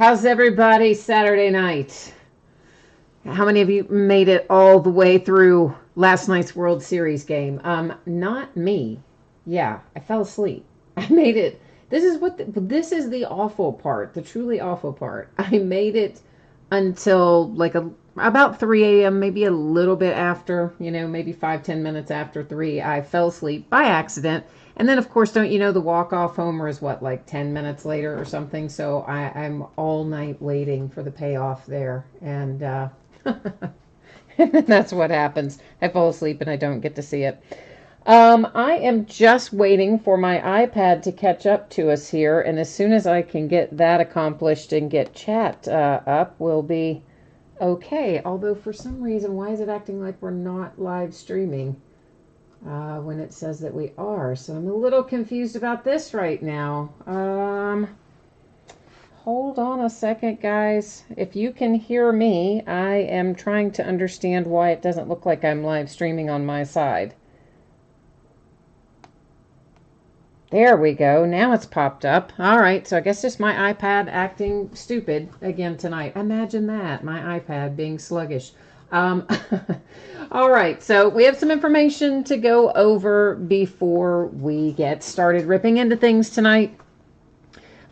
How's everybody Saturday night? How many of you made it all the way through last night's World Series game? Not me. Yeah, I fell asleep. I made it. This is the awful part, the truly awful part. I made it until about 3 a.m., maybe a little bit after, maybe 5-10 minutes after 3. I fell asleep by accident. And then, of course, don't you know, the walk-off homer is what, like 10 minutes later or something? So I'm all night waiting for the payoff there. And that's what happens. I fall asleep and I don't get to see it. I am just waiting for my iPad to catch up to us here. And as soon as I can get that accomplished and get chat up, we'll be okay. Although for some reason, why is it acting like we're not live streaming? When it says that we are. So I'm a little confused about this right now. Hold on a second, guys. If you can hear me, I am trying to understand why it doesn't look like I'm live streaming on my side. There we go. Now it's popped up. All right, so I guess just my iPad acting stupid again tonight. Imagine that, my iPad being sluggish. All right, so we have some information to go over before we get started ripping into things tonight.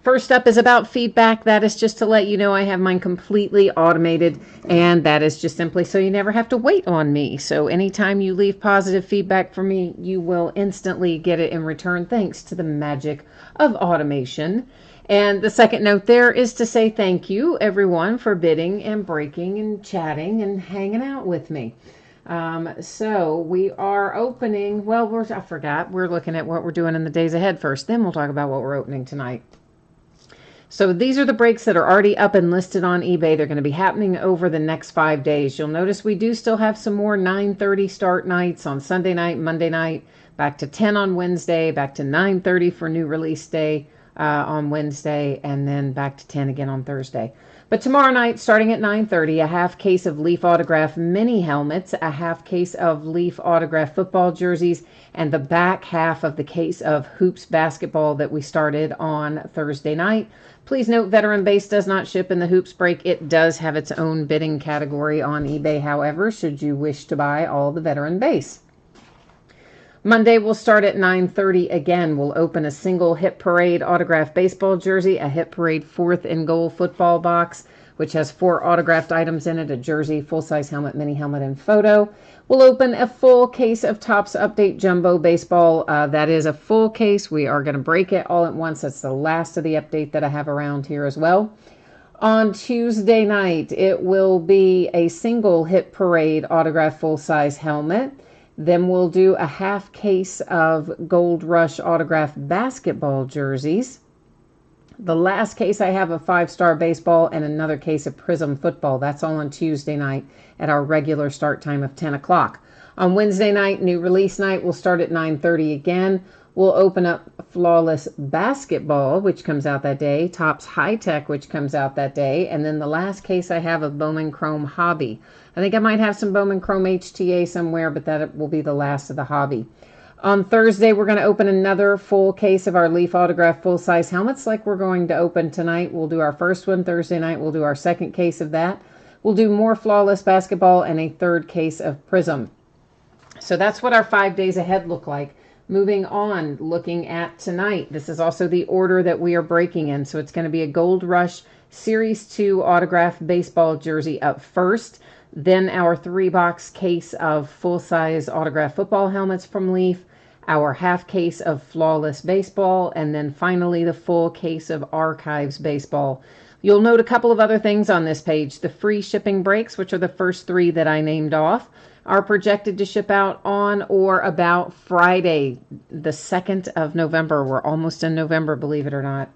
First up is about feedback. That is just to let you know I have mine completely automated, and that is just simply so you never have to wait on me. So anytime you leave positive feedback for me, you will instantly get it in return thanks to the magic of automation. And the second note there is to say thank you, everyone, for bidding and breaking and chatting and hanging out with me. So we are opening, I forgot, we're looking at what we're doing in the days ahead first. Then we'll talk about what we're opening tonight. So these are the breaks that are already up and listed on eBay. They're going to be happening over the next 5 days. You'll notice we do still have some more 9:30 start nights on Sunday night, Monday night, back to 10 on Wednesday, back to 9:30 for new release day on Wednesday, and then back to 10 again on Thursday. But tomorrow night, starting at 9:30, a half case of Leaf Autograph mini helmets, a half case of Leaf Autograph football jerseys, and the back half of the case of Hoops basketball that we started on Thursday night. Please note, Veteran Base does not ship in the Hoops break. It does have its own bidding category on eBay, however, should you wish to buy all the Veteran Base. Monday will start at 9:30 again. We'll open a single Hit Parade autographed baseball jersey, a Hit Parade 4th and Goal football box, which has 4 autographed items in it, a jersey, full-size helmet, mini helmet, and photo. We'll open a full case of Topps Update Jumbo Baseball. That is a full case. We are going to break it all at once. That's the last of the update that I have around here as well. On Tuesday night, it will be a single Hit Parade autographed full-size helmet. Then we'll do a half case of Gold Rush autographed basketball jerseys. The last case I have of 5-star baseball and another case of Prism football. That's all on Tuesday night at our regular start time of 10 o'clock. On Wednesday night, new release night, we'll start at 9:30 again. We'll open up Flawless Basketball, which comes out that day, Topps High Tech, which comes out that day, and then the last case I have of Bowman Chrome Hobby. I think I might have some Bowman Chrome HTA somewhere, but that will be the last of the hobby. On Thursday, we're going to open another full case of our Leaf Autograph full-size helmets like we're going to open tonight. We'll do our first one Thursday night. We'll do our second case of that. We'll do more Flawless Basketball and a third case of Prism. So that's what our 5 days ahead look like. Moving on, looking at tonight. This is also the order that we are breaking in. So it's going to be a Gold Rush Series 2 autographed baseball jersey up first. Then our 3-box case of full-size autographed football helmets from Leaf. Our half case of Flawless Baseball, and then finally the full case of Archives Baseball. You'll note a couple of other things on this page. The free shipping breaks, which are the first 3 that I named off, are projected to ship out on or about Friday, the 2nd of November. We're almost in November, believe it or not.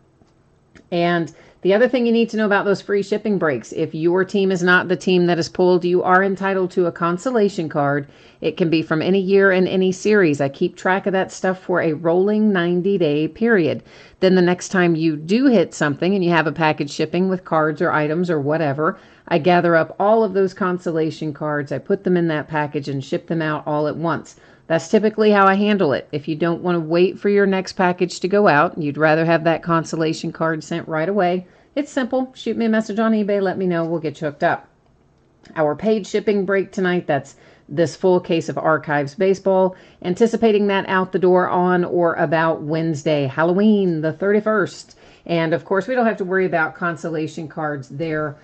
And the other thing you need to know about those free shipping breaks, if your team is not the team that is pulled, you are entitled to a consolation card. It can be from any year and any series. I keep track of that stuff for a rolling 90-day period. Then the next time you do hit something and you have a package shipping with cards or items or whatever, I gather up all of those consolation cards, I put them in that package and ship them out all at once. That's typically how I handle it. If you don't want to wait for your next package to go out, you'd rather have that consolation card sent right away, it's simple. Shoot me a message on eBay. Let me know. We'll get you hooked up. Our paid shipping break tonight, that's this full case of Archives Baseball. Anticipating that out the door on or about Wednesday, Halloween, the 31st. And of course, we don't have to worry about consolation cards there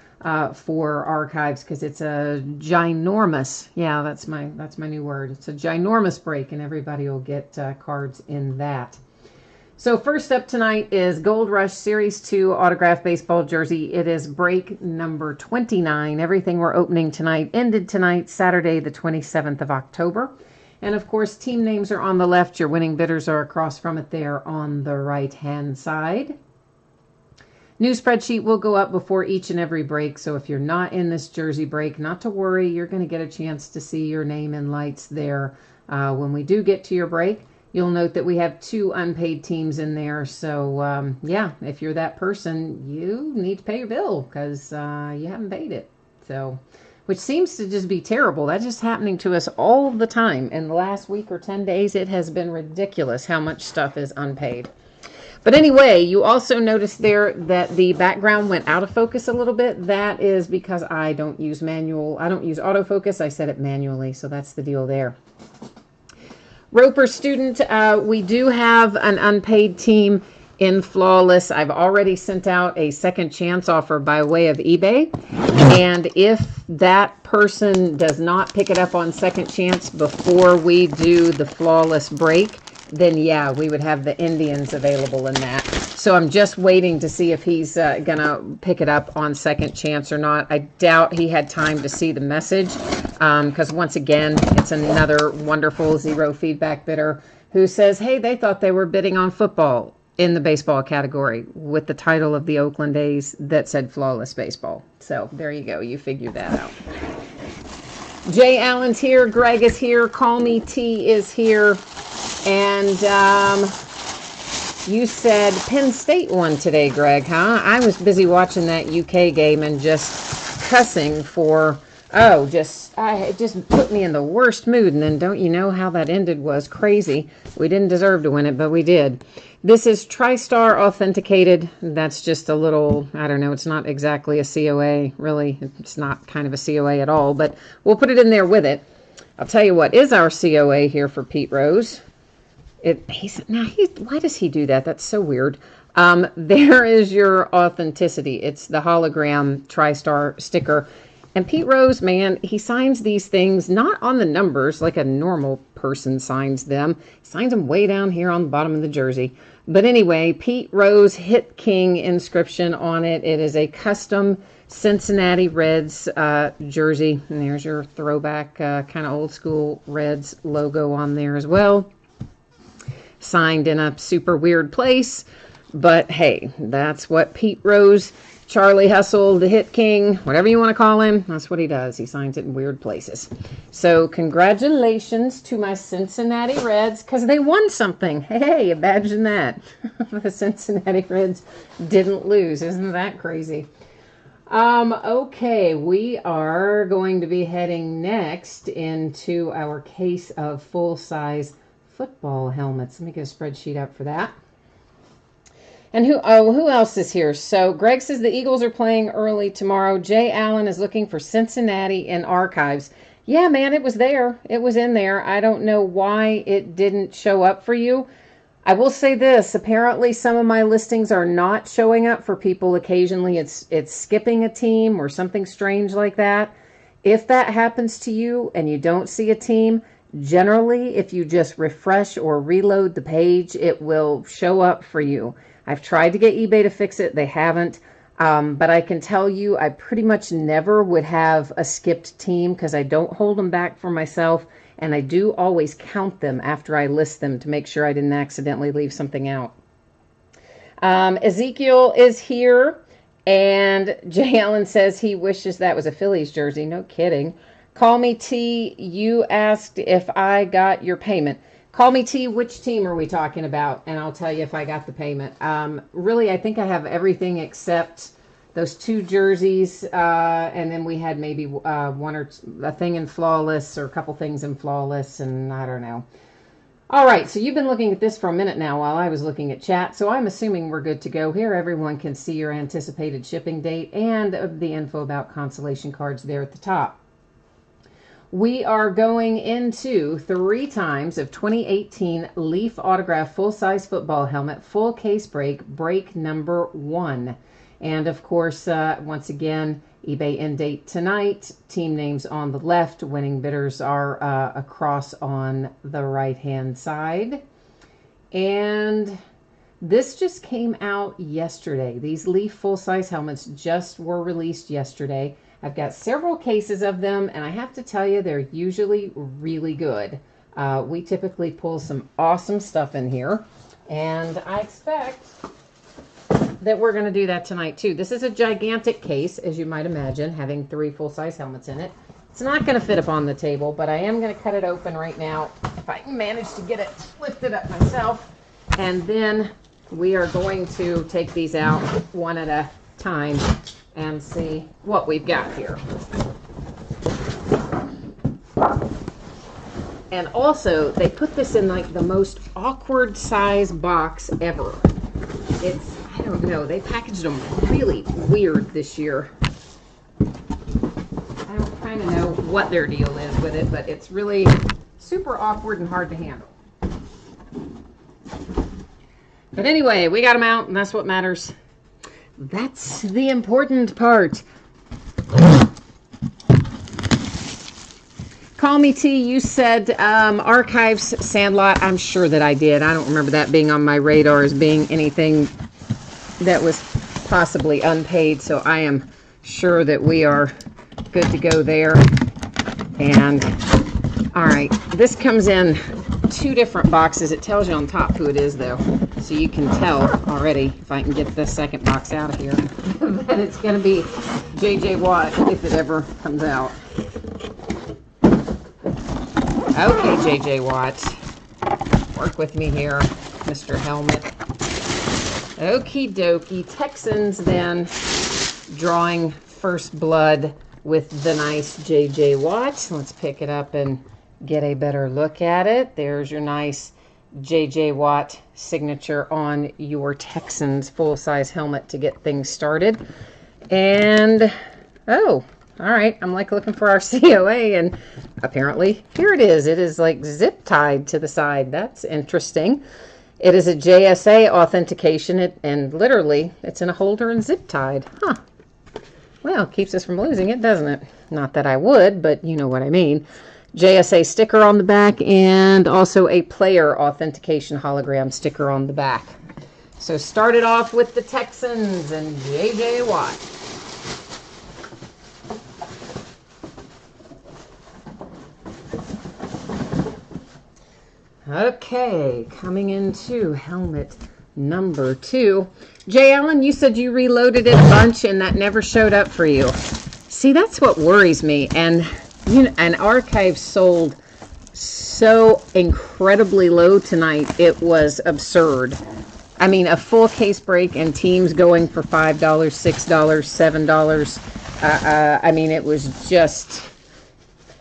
for Archives because it's a ginormous, yeah, that's my new word. It's a ginormous break, and everybody will get cards in that. So first up tonight is Gold Rush Series 2 Autograph Baseball Jersey. It is break number 29. Everything we're opening tonight ended tonight, Saturday, the 27th of October. And of course, team names are on the left. Your winning bidders are across from it there on the right-hand side. New spreadsheet will go up before each and every break. So if you're not in this jersey break, not to worry. You're going to get a chance to see your name in lights there when we do get to your break. You'll note that we have 2 unpaid teams in there. So, yeah, if you're that person, you need to pay your bill because you haven't paid it. So, which seems to just be terrible. That's just happening to us all the time. In the last week or 10 days, it has been ridiculous how much stuff is unpaid. But anyway, you also notice there that the background went out of focus a little bit. That is because I don't use autofocus. I set it manually, so that's the deal there. Roper student, we do have an unpaid team in Flawless. I've already sent out a second chance offer by way of eBay. And if that person does not pick it up on second chance before we do the Flawless break, then yeah, we would have the Indians available in that. So I'm just waiting to see if he's going to pick it up on second chance or not. I doubt he had time to see the message because once again, it's another wonderful zero feedback bidder who says, hey, they thought they were bidding on football in the baseball category with the title of the Oakland A's that said Flawless Baseball. So there you go. You figured that out. Jay Allen's here. Greg is here. Call Me T is here. And you said Penn State won today, Greg, huh? I was busy watching that UK game and just cussing for, it just put me in the worst mood. And then don't you know how that ended was crazy. We didn't deserve to win it, but we did. This is TriStar authenticated. That's just a little, I don't know, it's not exactly a COA, really. It's not kind of a COA at all, but we'll put it in there with it. I'll tell you what is our COA here for Pete Rose. Why does he do that? That's so weird. There is your authenticity. It's the hologram TriStar sticker. And Pete Rose, man, he signs these things not on the numbers like a normal person signs them. He signs them way down here on the bottom of the jersey. But anyway, Pete Rose Hit King inscription on it. It is a custom Cincinnati Reds jersey. And there's your throwback kind of old school Reds logo on there as well. Signed in a super weird place. But hey, that's what Pete Rose, Charlie Hustle, the Hit King, whatever you want to call him, that's what he does. He signs it in weird places. So congratulations to my Cincinnati Reds because they won something. Hey, imagine that. The Cincinnati Reds didn't lose. Isn't that crazy? Okay, we are going to be heading next into our case of full-size football helmets. Let me get a spreadsheet up for that. And who else is here? So Greg says the Eagles are playing early tomorrow. Jay Allen is looking for Cincinnati in Archives. Yeah, man, it was there. It was in there. I don't know why it didn't show up for you. I will say this. Apparently, some of my listings are not showing up for people. Occasionally, it's skipping a team or something strange like that. If that happens to you and you don't see a team, generally, if you just refresh or reload the page, it will show up for you. I've tried to get eBay to fix it. They haven't. But I can tell you I pretty much never would have a skipped team because I don't hold them back for myself. And I do always count them after I list them to make sure I didn't accidentally leave something out. Ezekiel is here. And Jay Allen says he wishes that was a Phillies jersey. No kidding. Call Me T, you asked if I got your payment. Call Me T, which team are we talking about? And I'll tell you if I got the payment. Really, I think I have everything except those 2 jerseys. And then we had maybe one or a thing in Flawless or a couple things in Flawless. And I don't know. All right, so you've been looking at this for a minute now while I was looking at chat, so I'm assuming we're good to go here. Everyone can see your anticipated shipping date and the info about consolation cards there at the top. We are going into 3 times of 2018 Leaf Autograph full-size football helmet, full case break number 1. And of course, once again, eBay end date tonight, team names on the left, winning bidders are across on the right-hand side. And this just came out yesterday. These Leaf full-size helmets just were released yesterday. I've got several cases of them, and I have to tell you, they're usually really good. We typically pull some awesome stuff in here, and I expect that we're going to do that tonight, too. This is a gigantic case, as you might imagine, having 3 full-size helmets in it. It's not going to fit up on the table, but I am going to cut it open right now, if I can manage to get it lifted up myself. And then we are going to take these out one at a time and see what we've got here. And also, they put this in like the most awkward size box ever. It's, I don't know, they packaged them really weird this year. I don't kind of know what their deal is with it, but it's really super awkward and hard to handle. But anyway, we got them out, and that's what matters. That's the important part. Call me T, you said Archives Sandlot. I'm sure that I did. I don't remember that being on my radar as being anything that was possibly unpaid, so I am sure that we are good to go there. And all right, this comes in 2 different boxes. It tells you on top who it is, though, so you can tell already, if I can get this second box out of here, that it's going to be J.J. Watt if it ever comes out. Okay, J.J. Watt, work with me here, Mr. Helmet. Okie dokie. Texans then drawing first blood with the nice J.J. Watt. Let's pick it up and get a better look at it. There's your nice J.J. Watt signature on your Texans full-size helmet to get things started. And, oh, all right, I'm like looking for our COA, and apparently here it is. It is like zip tied to the side. That's interesting. It is a JSA authentication, and literally it's in a holder and zip tied. Huh. Well, keeps us from losing it, doesn't it? Not that I would, but you know what I mean. JSA sticker on the back, and also a player authentication hologram sticker on the back. So started off with the Texans and J.J. Watt. Okay, coming into helmet number 2. Jay Allen, you said you reloaded it a bunch and that never showed up for you. See, that's what worries me. And you know, an Archive sold so incredibly low tonight, it was absurd. I mean, a full case break and teams going for $5, $6, $7. I mean, it was just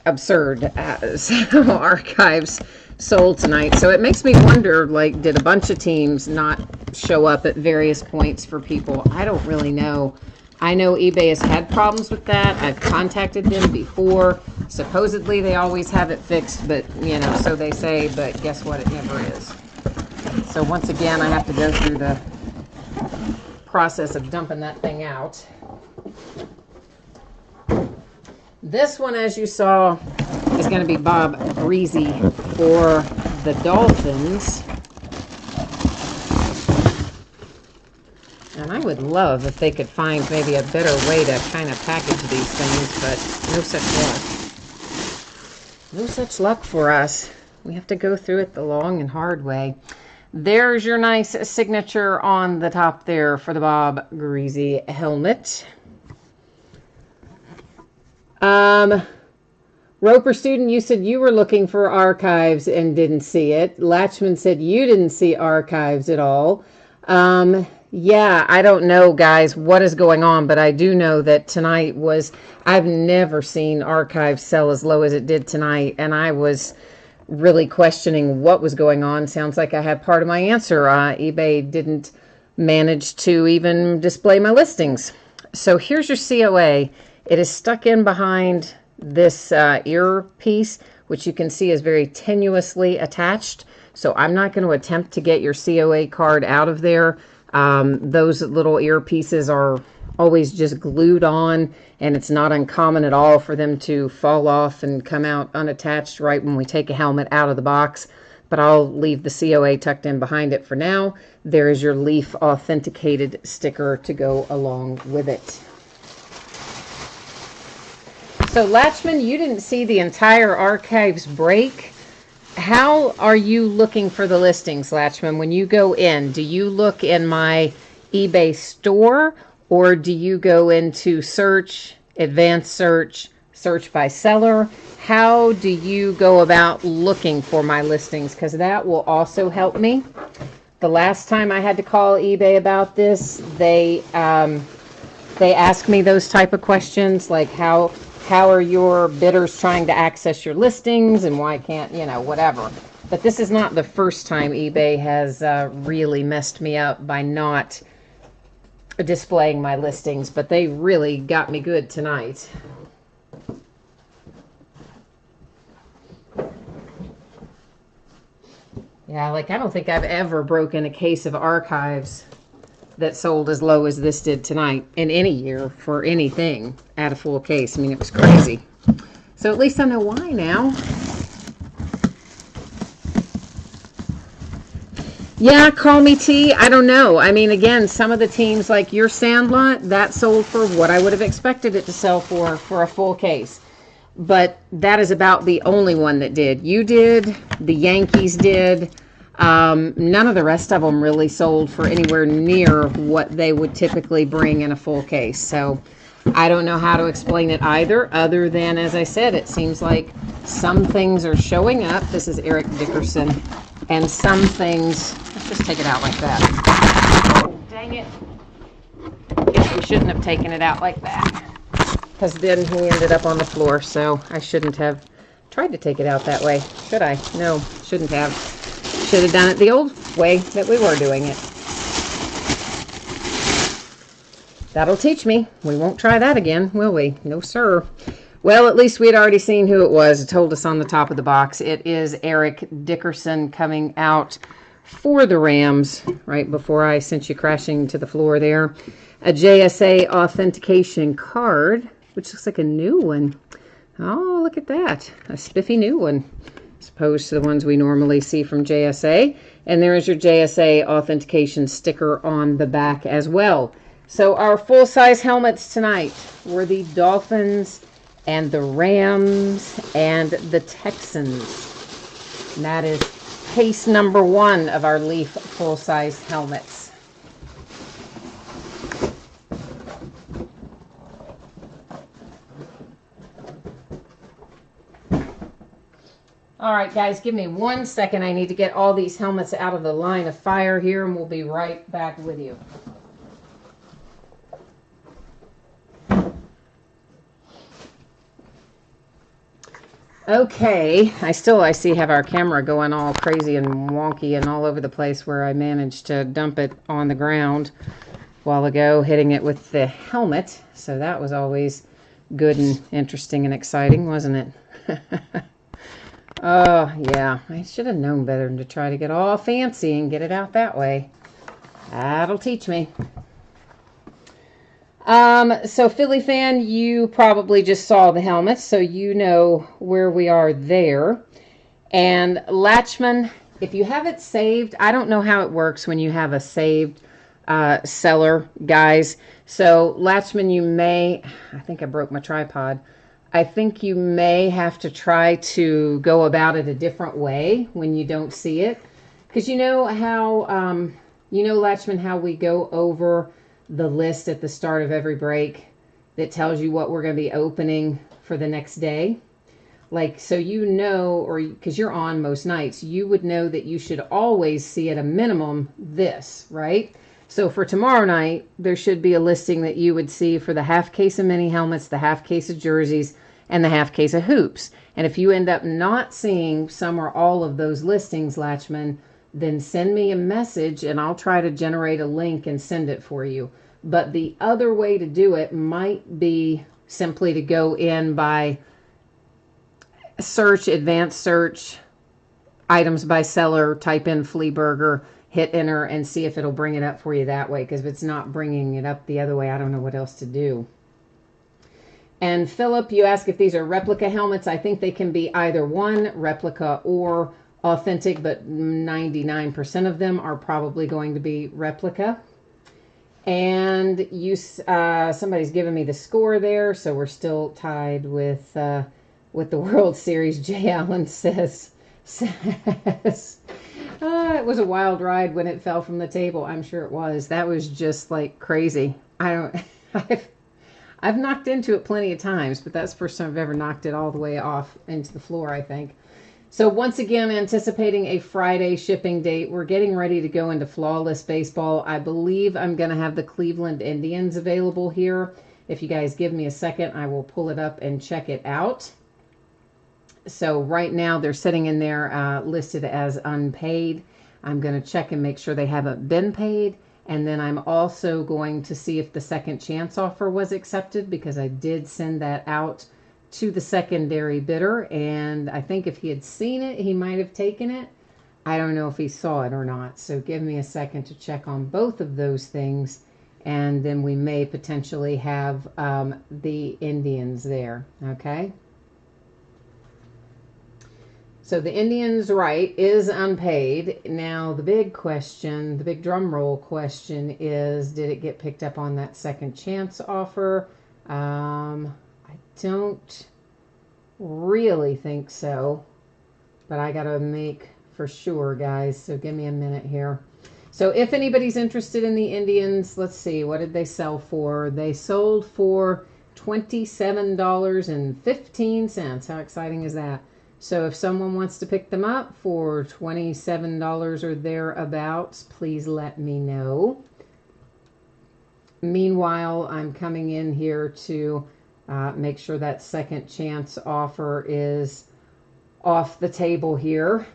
absurd. So Archives sold tonight. So it makes me wonder, like, did a bunch of teams not show up at various points for people? I don't really know. I know eBay has had problems with that. I've contacted them before. Supposedly they always have it fixed, but, you know, so they say, but guess what? It never is. So once again, I have to go through the process of dumping that thing out. This one, as you saw, is going to be Bob Greasy for the Dolphins. And I would love if they could find maybe a better way to kind of package these things, but no such luck. No such luck for us. We have to go through it the long and hard way. There's your nice signature on the top there for the Bob Greasy helmet. Roper Student, you said you were looking for Archives and didn't see it. Latchman said you didn't see Archives at all. Yeah, I don't know, guys, what is going on, but I do know that tonight was, I've never seen Archives sell as low as it did tonight, and I was really questioning what was going on. Sounds like I had part of my answer. eBay didn't manage to even display my listings. So here's your COA. It is stuck in behind this earpiece, which you can see is very tenuously attached. So I'm not going to attempt to get your COA card out of there. Those little earpieces are always just glued on, and it's not uncommon at all for them to fall off and come out unattached right when we take a helmet out of the box. But I'll leave the COA tucked in behind it for now. There is your Leaf authenticated sticker to go along with it. So Latchman, you didn't see the entire archives break. How are you looking for the listings, Latchman? When you go in, do you look in my eBay store, or do you go into search, advanced search, search by seller? How do you go about looking for my listings? Because that will also help me. The last time I had to call eBay about this, they asked me those type of questions, like how are your bidders trying to access your listings, and why can't, whatever. But this is not the first time eBay has really messed me up by not displaying my listings, but they really got me good tonight. Yeah, like I don't think I've ever broken a case of archives that sold as low as this did tonight in any year for anything at a full case. I mean, it was crazy. So at least I know why now. Yeah, call me T. I don't know. I mean, again, some of the teams like your Sandlot, that sold for what I would have expected it to sell for a full case. But that is about the only one that did. You did, the Yankees did. None of the rest of them really sold for anywhere near what they would typically bring in a full case. So I don't know how to explain it either, other than, as I said, it seems like some things are showing up. This is Eric Dickerson. And some things, let's just take it out like that. Oh, dang it. Guess we shouldn't have taken it out like that, because then he ended up on the floor. So I shouldn't have tried to take it out that way. Should I? No, shouldn't have. Should have done it the old way that we were doing it. That'll teach me. We won't try that again, will we? No, sir. Well, at least we had already seen who it was. It told us on the top of the box. It is Eric Dickerson coming out for the Rams right before I sent you crashing to the floor there. A JSA authentication card, which looks like a new one. Oh, look at that. A spiffy new one, as opposed to the ones we normally see from JSA. And there is your JSA authentication sticker on the back as well. So our full-size helmets tonight were the Dolphins and the Rams and the Texans. And that is case number 1 of our Leaf full-size helmets. All right, guys, give me 1 second. I need to get all these helmets out of the line of fire here, and we'll be right back with you. Okay, I see have our camera going all crazy and wonky and all over the place, where I managed to dump it on the ground a while ago, hitting it with the helmet. So that was always good and interesting and exciting, wasn't it? Oh, yeah, I should have known better than to try to get all fancy and get it out that way. That'll teach me. So Philly fan, you probably just saw the helmets, so you know where we are there. And Latchman, if you have it saved, I don't know how it works when you have a saved seller, guys. So Latchman, you may, I think I broke my tripod. I think you may have to try to go about it a different way when you don't see it. Because you know how, Latchman, how we go over the list at the start of every break that tells you what we're going to be opening for the next day. Like, so or because you're on most nights, you would know that you should always see at a minimum this, right? So for tomorrow night, there should be a listing that you would see for the half case of mini helmets, the half case of jerseys, and the half case of hoops. And if you end up not seeing some or all of those listings, Latchman, then send me a message and I'll try to generate a link and send it for you. But the other way to do it might be simply to go in by search, advanced search, items by seller, type in flea burger, hit enter, and see if it'll bring it up for you that way. Because if it's not bringing it up the other way, I don't know what else to do. And Philip, you ask if these are replica helmets. I think they can be either one, replica or authentic, but 99% of them are probably going to be replica. And you, somebody's given me the score there, so we're still tied with the World Series. Jay Allen says, it was a wild ride when it fell from the table. I'm sure it was. That was just like crazy. I've knocked into it plenty of times, but that's the first time I've ever knocked it all the way off into the floor, I think. So once again, anticipating a Friday shipping date. We're getting ready to go into Flawless Baseball. I believe I'm going to have the Cleveland Indians available here. If you guys give me a second, I will pull it up and check it out. So right now they're sitting in there listed as unpaid. I'm going to check and make sure they haven't been paid. And then I'm also going to see if the second chance offer was accepted, because I did send that out to the secondary bidder, and I think if he had seen it, he might have taken it. I don't know if he saw it or not. So give me a second to check on both of those things, and then we may potentially have the Indians there. Okay. So the Indians, right, is unpaid. Now the big question, the big drum roll question is, did it get picked up on that second chance offer? I don't really think so, but I got to make for sure, guys. So give me a minute here. So if anybody's interested in the Indians, let's see, what did they sell for? They sold for $27.15. How exciting is that? So if someone wants to pick them up for $27 or thereabouts, please let me know. Meanwhile, I'm coming in here to make sure that second chance offer is off the table here.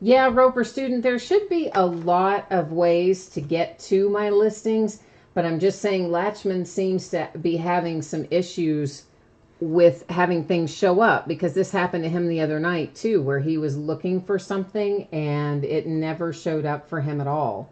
Yeah, Roper student, there should be a lot of ways to get to my listings, but I'm just saying Latchman seems to be having some issues with having things show up, because this happened to him the other night too, where he was looking for something and it never showed up for him at all.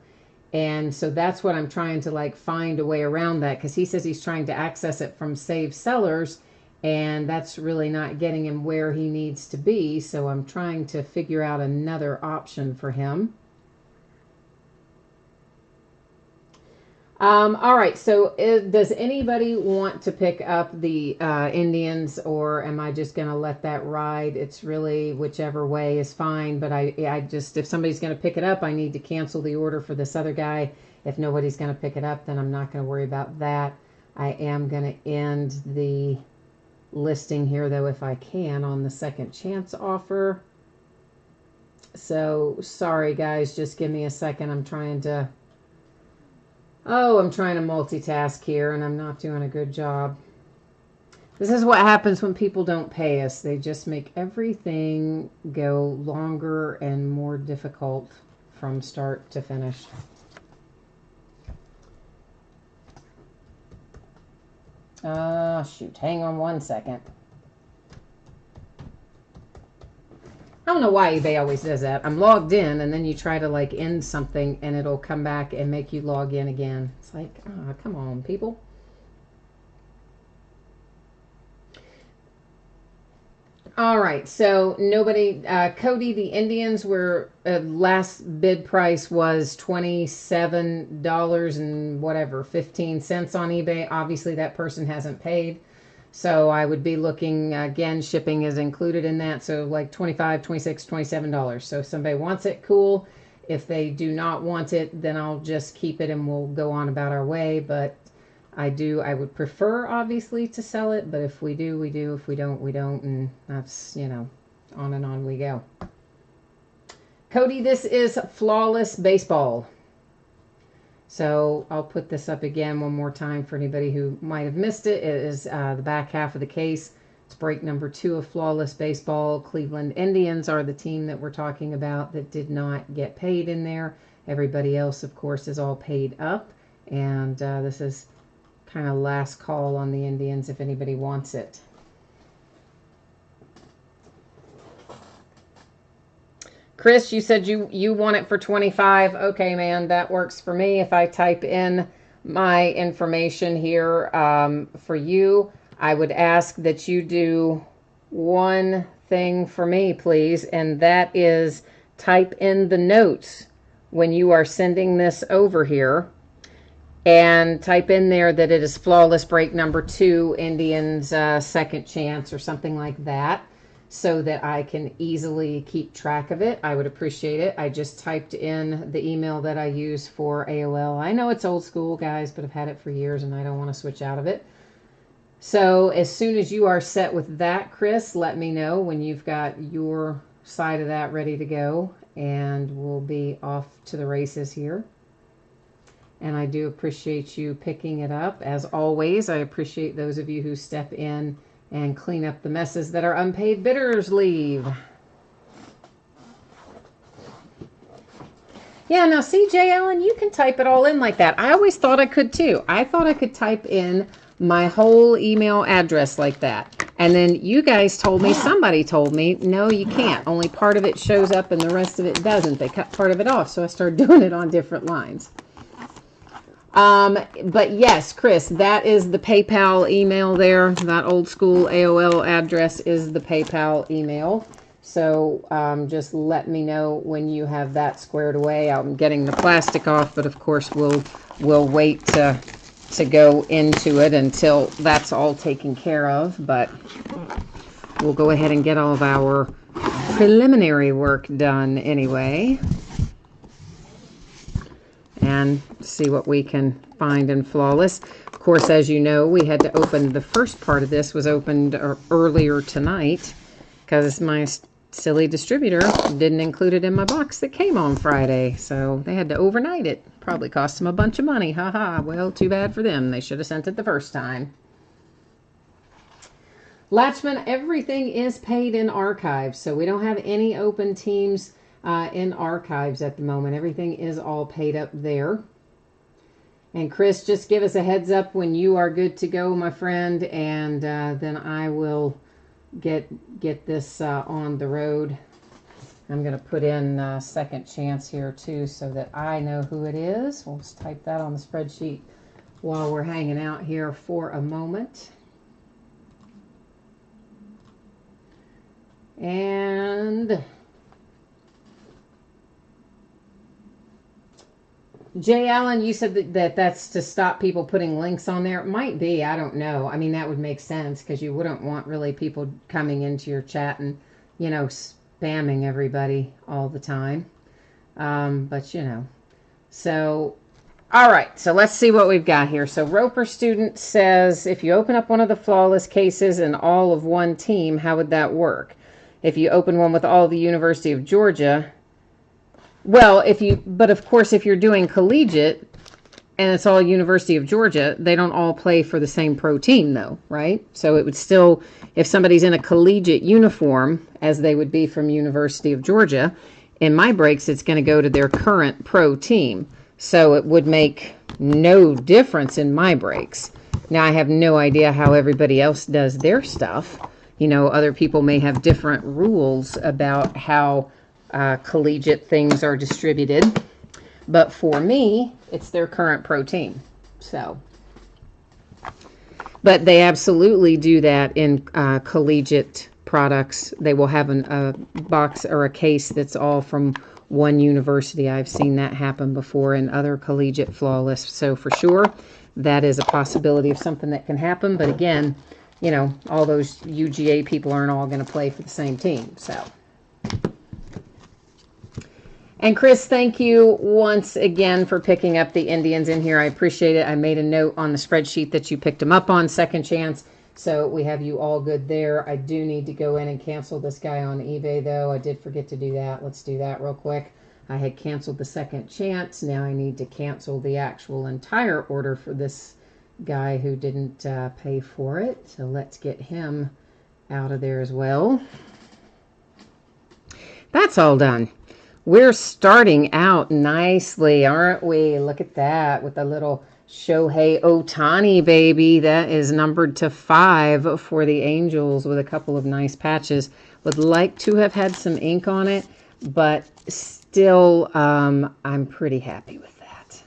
And so that's what I'm trying to like find a way around that, because he says he's trying to access it from Save Sellers, and that's really not getting him where he needs to be. So I'm trying to figure out another option for him. All right, so does anybody want to pick up the Indians, or am I just going to let that ride? It's really whichever way is fine, but I just, if somebody's going to pick it up, I need to cancel the order for this other guy. If nobody's going to pick it up, then I'm not going to worry about that. I am going to end the listing here, though, if I can, on the second chance offer. So sorry, guys, just give me a second. I'm trying to multitask here, and I'm not doing a good job. This is what happens when people don't pay us. They just make everything go longer and more difficult from start to finish. Shoot, hang on one second. I don't know why eBay always does that. I'm logged in, and then you try to like end something, and it'll come back and make you log in again. It's like, oh, come on, people. All right, so nobody, Cody, the Indians were, last bid price was $27 and whatever, 15 cents on eBay. Obviously, that person hasn't paid. So I would be looking, again, shipping is included in that. So like $25, $26, $27. So if somebody wants it, cool. If they do not want it, then I'll just keep it and we'll go on about our way. But I would prefer, obviously, to sell it. But if we do, we do. If we don't, we don't. And that's, you know, on and on we go. Cody, this is Flawless Baseball. So I'll put this up again one more time for anybody who might have missed it. It is the back half of the case. It's break number 2 of Flawless Baseball. Cleveland Indians are the team that we're talking about that did not get paid in there. Everybody else, of course, is all paid up. And this is kind of last call on the Indians if anybody wants it. Chris, you said you want it for 25. Okay, man, that works for me. If I type in my information here for you, I would ask that you do one thing for me, please, and that is type in the notes when you are sending this over here, and type in there that it is Flawless break number 2, Indians second chance or something like that, so that I can easily keep track of it. I would appreciate it. I just typed in the email that I use for AOL. I know it's old school, guys, but I've had it for years and I don't want to switch out of it. So as soon as you are set with that, Chris, let me know when you've got your side of that ready to go, and we'll be off to the races here. And I do appreciate you picking it up. As always, I appreciate those of you who step in and clean up the messes that our unpaid bidders leave. Yeah, now see, Jay Allen, you can type it all in like that. I always thought I could too. I thought I could type in my whole email address like that. And then you guys told me, somebody told me, no, you can't. Only part of it shows up and the rest of it doesn't. They cut part of it off. So I started doing it on different lines. But yes, Chris, that is the PayPal email there. That old school AOL address is the PayPal email. So just let me know when you have that squared away. I'm getting the plastic off, but of course we'll wait to go into it until that's all taken care of. But we'll go ahead and get all of our preliminary work done anyway, and see what we can find in Flawless. Of course, as you know, we had to open, the first part of this was opened earlier tonight because my silly distributor didn't include it in my box that came on Friday. So they had to overnight it. Probably cost them a bunch of money. Haha. Well, too bad for them. They should have sent it the first time. Latchman, everything is paid in archives. So we don't have any open teams in archives at the moment. Everything is all paid up there. And Chris, just give us a heads up when you are good to go, my friend, and then I will get this on the road. I'm going to put in second chance here too, so that I know who it is. We'll just type that on the spreadsheet while we're hanging out here for a moment. And Jay Allen, you said that that's to stop people putting links on there. It might be. I don't know. I mean, that would make sense because you wouldn't want really people coming into your chat and, you know, spamming everybody all the time. But, you know. So, all right. So let's see what we've got here. So Roper Student says, if you open up one of the Flawless cases and all of one team, how would that work? If you open one with all the University of Georgia... Well, but of course, if you're doing collegiate and it's all University of Georgia, they don't all play for the same pro team though, right? So it would still, if somebody's in a collegiate uniform, as they would be from University of Georgia, in my breaks, it's going to go to their current pro team. So it would make no difference in my breaks. Now, I have no idea how everybody else does their stuff. You know, other people may have different rules about how collegiate things are distributed, but for me, it's their current pro team. So, but they absolutely do that in collegiate products. They will have a box or a case that's all from one university. I've seen that happen before in other collegiate Flawless. So for sure, that is a possibility of something that can happen. But again, you know, all those UGA people aren't all going to play for the same team. So. And Chris, thank you once again for picking up the Indians in here. I appreciate it. I made a note on the spreadsheet that you picked them up on second chance. So we have you all good there. I do need to go in and cancel this guy on eBay, though. I did forget to do that. Let's do that real quick. I had canceled the second chance. Now I need to cancel the actual entire order for this guy who didn't pay for it. So let's get him out of there as well. That's all done. We're starting out nicely, aren't we? Look at that with a little Shohei Ohtani, baby. That is numbered to 5 for the Angels with a couple of nice patches. Would like to have had some ink on it, but still, I'm pretty happy with that.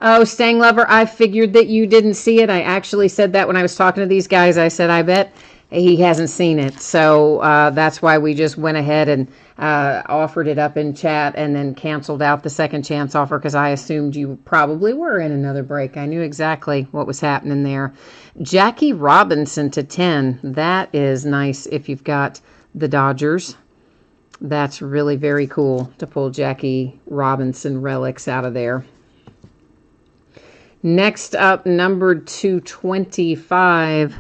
Oh, Stang Lover, I figured that you didn't see it. I actually said that when I was talking to these guys. I said, I bet he hasn't seen it. So that's why we just went ahead and offered it up in chat and then canceled out the second chance offer because I assumed you probably were in another break. I knew exactly what was happening there. Jackie Robinson to 10. That is nice if you've got the Dodgers. That's really very cool to pull Jackie Robinson relics out of there. Next up, numbered 225.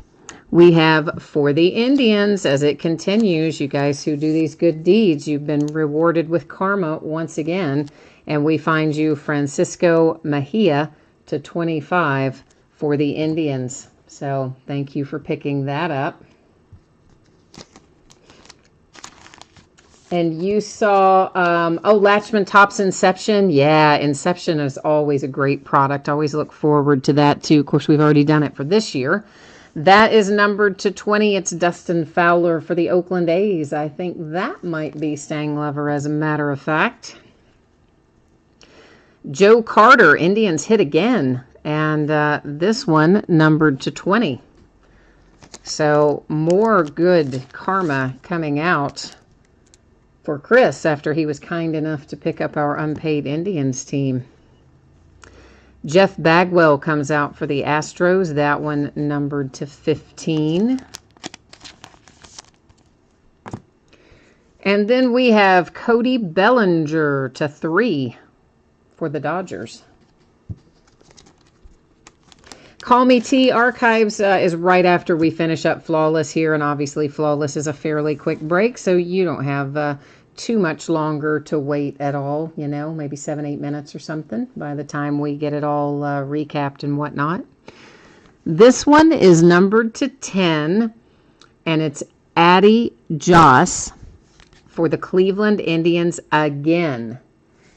We have for the Indians as it continues. You guys who do these good deeds, you've been rewarded with karma once again. And we find you Francisco Mejia to 25 for the Indians. So thank you for picking that up. And you saw, Latchman Topps Inception. Yeah, Inception is always a great product. Always look forward to that too. Of course, we've already done it for this year. That is numbered to 20. It's Dustin Fowler for the Oakland A's. I think that might be Stang Lover, as a matter of fact. Joe Carter, Indians hit again. And this one numbered to 20. So more good karma coming out for Chris after he was kind enough to pick up our unpaid Indians team. Jeff Bagwell comes out for the Astros. That one numbered to 15. And then we have Cody Bellinger to 3 for the Dodgers. Call Me T Archives is right after we finish up Flawless here. And obviously Flawless is a fairly quick break, so you don't have too much longer to wait at all, you know, maybe 7-8 minutes or something by the time we get it all recapped and whatnot. This one is numbered to 10, and it's Addie Joss for the Cleveland Indians again.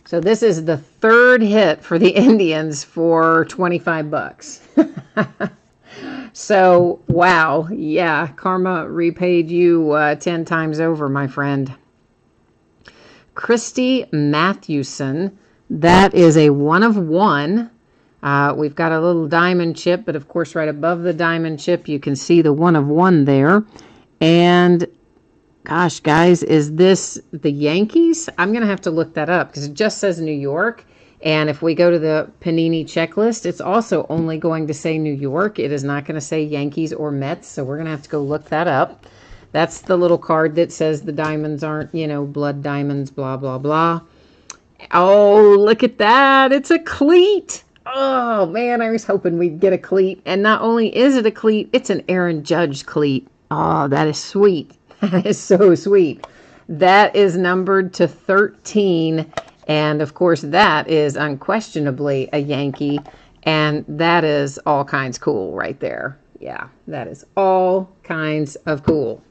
So this is the third hit for the Indians for 25 bucks. So, wow, yeah, karma repaid you 10 times over, my friend. Christy Mathewson, that is a 1 of 1. We've got a little diamond chip, but of course right above the diamond chip you can see the 1 of 1 there. And gosh, guys, is this the Yankees? I'm going to have to look that up because it just says New York. And if we go to the Panini checklist, it's also only going to say New York. It is not going to say Yankees or Mets, so we're going to have to go look that up. That's the little card that says the diamonds aren't, you know, blood diamonds, blah, blah, blah. Oh, look at that. It's a cleat. Oh, man, I was hoping we'd get a cleat. And not only is it a cleat, it's an Aaron Judge cleat. Oh, that is sweet. That is so sweet. That is numbered to 13. And, of course, that is unquestionably a Yankee. And that is all kinds cool right there. Yeah, that is all kinds of cool.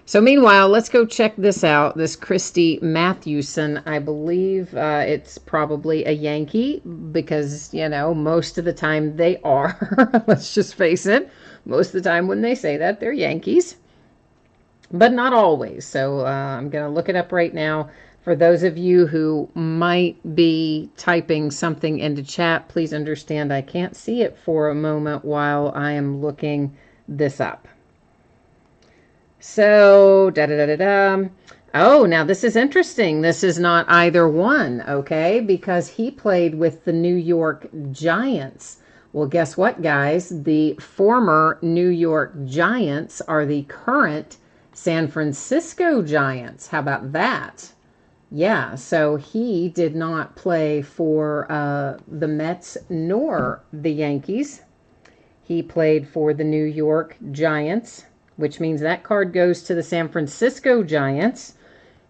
So meanwhile, let's go check this out. This Christy Mathewson, I believe it's probably a Yankee because, you know, most of the time they are. Let's just face it. Most of the time when they say that, they're Yankees. But not always. So I'm going to look it up right now. For those of you who might be typing something into chat, please understand I can't see it for a moment while I am looking this up. So, oh, now this is interesting. This is not either one, okay? Because he played with the New York Giants. Well, guess what, guys? The former New York Giants are the current San Francisco Giants. How about that? Yeah, so he did not play for the Mets nor the Yankees. He played for the New York Giants. which means that card goes to the San Francisco Giants.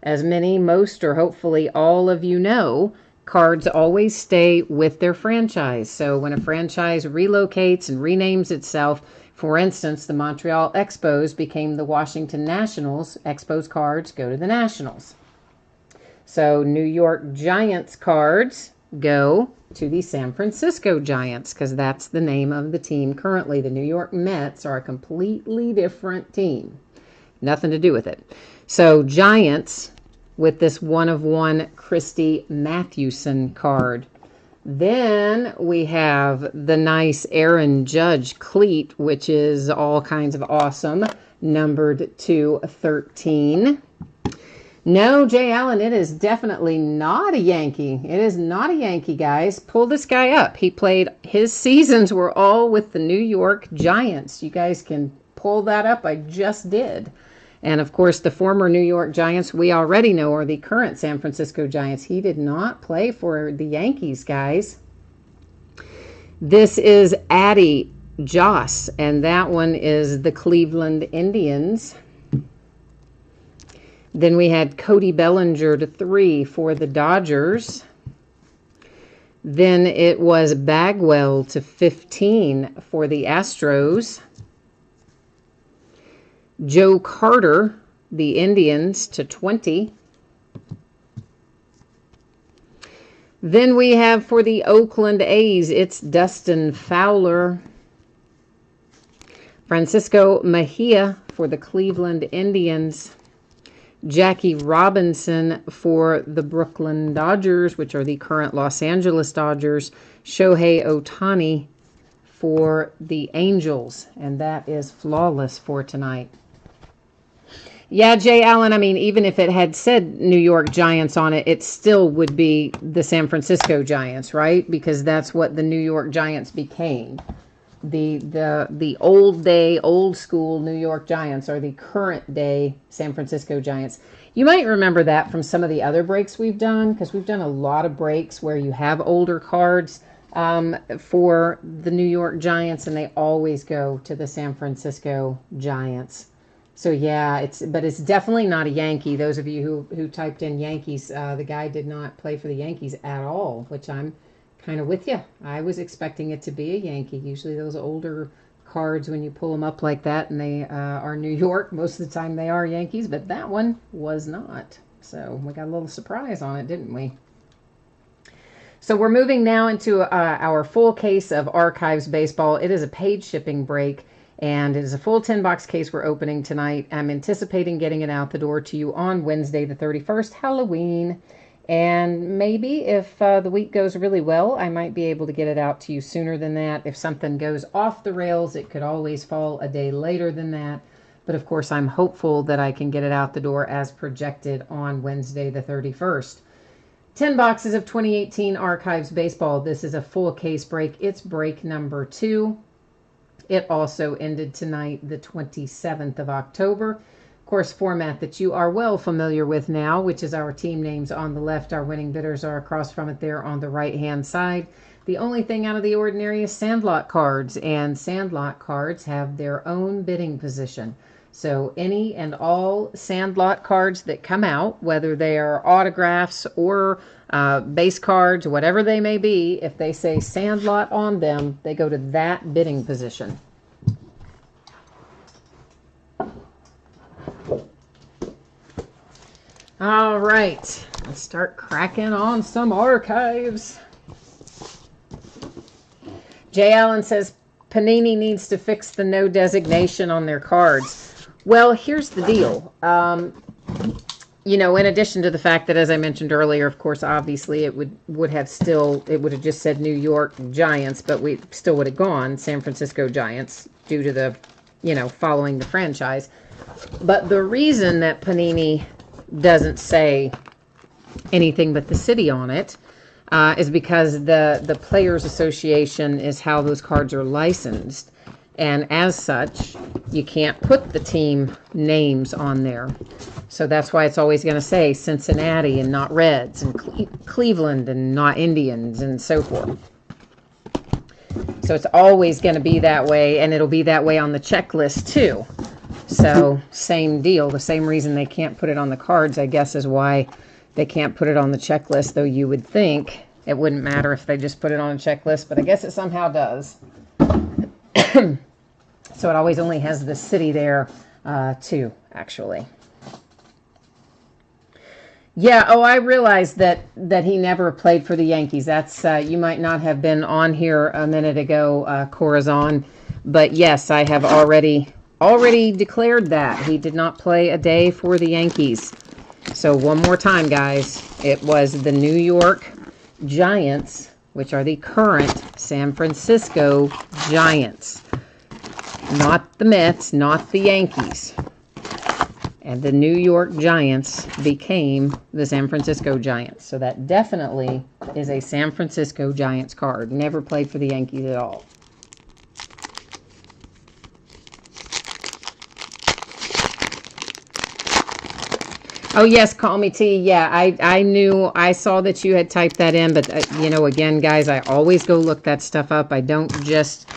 As many, most, or hopefully all of you know, cards always stay with their franchise. So when a franchise relocates and renames itself, for instance, the Montreal Expos became the Washington Nationals. Expos cards go to the Nationals. So New York Giants cards go to the San Francisco Giants because that's the name of the team currently. The New York Mets are a completely different team. Nothing to do with it. So Giants with this 1/1 Christy Mathewson card. Then we have the nice Aaron Judge cleat, which is all kinds of awesome, numbered to 13. No, Jay Allen, it is definitely not a Yankee. It is not a Yankee, guys. Pull this guy up. He played, his seasons were all with the New York Giants. You guys can pull that up. I just did. And, of course, the former New York Giants we already know are the current San Francisco Giants. He did not play for the Yankees, guys. This is Addie Joss, and that one is the Cleveland Indians. Then we had Cody Bellinger to 3 for the Dodgers. Then it was Bagwell to 15 for the Astros. Joe Carter, the Indians, to 20. Then we have for the Oakland A's, it's Dustin Fowler. Francisco Mejia for the Cleveland Indians. Jackie Robinson for the Brooklyn Dodgers, which are the current Los Angeles Dodgers. Shohei Ohtani for the Angels. And that is flawless for tonight. Yeah, Jay Allen, I mean, even if it had said New York Giants on it, it still would be the San Francisco Giants, right? Because that's what the New York Giants became. The old day, old school New York Giants are the current day San Francisco Giants. You might remember that from some of the other breaks we've done, because we've done a lot of breaks where you have older cards for the New York Giants, and they always go to the San Francisco Giants. So yeah, it's definitely not a Yankee. Those of you who typed in Yankees, the guy did not play for the Yankees at all, which I'm kind of with you. I was expecting it to be a Yankee. Usually those older cards, when you pull them up like that and they are New York, most of the time they are Yankees, but that one was not. So we got a little surprise on it, didn't we? So we're moving now into our full case of Archives Baseball. It is a paid shipping break, and it is a full 10-box case we're opening tonight. I'm anticipating getting it out the door to you on Wednesday the 31st, Halloween. And maybe if the week goes really well, I might be able to get it out to you sooner than that. If something goes off the rails, it could always fall a day later than that. But of course, I'm hopeful that I can get it out the door as projected on Wednesday the 31st. 10 boxes of 2018 Archives Baseball. This is a full case break. It's break number 2. It also ended tonight, the 27th of October. Course format that you are well familiar with now, which is our team names on the left. Our winning bidders are across from it there on the right-hand side. The only thing out of the ordinary is Sandlot cards, and Sandlot cards have their own bidding position. So any and all Sandlot cards that come out, whether they are autographs or base cards, whatever they may be, if they say Sandlot on them, they go to that bidding position. All right, let's start cracking on some Archives. Jay Allen says Panini needs to fix the no designation on their cards. Well, here's the deal. You know, in addition to the fact that, as I mentioned earlier, of course, obviously it would have just said New York Giants, but we still would have gone San Francisco Giants due to the, following the franchise. But the reason that Panini doesn't say anything but the city on it is because the Players Association is how those cards are licensed, and as such you can't put the team names on there. So that's why it's always going to say Cincinnati and not Reds, and Cleveland and not Indians, and so forth. So it's always going to be that way, and it'll be that way on the checklist too. So same deal. The same reason they can't put it on the cards, I guess, is why they can't put it on the checklist, though you would think it wouldn't matter if they just put it on a checklist, but I guess it somehow does. So it always only has the city there, too, actually. Yeah, oh, I realized that he never played for the Yankees. That's you might not have been on here a minute ago, Corazon, but yes, I have already declared that he did not play a day for the Yankees. So one more time, guys, it was the New York Giants, which are the current San Francisco Giants, not the Mets, not the Yankees. And the New York Giants became the San Francisco Giants. So that definitely is a San Francisco Giants card. Never played for the Yankees at all. Oh, yes, call me T. Yeah, I knew, I saw that you had typed that in. But, you know, again, guys, I always go look that stuff up. I don't just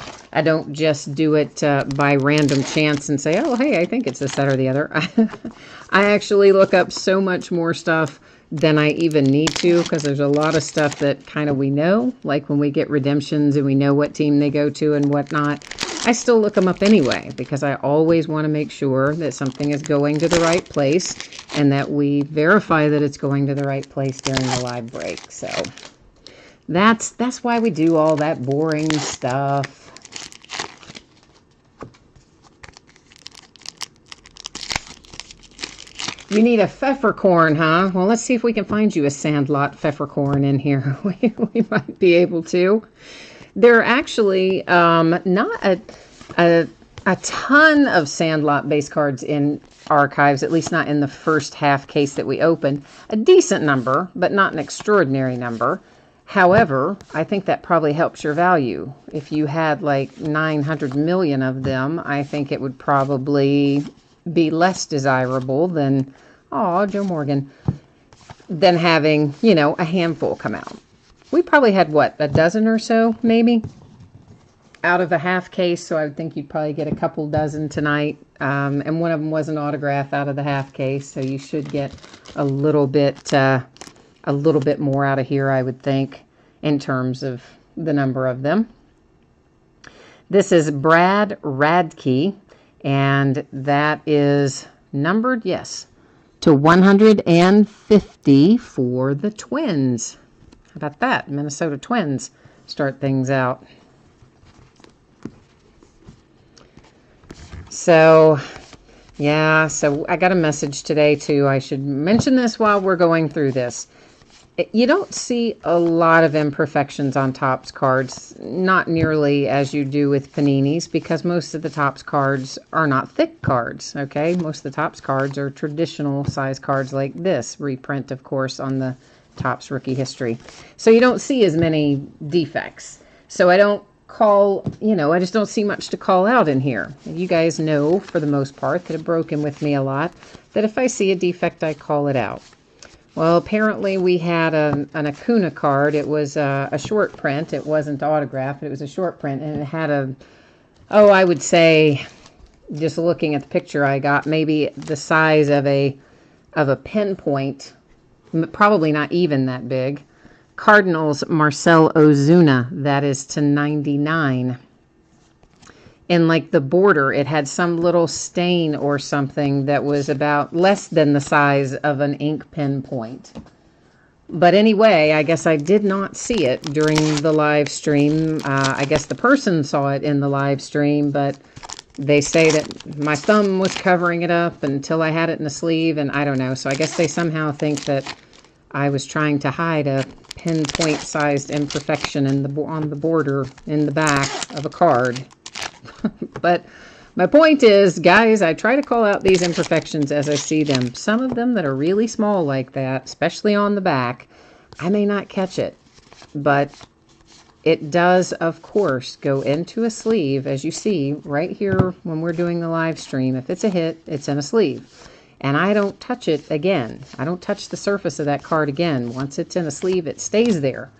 do it by random chance and say, oh, hey, I think it's this, that, or the other. I actually look up so much more stuff than I even need to, because there's a lot of stuff that kind of we know, like when we get redemptions and we know what team they go to and whatnot. I still look them up anyway, because I always want to make sure that something is going to the right place and that we verify that it's going to the right place during the live break. So that's why we do all that boring stuff. You need a pfeffercorn, huh? Well, let's see if we can find you a Sandlot pfeffercorn in here. We might be able to. There are actually not a ton of Sandlot base cards in archives, at least not in the first half case that we opened. A decent number, but not an extraordinary number. However, I think that probably helps your value. If you had like 900 million of them, I think it would probably be less desirable than, oh, Joe Morgan, than having, you know, a handful come out. We probably had, what, a dozen or so, maybe, out of a half case, so I would think you'd probably get a couple dozen tonight, and one of them was an autograph out of the half case, so you should get a little bit more out of here, I would think, in terms of the number of them. This is Brad Radke, and that is numbered, yes, to 150 for the Twins. How about that? Minnesota Twins start things out. So, yeah, so I got a message today, too. I should mention this while we're going through this. You don't see a lot of imperfections on Topps cards, not nearly as you do with Paninis, because most of the Topps cards are not thick cards, okay? Most of the Topps cards are traditional size cards like this, reprint, of course, on the Topps Rookie History. So you don't see as many defects. So I don't call, you know, I just don't see much to call out in here. You guys know, for the most part, that have broken with me a lot, that if I see a defect, I call it out. Well, apparently we had an Acuna card. It was a short print. It wasn't autographed, but it was a short print. And it had I would say, just looking at the picture I got, maybe the size of a pinpoint, probably not even that big. Cardinals Marcell Ozuna, that is to 99. In like the border, it had some little stain or something that was about less than the size of an ink pen point. But anyway, I guess I did not see it during the live stream. I guess the person saw it in the live stream, but they say that my thumb was covering it up until I had it in the sleeve, and I don't know. So I guess they somehow think that I was trying to hide a pinpoint-sized imperfection on the border in the back of a card. But my point is, guys, I try to call out these imperfections as I see them. Some of them that are really small like that, especially on the back, I may not catch it. But it does, of course, go into a sleeve, as you see right here when we're doing the live stream. If it's a hit, it's in a sleeve. and I don't touch it again. I don't touch the surface of that card again. Once it's in a sleeve, it stays there.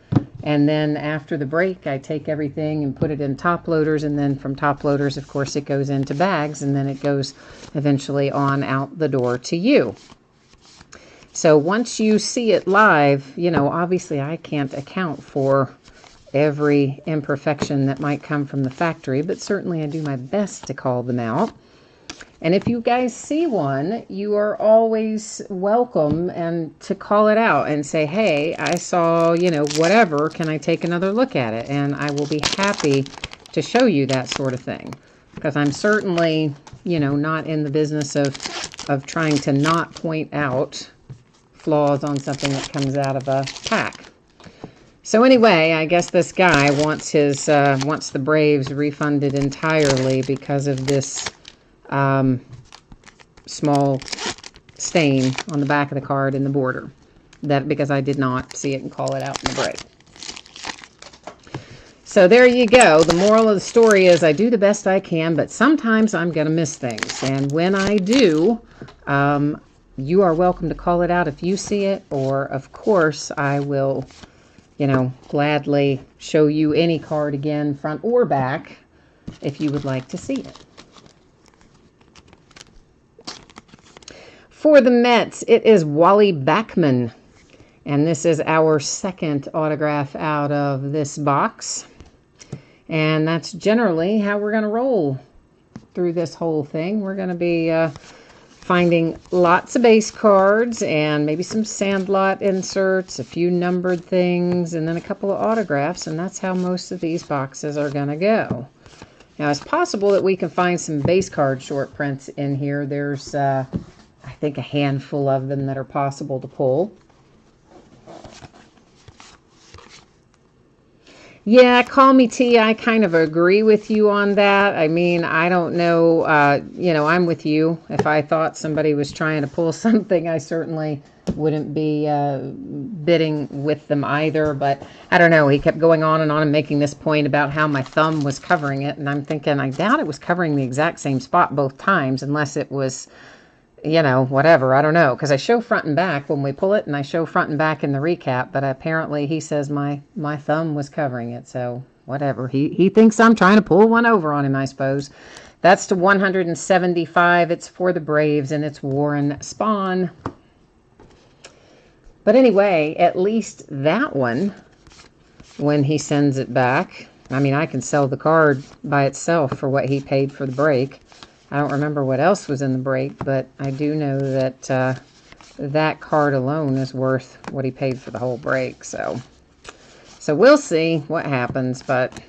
And then after the break, I take everything and put it in top loaders, and then from top loaders, of course, it goes into bags, and then it goes eventually on out the door to you. So once you see it live, you know, obviously I can't account for every imperfection that might come from the factory, but certainly I do my best to call them out. And if you guys see one, you are always welcome and to call it out and say, hey, I saw, you know, whatever, can I take another look at it? And I will be happy to show you that sort of thing, because I'm certainly, you know, not in the business of trying to not point out flaws on something that comes out of a pack. So anyway, I guess this guy wants his wants the Braves refunded entirely because of this small stain on the back of the card in the border. That because I did not see it and call it out in the break. So there you go. The moral of the story is I do the best I can, but sometimes I'm going to miss things. And when I do, you are welcome to call it out if you see it, or of course I will, you know, gladly show you any card again, front or back, if you would like to see it. For the Mets, it is Wally Backman, and this is our second autograph out of this box. And that's generally how we're going to roll through this whole thing. We're going to be finding lots of base cards and maybe some Sandlot inserts, a few numbered things, and then a couple of autographs, and that's how most of these boxes are going to go. Now, it's possible that we can find some base card short prints in here. There's, I think, a handful of them that are possible to pull. Yeah, call me T. I kind of agree with you on that. I mean, I don't know, you know, I'm with you. If I thought somebody was trying to pull something, I certainly wouldn't be bidding with them either. But I don't know. He kept going on and making this point about how my thumb was covering it. And I'm thinking, I doubt it was covering the exact same spot both times, unless it was, you know, whatever. I don't know, because I show front and back when we pull it, and I show front and back in the recap, but apparently he says my thumb was covering it, so whatever. He thinks I'm trying to pull one over on him, I suppose. That's to 175. It's for the Braves, and it's Warren Spahn. But anyway, at least that one, when he sends it back, I mean, I can sell the card by itself for what he paid for the break. I don't remember what else was in the break, but I do know that that card alone is worth what he paid for the whole break. So we'll see what happens, but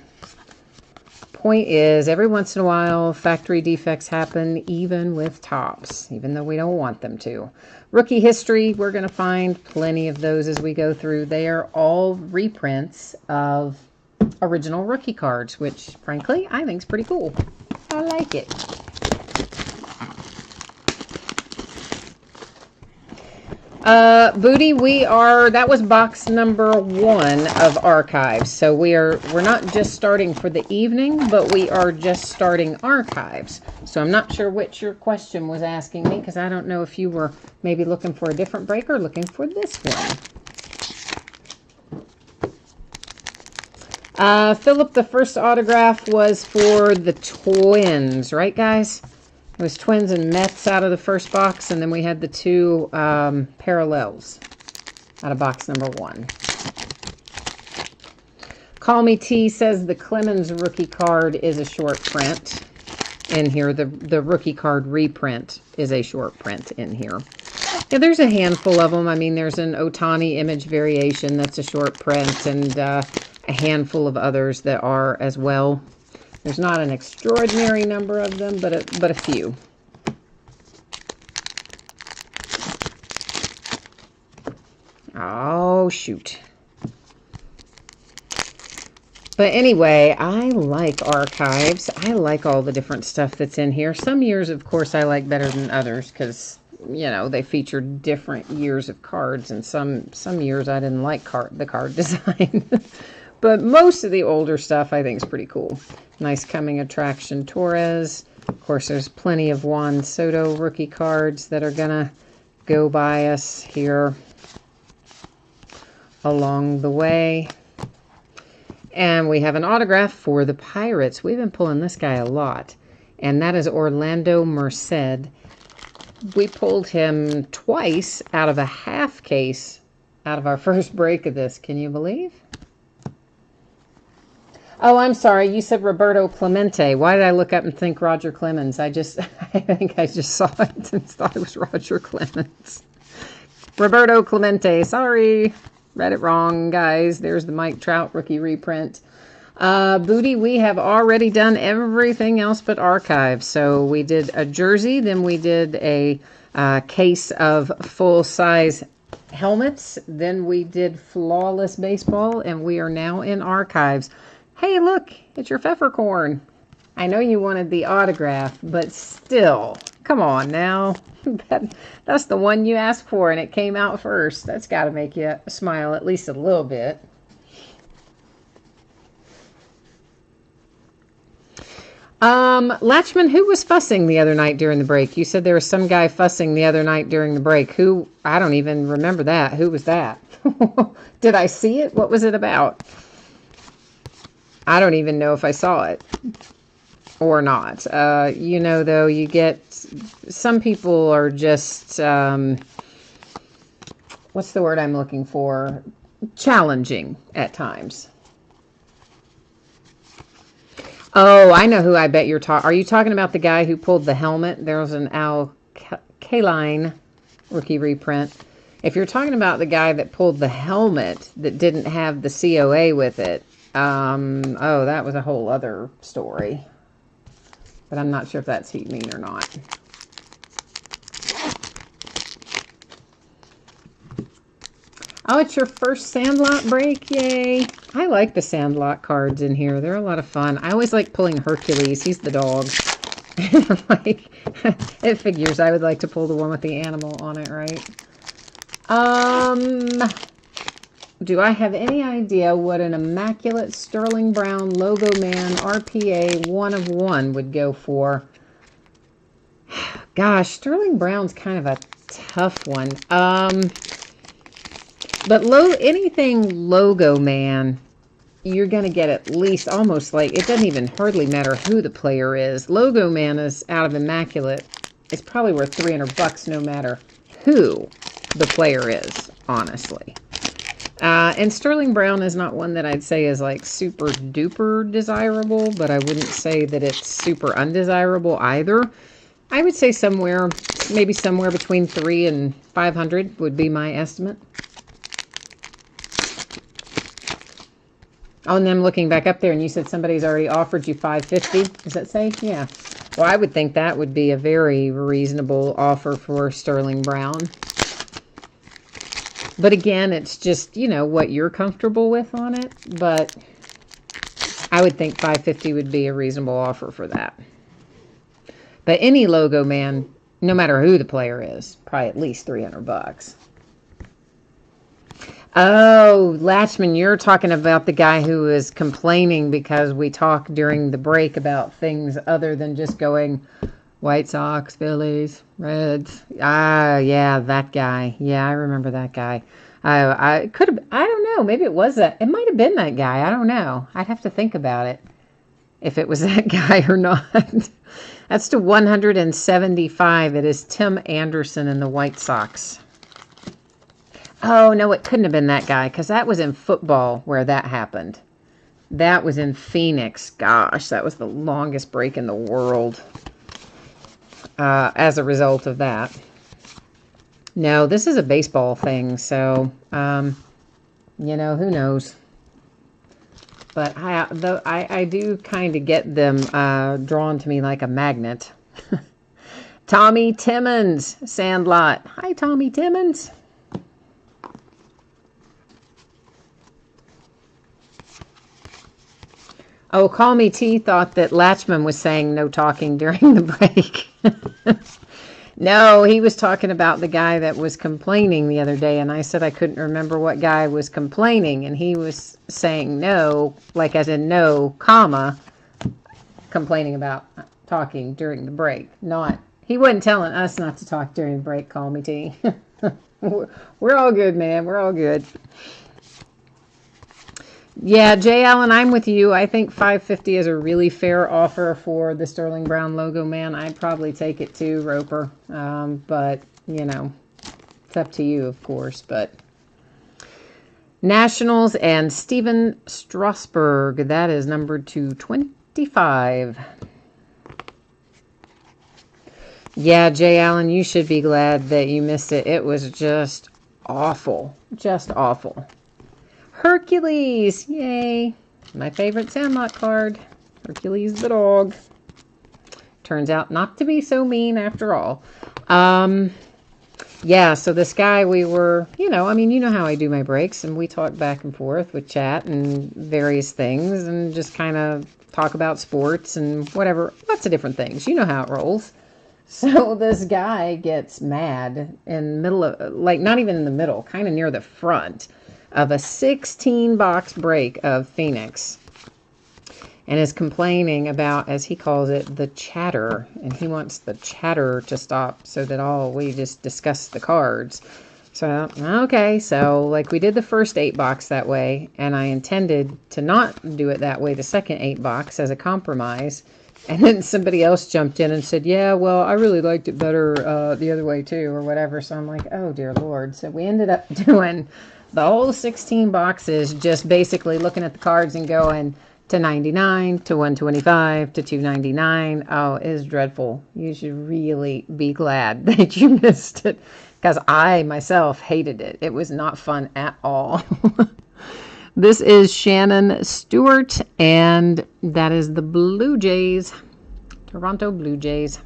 point is, every once in a while, factory defects happen, even with tops, even though we don't want them to. Rookie history, we're going to find plenty of those as we go through. They are all reprints of original rookie cards, which, frankly, I think is pretty cool. I like it. Booty, that was box number 1 of archives. So we're not just starting for the evening, but we are just starting archives. So I'm not sure what your question was asking me, because I don't know if you were maybe looking for a different break or looking for this one. Philip, the first autograph was for the Twins, right, guys? It was Twins and Mets out of the first box, and then we had the 2 parallels out of box number 1. Call Me T says the Clemens rookie card is a short print in here. The rookie card reprint is a short print in here. Yeah, there's a handful of them. I mean, there's an Ohtani image variation that's a short print, and a handful of others that are as well. There's not an extraordinary number of them, but a few. Oh, shoot. But anyway, I like archives. I like all the different stuff that's in here. Some years, of course, I like better than others because, you know, they feature different years of cards. And some years I didn't like the card design. But most of the older stuff I think is pretty cool. Nice coming attraction Torres. course, there's plenty of Juan Soto rookie cards that are going to go by us here along the way. And we have an autograph for the Pirates. We've been pulling this guy a lot. And that is Orlando Merced. We pulled him twice out of a half case out of our first break of this. Can you believe? Oh, I'm sorry. You said Roberto Clemente. Why did I look up and think Roger Clemens? I think I just saw it and thought it was Roger Clemens. Roberto Clemente. Sorry. Read it wrong, guys. There's the Mike Trout rookie reprint. Booty, we have already done everything else but archive. So we did a jersey, then we did a case of full-size helmets, then we did flawless baseball, and we are now in archives. Hey, look, it's your peppercorn. I know you wanted the autograph, but still, come on now. That's the one you asked for, and it came out first. That's got to make you smile at least a little bit. Latchman, who was fussing the other night during the break? You said there was some guy fussing the other night during the break. Who? I don't even remember that. Who was that? Did I see it? What was it about? I don't even know if I saw it or not. You know, though, you get... Some people are just... what's the word I'm looking for? Challenging at times. Oh, I know who I bet you're talking... Are you talking about the guy who pulled the helmet? There was an Al Kaline rookie reprint. If you're talking about the guy that pulled the helmet that didn't have the COA with it, oh, that was a whole other story. But I'm not sure if that's heat mean or not. Oh, it's your first Sandlot break? Yay. I like the Sandlot cards in here. They're a lot of fun. I always like pulling Hercules. He's the dog. Like, it figures I would like to pull the one with the animal on it, right? Do I have any idea what an immaculate Sterling Brown Logo Man RPA 1 of 1 would go for? Gosh, Sterling Brown's kind of a tough one. But anything Logo Man, you're going to get at least almost like, it doesn't even hardly matter who the player is. Logo Man is out of Immaculate. It's probably worth $300 no matter who the player is, honestly. And Sterling Brown is not one that I'd say is like super duper desirable, but I wouldn't say that it's super undesirable either. I would say maybe somewhere between $300 and $500 would be my estimate. Oh, and then I'm looking back up there, and you said somebody's already offered you $550. Does that say? Yeah. Well, I would think that would be a very reasonable offer for Sterling Brown. But again, it's just, you know, what you're comfortable with on it. But I would think $550 would be a reasonable offer for that. But any Logo Man, no matter who the player is, probably at least $300. Oh, Latchman, you're talking about the guy who is complaining because we talked during the break about things other than just going White Sox, Phillies, Reds. Ah, yeah, that guy. Yeah, I remember that guy. I could have, I don't know, maybe it was that. It might have been that guy. I don't know. I'd have to think about it if it was that guy or not. That's to 175. It is Tim Anderson in the White Sox. Oh, no, it couldn't have been that guy because that was in football where that happened. That was in Phoenix. Gosh, that was the longest break in the world as a result of that. No, this is a baseball thing, so, you know, who knows. But I do kind of get them drawn to me like a magnet. Tommy Timmons, Sandlot. Hi, Tommy Timmons. Oh, Call Me T thought that Latchman was saying no talking during the break. No, he was talking about the guy that was complaining the other day, and I said I couldn't remember what guy was complaining, and he was saying no, like as in no, comma, complaining about talking during the break. Not, he wasn't telling us not to talk during the break, call me T. We're all good, man. We're all good. Yeah, Jay Allen, I'm with you. I think $5.50 is a really fair offer for the Sterling Brown logo, man. I'd probably take it too, Roper. But, you know, it's up to you, of course. But Nationals and Steven Strasburg. That is numbered to 25. Yeah, Jay Allen, you should be glad that you missed it. It was just awful. Just awful. Hercules, yay. My favorite Sandlot card. Hercules the dog. Turns out not to be so mean after all. Yeah, so this guy, we were, you know, I mean, you know how I do my breaks, and we talk back and forth with chat and various things, and just kind of talk about sports and whatever, lots of different things. You know how it rolls. So this guy gets mad in the middle of, like, not even in the middle, kind of near the front of a 16-box break of Phoenix, and is complaining about, as he calls it, the chatter, and he wants the chatter to stop so that we just discuss the cards. So, okay, so like we did the first 8-box that way, and I intended to not do it that way the second 8-box as a compromise, and then somebody else jumped in and said, yeah, well, I really liked it better the other way too, or whatever. So I'm like, oh dear Lord. So we ended up doing the whole 16 boxes, just basically looking at the cards and going to 99, to 125, to 299. Oh, it is dreadful. You should really be glad that you missed it, because I myself hated it. It was not fun at all. This is Shannon Stewart, and that is the Blue Jays, Toronto Blue Jays.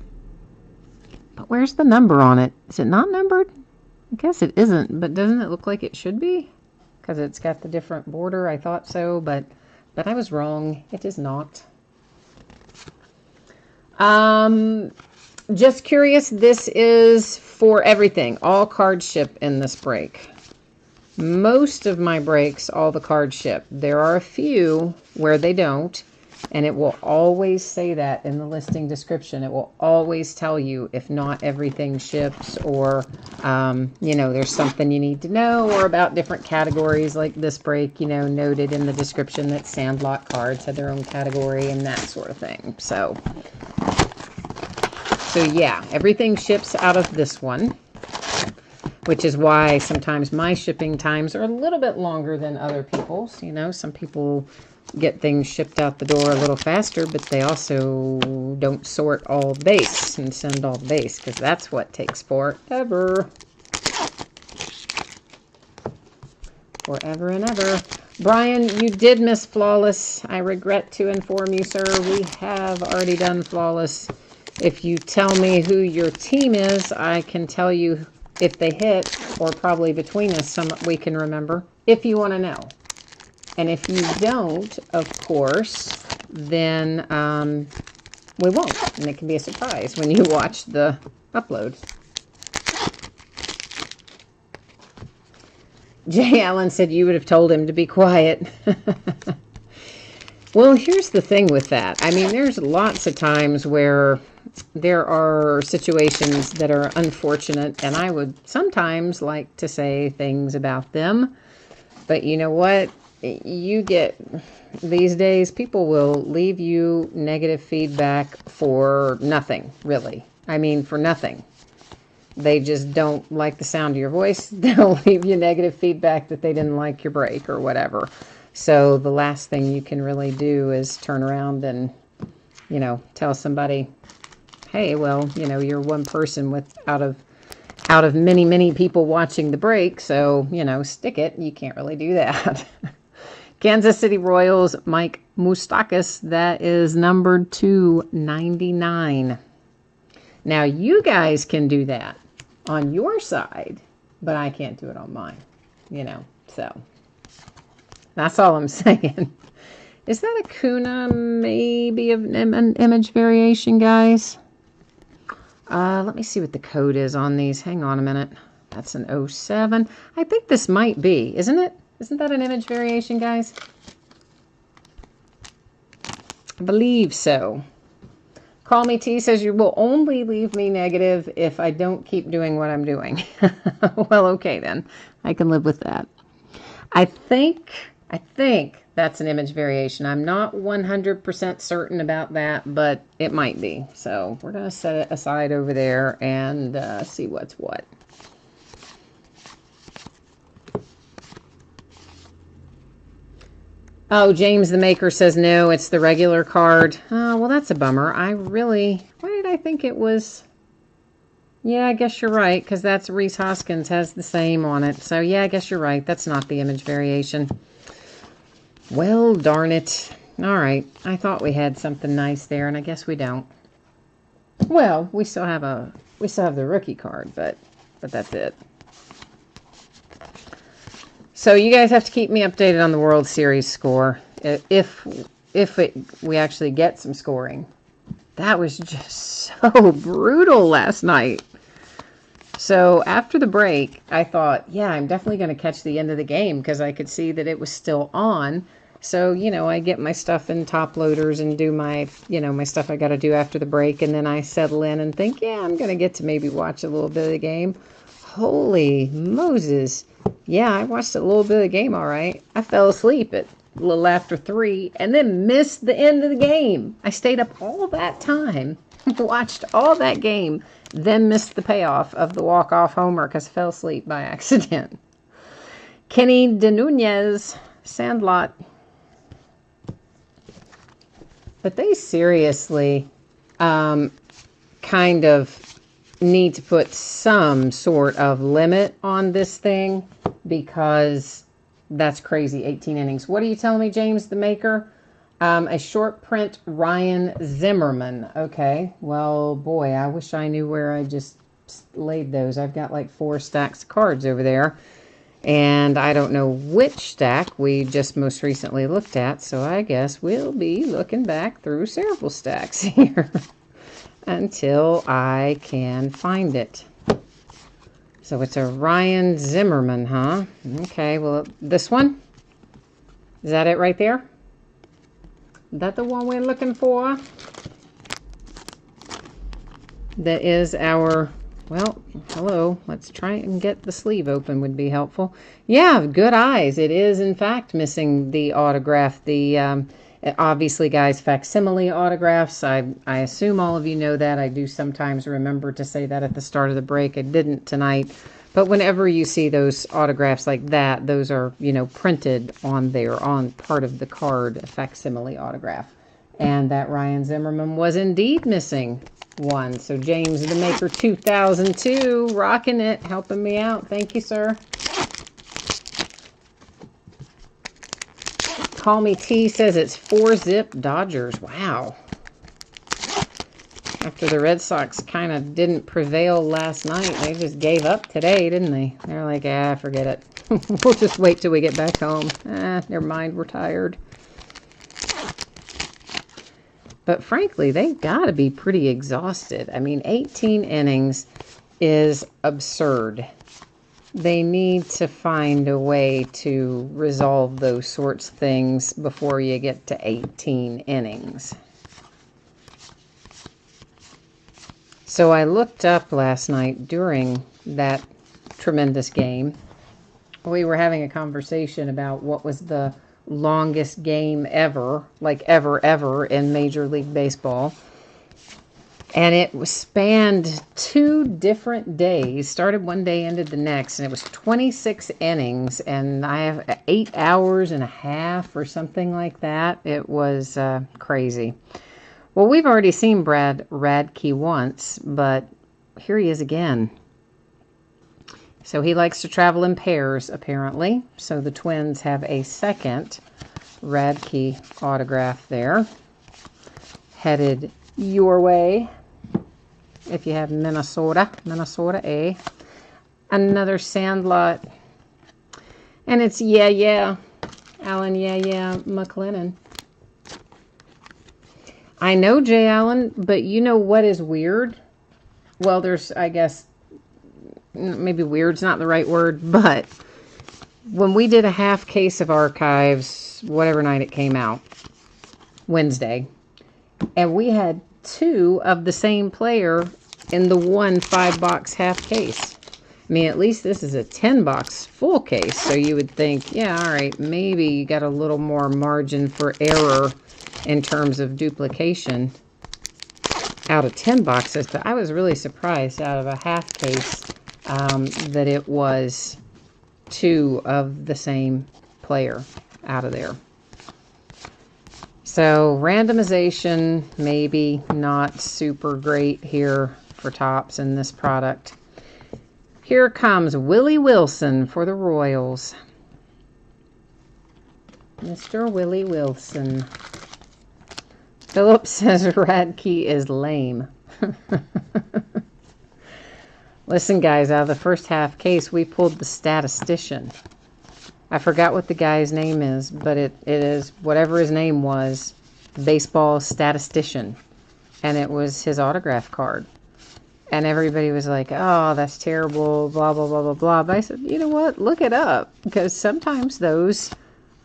But where's the number on it? Is it not numbered? I guess it isn't, but doesn't it look like it should be? Because it's got the different border. I thought so, but I was wrong. It is not. Just curious, this is for everything. All cards ship in this break. Most of my breaks, all the cards ship. There are a few where they don't, and it will always say that in the listing description. It will always tell you if not everything ships, or, you know, there's something you need to know, or about different categories like this break, you know, noted in the description that Sandlot cards had their own category and that sort of thing. So yeah, everything ships out of this one, which is why sometimes my shipping times are a little bit longer than other people's. You know, some people get things shipped out the door a little faster, but they also don't sort all the base and send all the base, because that's what takes forever. Forever and ever. Brian, you did miss Flawless. I regret to inform you, sir, we have already done Flawless. If you tell me who your team is, I can tell you if they hit, or probably between us, some we can remember, if you want to know. And if you don't, of course, then we won't. And it can be a surprise when you watch the upload. Jay Allen said you would have told him to be quiet. Well, here's the thing with that. I mean, there's lots of times where there are situations that are unfortunate, and I would sometimes like to say things about them. But you know what? You get, these days, people will leave you negative feedback for nothing, really. I mean, for nothing. They just don't like the sound of your voice. They'll leave you negative feedback that they didn't like your break or whatever. So the last thing you can really do is turn around and, you know, tell somebody, hey, well, you know, you're one person out of many, many people watching the break, so, you know, stick it. You can't really do that. Kansas City Royals, Mike Moustakas, that is numbered 299. Now, you guys can do that on your side, but I can't do it on mine, you know, so that's all I'm saying. Is that a Kuna, maybe an image variation, guys? Let me see what the code is on these. Hang on a minute. That's an 07. I think this might be, isn't it? Isn't that an image variation, guys? I believe so. Call Me T says you will only leave me negative if I don't keep doing what I'm doing. Well, okay then. I can live with that. I think that's an image variation. I'm not 100% certain about that, but it might be. So we're going to set it aside over there and see what's what. Oh, James the Maker says no, it's the regular card. Oh, well, that's a bummer. Why did I think it was? Yeah, I guess you're right, because that's Reese Hoskins has the same on it. So, yeah, I guess you're right. That's not the image variation. Well, darn it. All right. I thought we had something nice there, and I guess we don't. Well, we still have the rookie card, but that's it. So you guys have to keep me updated on the World Series score if we actually get some scoring. That was just so brutal last night. So after the break, I thought, yeah, I'm definitely going to catch the end of the game because I could see that it was still on. So, I get my stuff in top loaders and do my, my stuff I got to do after the break. And then I settle in and think, yeah, I'm going to get to maybe watch a little bit of the game. Holy Moses. Yeah, I watched a little bit of the game, all right. I fell asleep at a little after 3 and then missed the end of the game. I stayed up all that time, watched all that game, then missed the payoff of the walk-off homer because I fell asleep by accident. Kenny De Nunez, Sandlot. But they seriously kind of need to put some sort of limit on this thing because that's crazy, 18 innings. What are you telling me, James the Maker? A short print Ryan Zimmerman. Okay, well, boy, I wish I knew where I just laid those. I've got like 4 stacks of cards over there. And I don't know which stack we just most recently looked at, so I guess we'll be looking back through several stacks here until I can find it. So it's a Ryan Zimmerman, huh? Okay, well, this one? Is that it right there? Is that the one we're looking for? That is our... Well, hello. Let's try and get the sleeve open would be helpful. Yeah, good eyes. It is, in fact, missing the autograph. The, obviously, guys, facsimile autographs. I assume all of you know that. I do sometimes remember to say that at the start of the break. I didn't tonight. But whenever you see those autographs like that, those are, printed on there, on part of the card, a facsimile autograph. And that Ryan Zimmerman was indeed missing one. So James the Maker 2002, rocking it, helping me out. Thank you, sir. Call Me T says it's 4-zip Dodgers. Wow. After the Red Sox kind of didn't prevail last night, they just gave up today, didn't they? They're like, forget it. We'll just wait till we get back home. Never mind, we're tired. But frankly, they've got to be pretty exhausted. I mean, 18 innings is absurd. They need to find a way to resolve those sorts of things before you get to 18 innings. So I looked up last night during that tremendous game. We were having a conversation about what was the longest game ever, like ever in Major League Baseball. And it was spanned 2 different days, started one day, ended the next, and it was 26 innings, and I have 8 hours and a half or something like that. It was crazy. Well, we've already seen Brad Radke once, but here he is again. So he likes to travel in pairs, apparently. So the Twins have a second Radke autograph there, headed your way. If you have Minnesota A. Another Sandlot. And it's Alan McLennan. I know Jay Allen, but you know what is weird? Well, there's, I guess, maybe weird's not the right word, but when we did a half case of archives, whatever night it came out, Wednesday, and we had 2 of the same player in the one 5-box half case. I mean, at least this is a 10-box full case, so you would think, yeah, all right, maybe you got a little more margin for error in terms of duplication out of 10 boxes, but I was really surprised out of a half case that it was 2 of the same player out of there. So randomization, maybe not super great here for Topps in this product. Here comes Willie Wilson for the Royals. Mr. Willie Wilson. Philip says Radke is lame. Listen, guys, out of the first half case, we pulled the statistician. I forgot what the guy's name is, but it is whatever his name was, baseball statistician. And it was his autograph card. And everybody was like, oh, that's terrible, blah, blah, blah, blah, blah. But I said, you know what? Look it up. Because sometimes those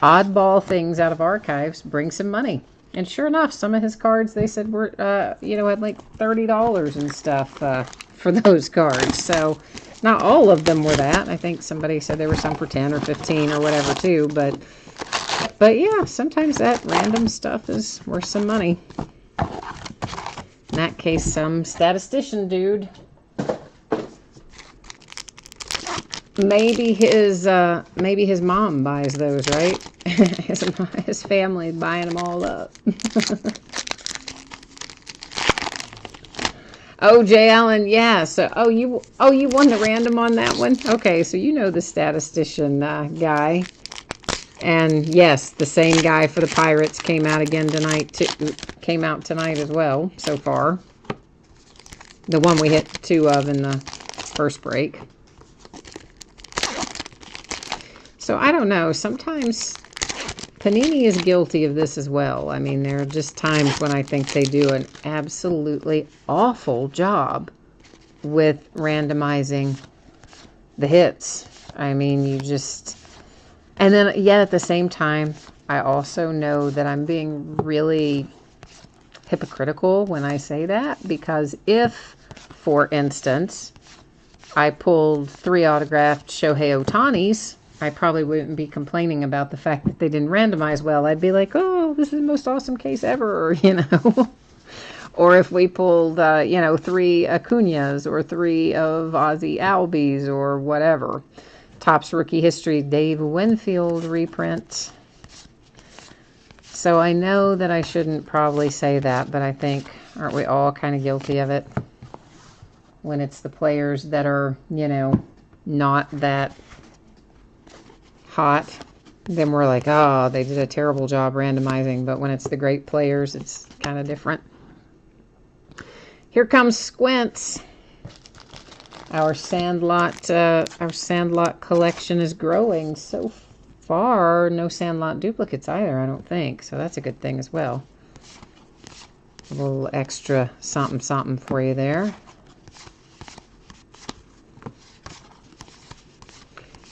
oddball things out of archives bring some money. And sure enough, some of his cards, they said, were, had like $30 and stuff for those cards. So not all of them were that. I think somebody said there were some for 10 or 15 or whatever too. But yeah, sometimes that random stuff is worth some money. In that case, some statistician dude. Maybe his mom buys those, right? his family buying them all up. Oh, Jay Allen, yeah. So, you won the random on that one. Okay, so you know the statistician guy. And yes, the same guy for the Pirates came out again tonight. Came out tonight as well, so far. The one we hit 2 of in the first break. So I don't know. Sometimes Panini is guilty of this as well. I mean, there are just times when I think they do an absolutely awful job with randomizing the hits. I mean, you just... And then, yet at the same time, I also know that I'm being really hypocritical when I say that. Because if, for instance, I pulled 3 autographed Shohei Ohtanis, I probably wouldn't be complaining about the fact that they didn't randomize well. I'd be like, oh, this is the most awesome case ever, you know. Or if we pulled, 3 Acuñas or 3 of Ozzie Albies or whatever. Topps Rookie History, Dave Winfield reprint. So I know that I shouldn't probably say that, but I think, aren't we all kind of guilty of it? When it's the players that are, not that hot, then we're like, oh, they did a terrible job randomizing. But when it's the great players, it's kind of different. Here comes Squints. Our Sandlot collection is growing so far. No Sandlot duplicates either, I don't think. So that's a good thing as well. A little extra something something for you there.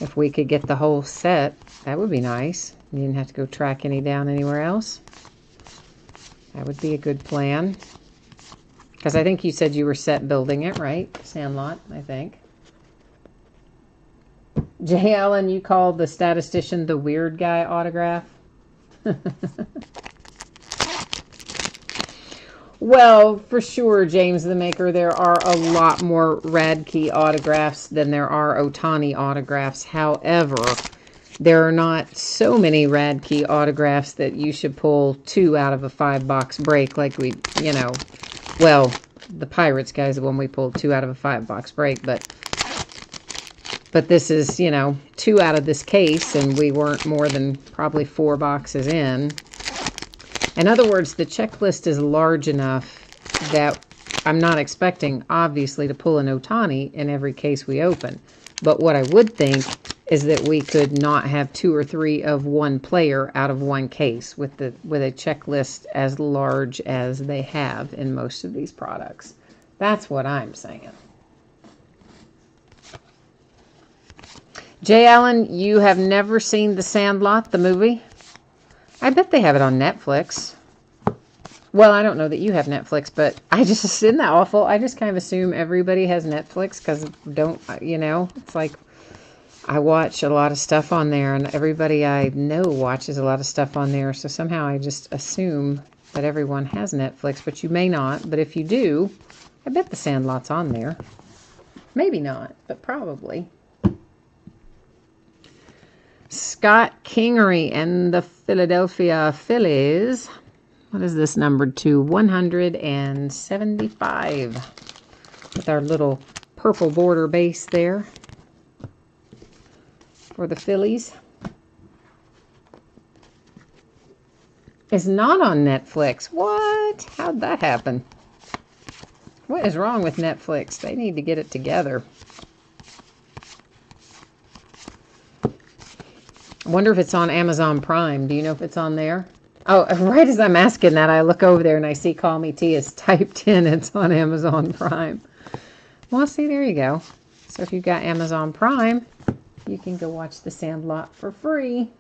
If we could get the whole set, that would be nice. You didn't have to go track any down anywhere else. That would be a good plan. Because I think you said you were set building it, right? Sandlot, I think. Jay Allen, you called the statistician the weird guy autograph? Well, for sure, James the Maker, there are a lot more Radke autographs than there are Ohtani autographs. However, there are not so many Radke autographs that you should pull 2 out of a 5-box break like we, well, the Pirates guys, the one we pulled 2 out of a 5-box break, but this is, 2 out of this case, and we weren't more than probably 4 boxes in. In other words, the checklist is large enough that I'm not expecting, obviously, to pull an Ohtani in every case we open. But what I would think is that we could not have 2 or 3 of one player out of one case with a checklist as large as they have in most of these products. That's what I'm saying. Jay Allen, you have never seen The Sandlot, the movie? I bet they have it on Netflix. Well, I don't know that you have Netflix, but I just, isn't that awful? I just kind of assume everybody has Netflix because it's like I watch a lot of stuff on there and everybody I know watches a lot of stuff on there. So somehow I just assume that everyone has Netflix, but you may not. But if you do, I bet The Sandlot's on there. Maybe not, but probably. Scott Kingery and the Philadelphia Phillies. What is this numbered to? 175. With our little purple border base there for the Phillies. It's not on Netflix. What? How'd that happen? What is wrong with Netflix? They need to get it together. I wonder if it's on Amazon Prime. Do you know if it's on there? Oh, right as I'm asking that, I look over there and I see Call Me T is typed in. It's on Amazon Prime. Well, see, there you go. So if you've got Amazon Prime, you can go watch The Sandlot for free.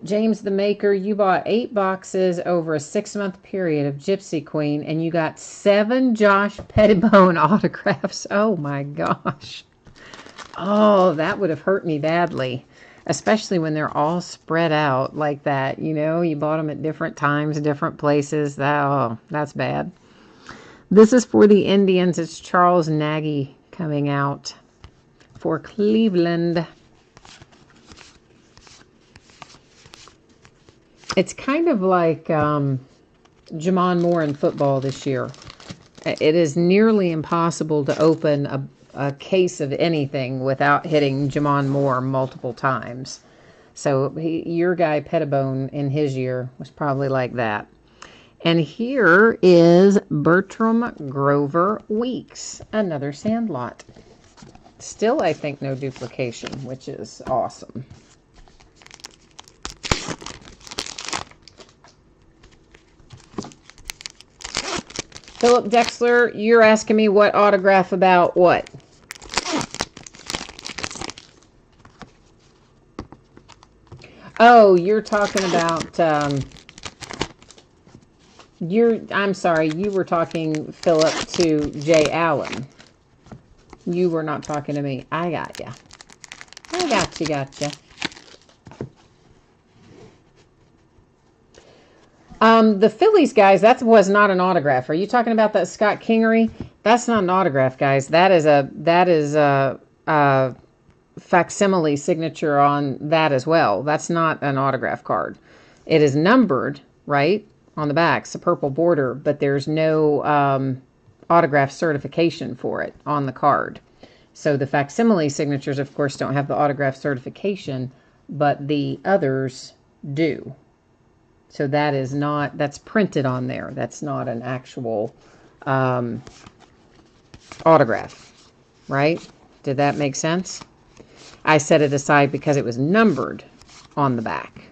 James the Maker, you bought 8 boxes over a 6-month period of Gypsy Queen, and you got 7 Josh Pettibone autographs. Oh, my gosh. Oh, that would have hurt me badly. Especially when they're all spread out like that. You know, you bought them at different times, different places. That's bad. This is for the Indians. It's Charles Nagy coming out for Cleveland. It's kind of like Jamon Moore in football this year. It is nearly impossible to open a case of anything without hitting Jamon Moore multiple times. So your guy Pettibone in his year was probably like that. And here is Bertram Grover Weeks, another Sandlot. Still, I think, no duplication, which is awesome. Philip Dexler, you're asking me what autograph about what? Oh, you're talking about, I'm sorry, you were talking, Philip, to Jay Allen. You were not talking to me. I got you. Gotcha. The Phillies, guys, that was not an autograph. Are you talking about that Scott Kingery? That's not an autograph, guys. That is a facsimile signature on that as well. That's not an autograph card. It is numbered, right, on the back. It's a purple border, but there's no autograph certification for it on the card. So the facsimile signatures, of course, don't have the autograph certification, but the others do. So that is not, that's printed on there. That's not an actual autograph, right? Did that make sense? I set it aside because it was numbered on the back.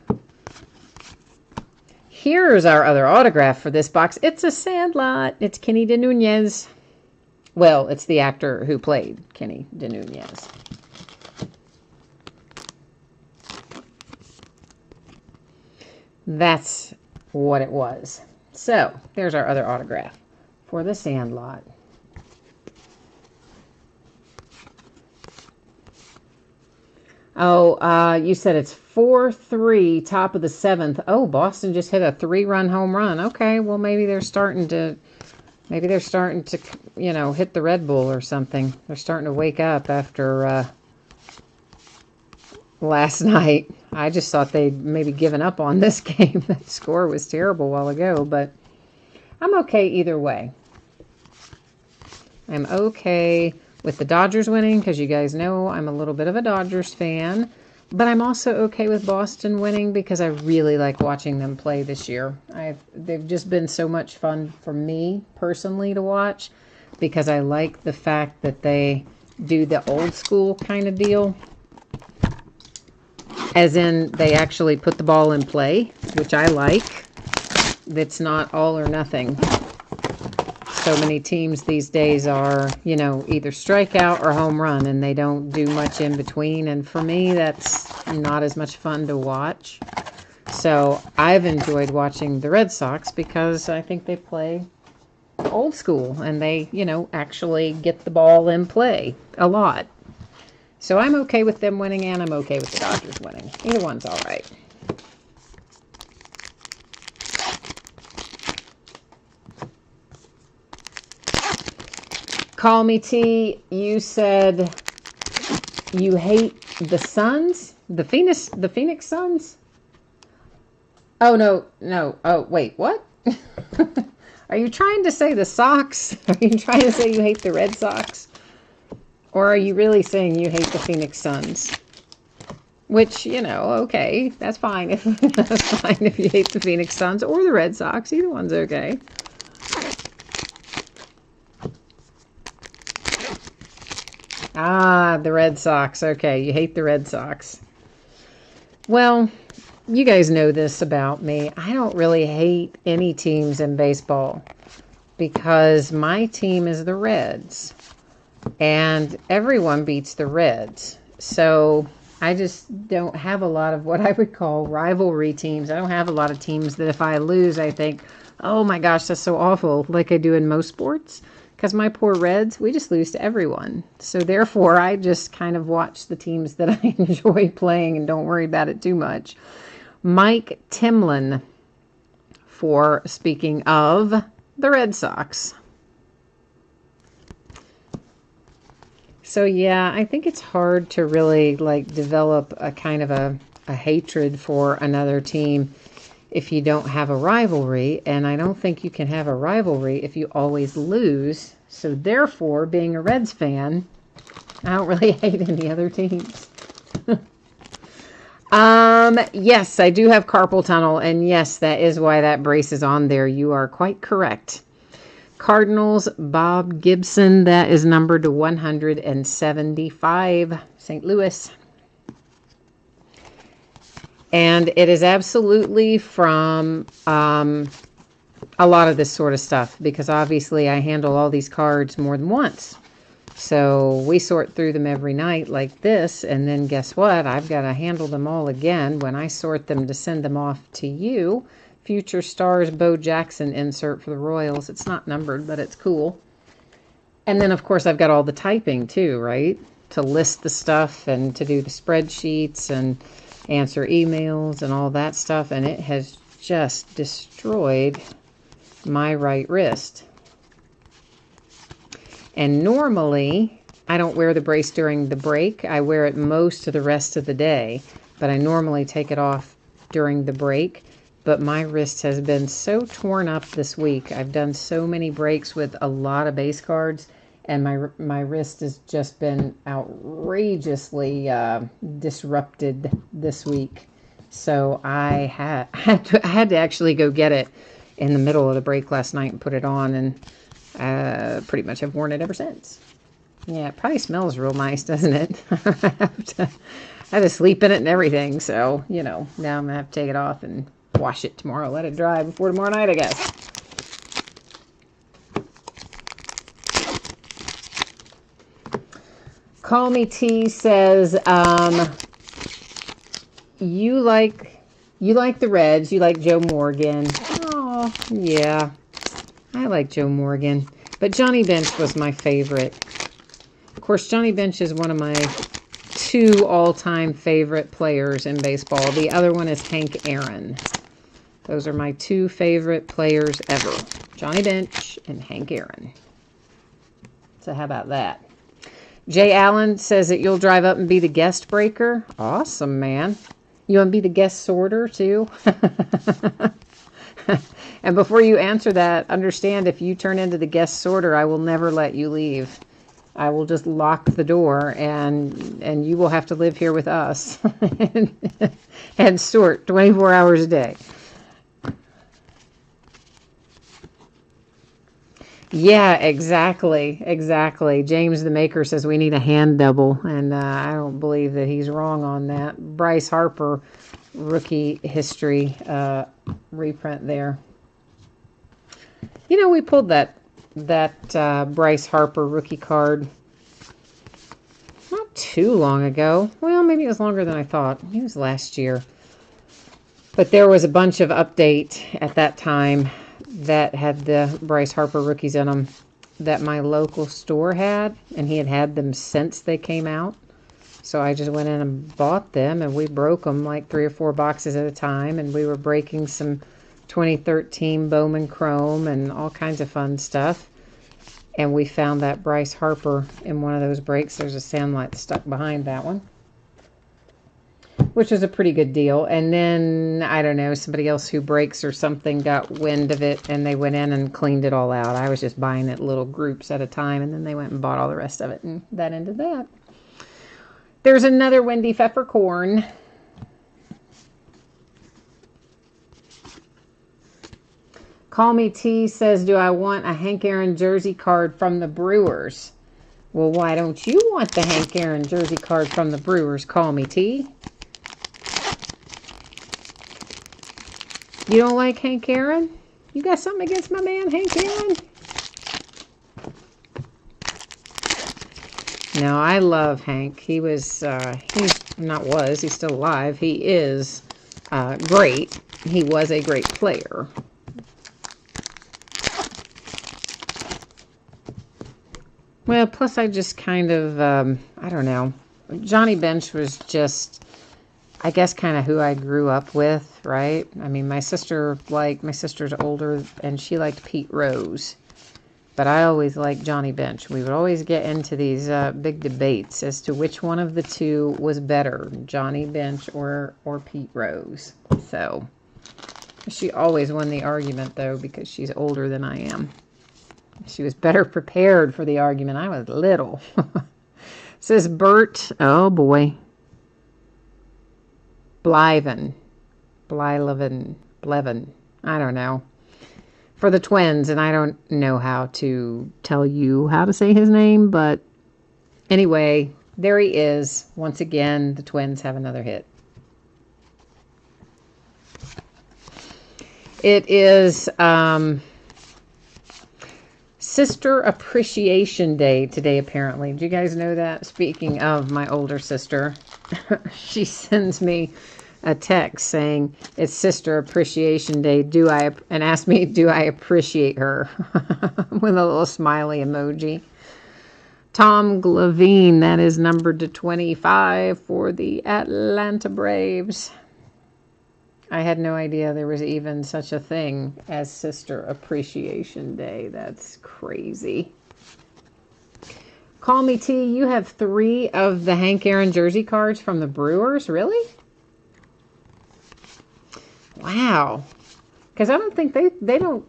Here's our other autograph for this box. It's a Sandlot. It's Kenny De Nunez. Well, it's the actor who played Kenny De Nunez. That's what it was. So, there's our other autograph for the Sandlot. Oh, you said it's 4-3, top of the 7th. Oh, Boston just hit a 3-run home run. Okay, well, maybe they're starting to, you know, hit the Red Bull or something. They're starting to wake up after last night. I just thought they'd maybe given up on this game. That score was terrible a while ago, but I'm okay either way. I'm okay with the Dodgers winning because you guys know I'm a little bit of a Dodgers fan, but I'm also okay with Boston winning because I really like watching them play this year. They've just been so much fun for me personally to watch because I like the fact that they do the old school kind of deal. As in, they actually put the ball in play, which I like. It's not all or nothing. So many teams these days are, you know, either strikeout or home run, and they don't do much in between. And for me, that's not as much fun to watch. So I've enjoyed watching the Red Sox because I think they play old school and they, actually get the ball in play a lot. So I'm okay with them winning and I'm okay with the Dodgers winning. Either one's all right. Call Me T, you said you hate the Suns? The Phoenix Suns? Oh, no. Oh, wait, what? Are you trying to say the Sox? Are you trying to say you hate the Red Sox? Or are you really saying you hate the Phoenix Suns? Which, okay, that's fine. That's fine if you hate the Phoenix Suns or the Red Sox. Either one's okay. Ah, the Red Sox. Okay, you hate the Red Sox. Well, you guys know this about me. I don't really hate any teams in baseball because my team is the Reds. And everyone beats the Reds. So I just don't have a lot of what I would call rivalry teams. I don't have a lot of teams that if I lose, I think, oh my gosh, that's so awful, like I do in most sports. Because my poor Reds, we just lose to everyone. So therefore, I just kind of watch the teams that I enjoy playing and don't worry about it too much. Mike Timlin, for speaking of the Red Sox. So yeah, I think it's hard to really develop a kind of a hatred for another team if you don't have a rivalry, and I don't think you can have a rivalry if you always lose. So therefore, being a Reds fan, I don't really hate any other teams. Yes, I do have carpal tunnel, and yes, that is why that brace is on there. You are quite correct. Cardinals, Bob Gibson, that is numbered to 175, St. Louis. And it is absolutely from a lot of this sort of stuff, because obviously I handle all these cards more than once. So we sort through them every night like this, and then guess what? I've got to handle them all again when I sort them to send them off to you. Future Stars Bo Jackson insert for the Royals. It's not numbered, but it's cool. And then, of course, I've got all the typing too, right? To list the stuff and to do the spreadsheets and answer emails and all that stuff. And it has just destroyed my right wrist. And normally, I don't wear the brace during the break. I wear it most of the rest of the day. But I normally take it off during the break. But my wrist has been so torn up this week. I've done so many breaks with a lot of base cards, and my wrist has just been outrageously disrupted this week. So I had to actually go get it in the middle of the break last night and put it on, and pretty much have worn it ever since. Yeah, it probably smells real nice, doesn't it? I have to sleep in it and everything. So, now I'm going to have to take it off and wash it tomorrow. Let it dry before tomorrow night, I guess. Call Me T says, you like the Reds. You like Joe Morgan. Oh, yeah. I like Joe Morgan. But Johnny Bench was my favorite. Of course, Johnny Bench is one of my 2 all-time favorite players in baseball. The other one is Hank Aaron. Those are my 2 favorite players ever. Johnny Bench and Hank Aaron. So how about that? Jay Allen says that you'll drive up and be the guest breaker. Awesome, man. You want to be the guest sorter, too? And before you answer that, understand if you turn into the guest sorter, I will never let you leave. I will just lock the door, and you will have to live here with us and sort 24 hours a day. Yeah, exactly. James the Maker says we need a hand double, and I don't believe that he's wrong on that. Bryce Harper, rookie history reprint there. We pulled that Bryce Harper rookie card not too long ago. Well, maybe it was longer than I thought. It was last year. But there was a bunch of update at that time that had the Bryce Harper rookies in them that my local store had, and he had had them since they came out. So I just went in and bought them, and we broke them like 3 or 4 boxes at a time, and we were breaking some 2013 Bowman Chrome and all kinds of fun stuff. And we found that Bryce Harper in one of those breaks. There's a Sandlot stuck behind that one, which was a pretty good deal. And then, I don't know, somebody else who breaks or something got wind of it, and they went in and cleaned it all out. I was just buying it little groups at a time, and then they went and bought all the rest of it, and that ended that. There's another Wendy Pfeffercorn. Call Me T says, do I want a Hank Aaron jersey card from the Brewers? Well, why don't you want the Hank Aaron jersey card from the Brewers? Call Me T. You don't like Hank Aaron? You got something against my man, Hank Aaron? No, I love Hank. He was, he's still alive. He is great. He was a great player. Well, plus I just kind of, I don't know. Johnny Bench was just, I guess, kind of who I grew up with, right? I mean, my sister's older, and she liked Pete Rose. But I always liked Johnny Bench. We would always get into these big debates as to which one of the two was better, Johnny Bench or Pete Rose. So, she always won the argument, though, because she's older than I am. She was better prepared for the argument. I was little. Says Bert, oh boy. Blevin. I don't know. For the Twins, and I don't know how to tell you how to say his name, but anyway, there he is. Once again, the Twins have another hit. It is Sister Appreciation Day today, apparently. Do you guys know that? Speaking of my older sister, she sends me a text saying it's Sister Appreciation Day. And asked me, do I appreciate her? With a little smiley emoji. Tom Glavine, that is numbered to 25 for the Atlanta Braves. I had no idea there was even such a thing as Sister Appreciation Day. That's crazy. Call Me T, you have 3 of the Hank Aaron jersey cards from the Brewers? Really? Wow. Because I don't think they don't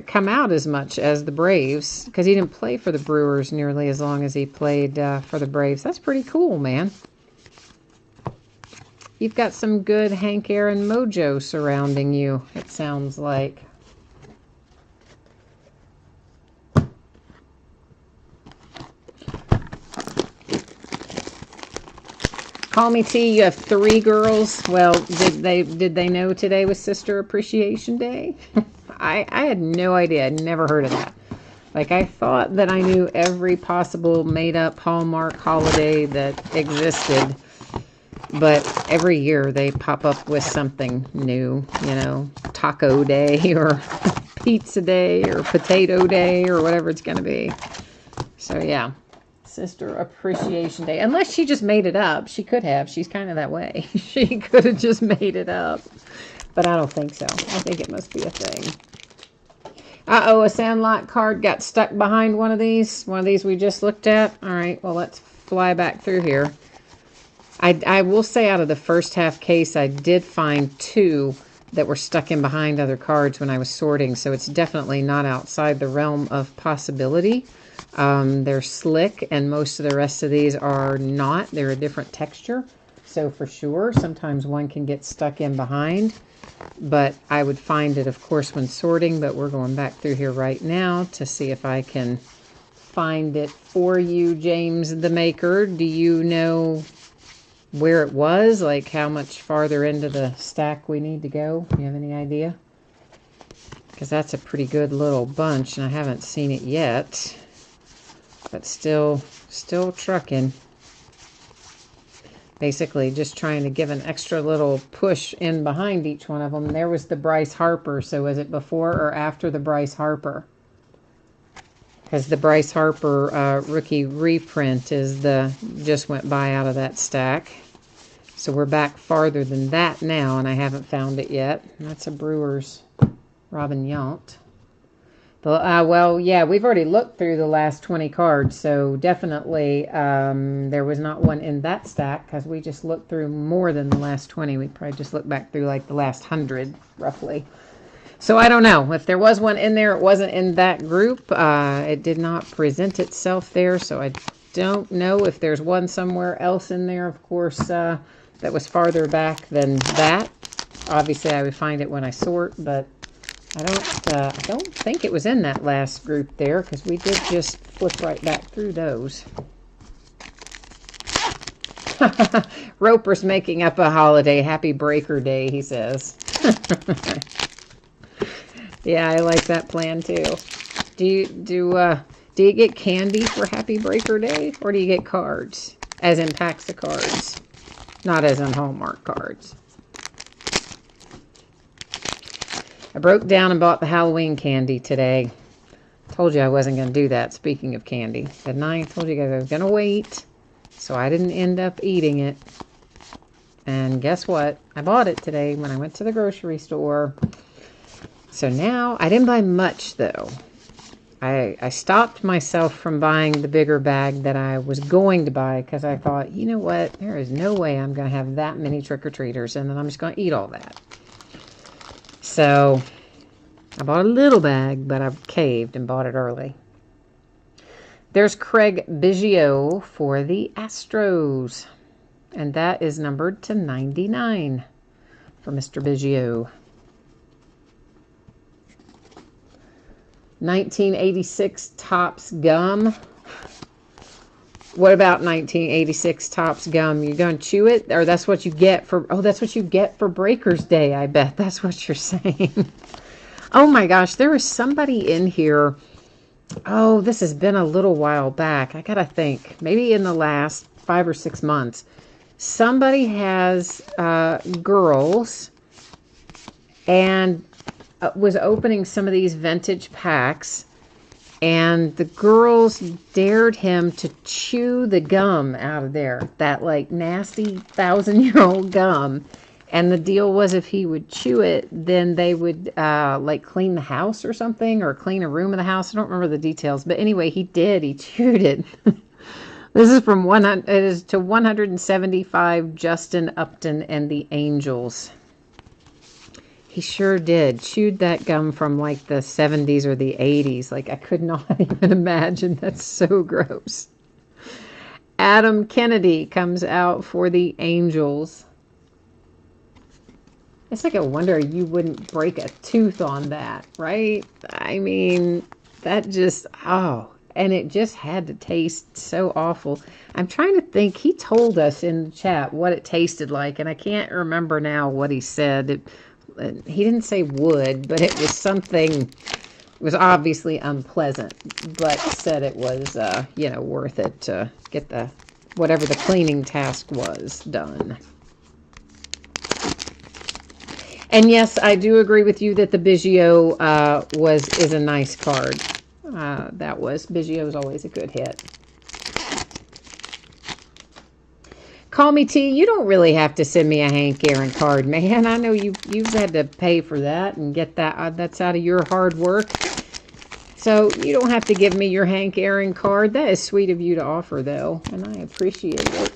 come out as much as the Braves, because he didn't play for the Brewers nearly as long as he played for the Braves. That's pretty cool, man. You've got some good Hank Aaron mojo surrounding you, it sounds like. Call Me T, you have 3 girls. Well, did they know today was Sister Appreciation Day? I had no idea. I'd never heard of that. Like, I thought that I knew every possible made-up Hallmark holiday that existed. But every year they pop up with something new, you know, Taco Day or Pizza Day or Potato Day or whatever it's going to be. So, yeah, Sister Appreciation Day. Unless she just made it up. She could have. She's kind of that way. She could have just made it up. But I don't think so. I think it must be a thing. Uh-oh, a Sandlot card got stuck behind one of these. One of these we just looked at. All right, well, let's fly back through here. I will say out of the first half case, I did find 2 that were stuck in behind other cards when I was sorting, so it's definitely not outside the realm of possibility. They're slick, and most of the rest of these are not. They're a different texture, so for sure, sometimes one can get stuck in behind, but I would find it, of course, when sorting, but we're going back through here right now to see if I can find it for you, James the Maker. Do you know where it was, like how much farther into the stack we need to go? You have any idea? Because that's a pretty good little bunch, and I haven't seen it yet, but still trucking. Basically, just trying to give an extra little push in behind each one of them. There was the Bryce Harper. So was it before or after the Bryce Harper? Because the Bryce Harper rookie reprint is just went by out of that stack. So we're back farther than that now, and I haven't found it yet. That's a Brewers Robin Yount. Well, yeah, we've already looked through the last 20 cards, so definitely there was not one in that stack because we just looked through more than the last 20. We probably just looked back through like the last 100, roughly. So I don't know. If there was one in there, it wasn't in that group. It did not present itself there, so I don't know if there's one somewhere else in there, of course, that was farther back than that. Obviously, I would find it when I sort, but I don't think it was in that last group there because we did just flip right back through those. Roper's making up a holiday. Happy Breaker Day, he says. Yeah, I like that plan too. Do you get candy for Happy Breaker Day, or do you get cards, as in packs of cards, not as in Hallmark cards? I broke down and bought the Halloween candy today. Told you I wasn't going to do that, speaking of candy. Didn't I? Told you guys I was going to wait, so I didn't end up eating it. And guess what? I bought it today when I went to the grocery store. So now, I didn't buy much, though. I stopped myself from buying the bigger bag that I was going to buy because I thought, you know what? There is no way I'm going to have that many trick-or-treaters, and then I'm just going to eat all that. So, I bought a little bag, but I caved and bought it early. There's Craig Biggio for the Astros. And that is numbered to 99 for Mr. Biggio. 1986 Topps Gum. What about 1986 Topps Gum? You going to chew it? Or that's what you get for... Oh, that's what you get for Breakers Day, I bet. That's what you're saying. Oh my gosh, there was somebody in here. Oh, this has been a little while back. I got to think. Maybe in the last 5 or 6 months. Somebody has girls and was opening some of these vintage packs, and the girls dared him to chew the gum out of there, that like nasty 1,000-year-old gum. And the deal was if he would chew it, then they would like clean the house or something, or clean a room of the house. I don't remember the details, but anyway, he did. He chewed it. This is from 100. It is to 175 Justin Upton and the Angels. He sure did. Chewed that gum from like the 70s or the 80s. Like, I could not even imagine. That's so gross. Adam Kennedy comes out for the Angels. It's like a wonder you wouldn't break a tooth on that, right? I mean, that just, oh, and it just had to taste so awful. I'm trying to think. He told us in the chat what it tasted like, and I can't remember now what he said. He didn't say wood, but it was something. It was obviously unpleasant, but said it was, you know, worth it to get the whatever the cleaning task was done. And yes, I do agree with you that the Biggio is a nice card. Biggio is always a good hit. Call me T. You don't really have to send me a Hank Aaron card, man. I know you've had to pay for that and get that. That's out of your hard work. So you don't have to give me your Hank Aaron card. That is sweet of you to offer, though, and I appreciate it.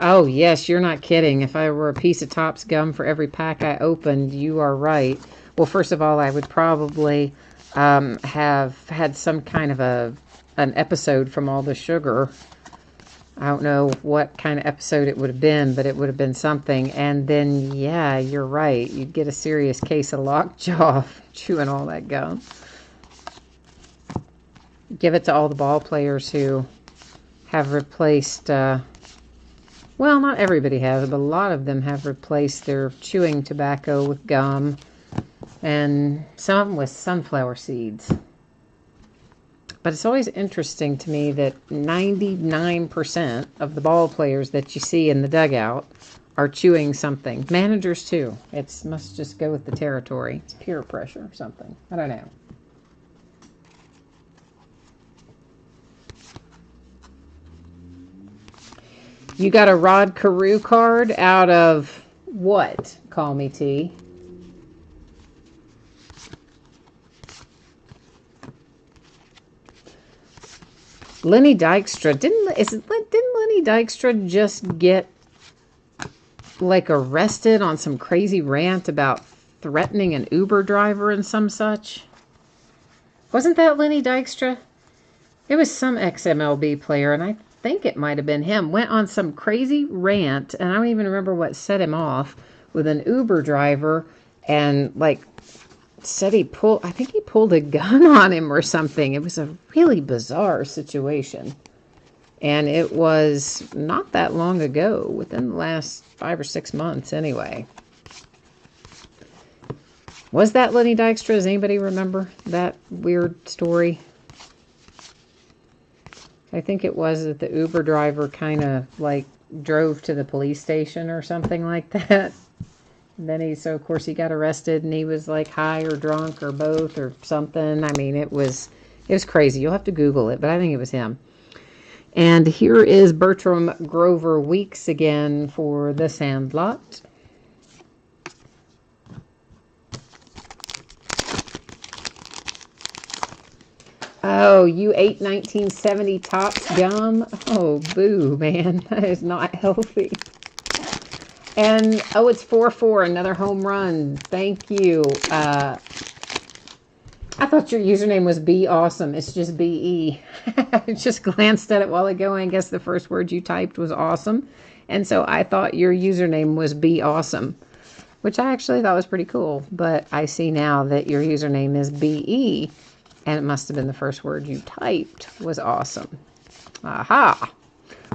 Oh, yes, you're not kidding. If I were a piece of Topps gum for every pack I opened, you are right. Well, first of all, I would probably have had some kind of an episode from all the sugar. I don't know what kind of episode it would have been, but it would have been something. And then, yeah, you're right. You'd get a serious case of lockjaw chewing all that gum. Give it to all the ball players who have replaced... well, not everybody has, but a lot of them have replaced their chewing tobacco with gum, and some of them with sunflower seeds. But it's always interesting to me that 99% of the ball players that you see in the dugout are chewing something. Managers too. It must just go with the territory. It's peer pressure or something. I don't know. You got a Rod Carew card out of what? Call me T. Lenny Dykstra. Didn't Lenny Dykstra just get like arrested on some crazy rant about threatening an Uber driver and some such? Wasn't that Lenny Dykstra? It was some ex-MLB player, and I think it might have been him. Went on some crazy rant, and I don't even remember what set him off, with an Uber driver, and like said I think he pulled a gun on him or something. It was a really bizarre situation. And it was not that long ago, within the last 5 or 6 months anyway. Was that Lenny Dykstra? Does anybody remember that weird story? I think it was that the Uber driver kind of like drove to the police station or something like that. And then so of course he got arrested, and he was like high or drunk or both or something. I mean, it was crazy. You'll have to Google it, but I think it was him. And here is Bertram Grover Weeks again for The Sandlot. Oh, you ate 1970 Topps gum? Oh, boo, man. That is not healthy. And, it's 4-4, another home run. Thank you. I thought your username was Be Awesome. It's just BE. I just glanced at it while ago, and I guess the first word you typed was awesome. And so I thought your username was Be Awesome, which I actually thought was pretty cool. But I see now that your username is BE, and it must have been the first word you typed was awesome. Aha!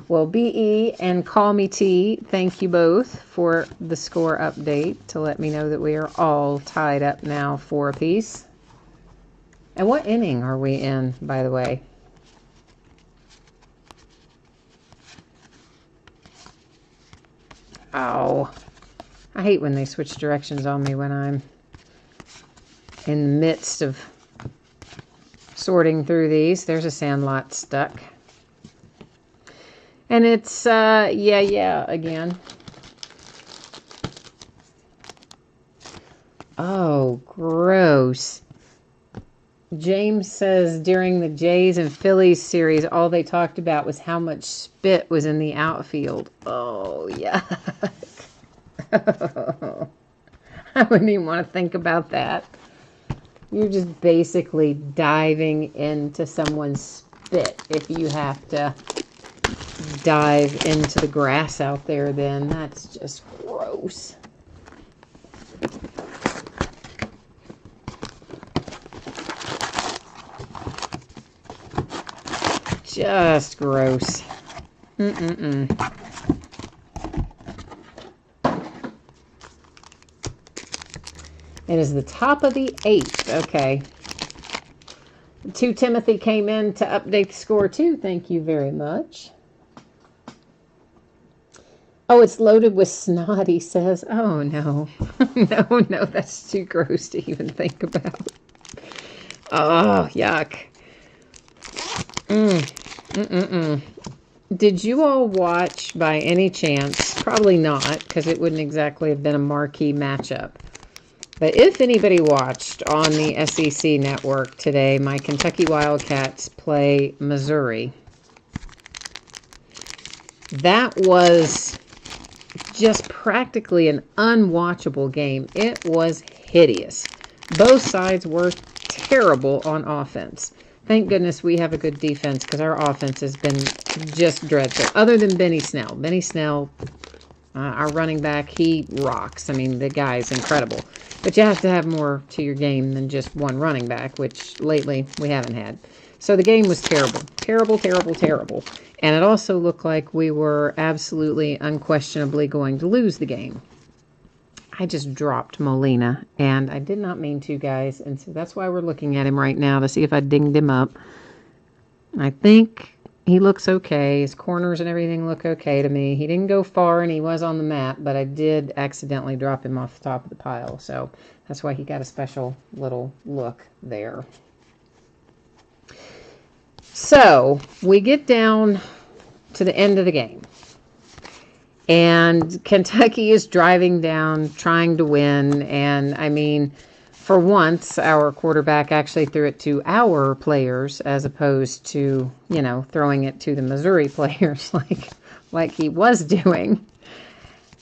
Well, BE and Call Me T, thank you both for the score update to let me know that we are all tied up now 4 apiece. And what inning are we in, by the way? Oh, I hate when they switch directions on me when I'm in the midst of sorting through these. There's a Sandlot stuck. And it's, yeah, again. Oh, gross. James says during the Jays and Phillies series, all they talked about was how much spit was in the outfield. Oh, yeah. I wouldn't even want to think about that. You're just basically diving into someone's spit if you have to dive into the grass out there, then that's just gross. Just gross. It is the top of the 8th. Okay. 2 Timothy came in to update the score too. Thank you very much. Oh, it's loaded with snot, he says. Oh, no. No, that's too gross to even think about. Oh, yuck. Did you all watch, by any chance, probably not, because it wouldn't exactly have been a marquee matchup, but if anybody watched on the SEC network today, my Kentucky Wildcats play Missouri. That was just practically an unwatchable game. It was hideous. Both sides were terrible on offense. Thank goodness we have a good defense, because our offense has been just dreadful. Other than Benny Snell. Benny Snell, our running back, he rocks. I mean, the guy's incredible. But you have to have more to your game than just one running back, which lately we haven't had. So the game was terrible. Terrible, terrible, terrible. And it also looked like we were absolutely, unquestionably going to lose the game. I just dropped Molina, and I did not mean to, guys. And so that's why we're looking at him right now, to see if I dinged him up. I think he looks okay. His corners and everything look okay to me. He didn't go far, and he was on the mat, but I did accidentally drop him off the top of the pile. So that's why he got a special little look there. So we get down to the end of the game. And Kentucky is driving down, trying to win. And, I mean, for once, our quarterback actually threw it to our players as opposed to, you know, throwing it to the Missouri players like he was doing.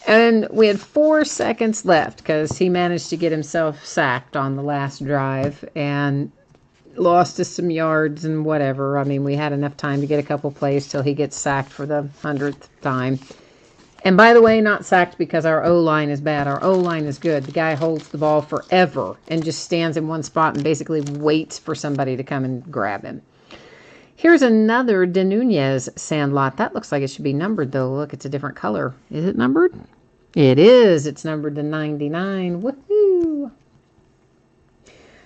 And we had 4 seconds left because he managed to get himself sacked on the last drive and lost us some yards and whatever. I mean, we had enough time to get a couple plays till he gets sacked for the 100th time. And by the way, not sacked because our O-line is bad. Our O-line is good. The guy holds the ball forever and just stands in one spot and basically waits for somebody to come and grab him. Here's another De Nunez Sandlot. That looks like it should be numbered, though. Look, it's a different color. Is it numbered? It is. It's numbered to 99. Woohoo!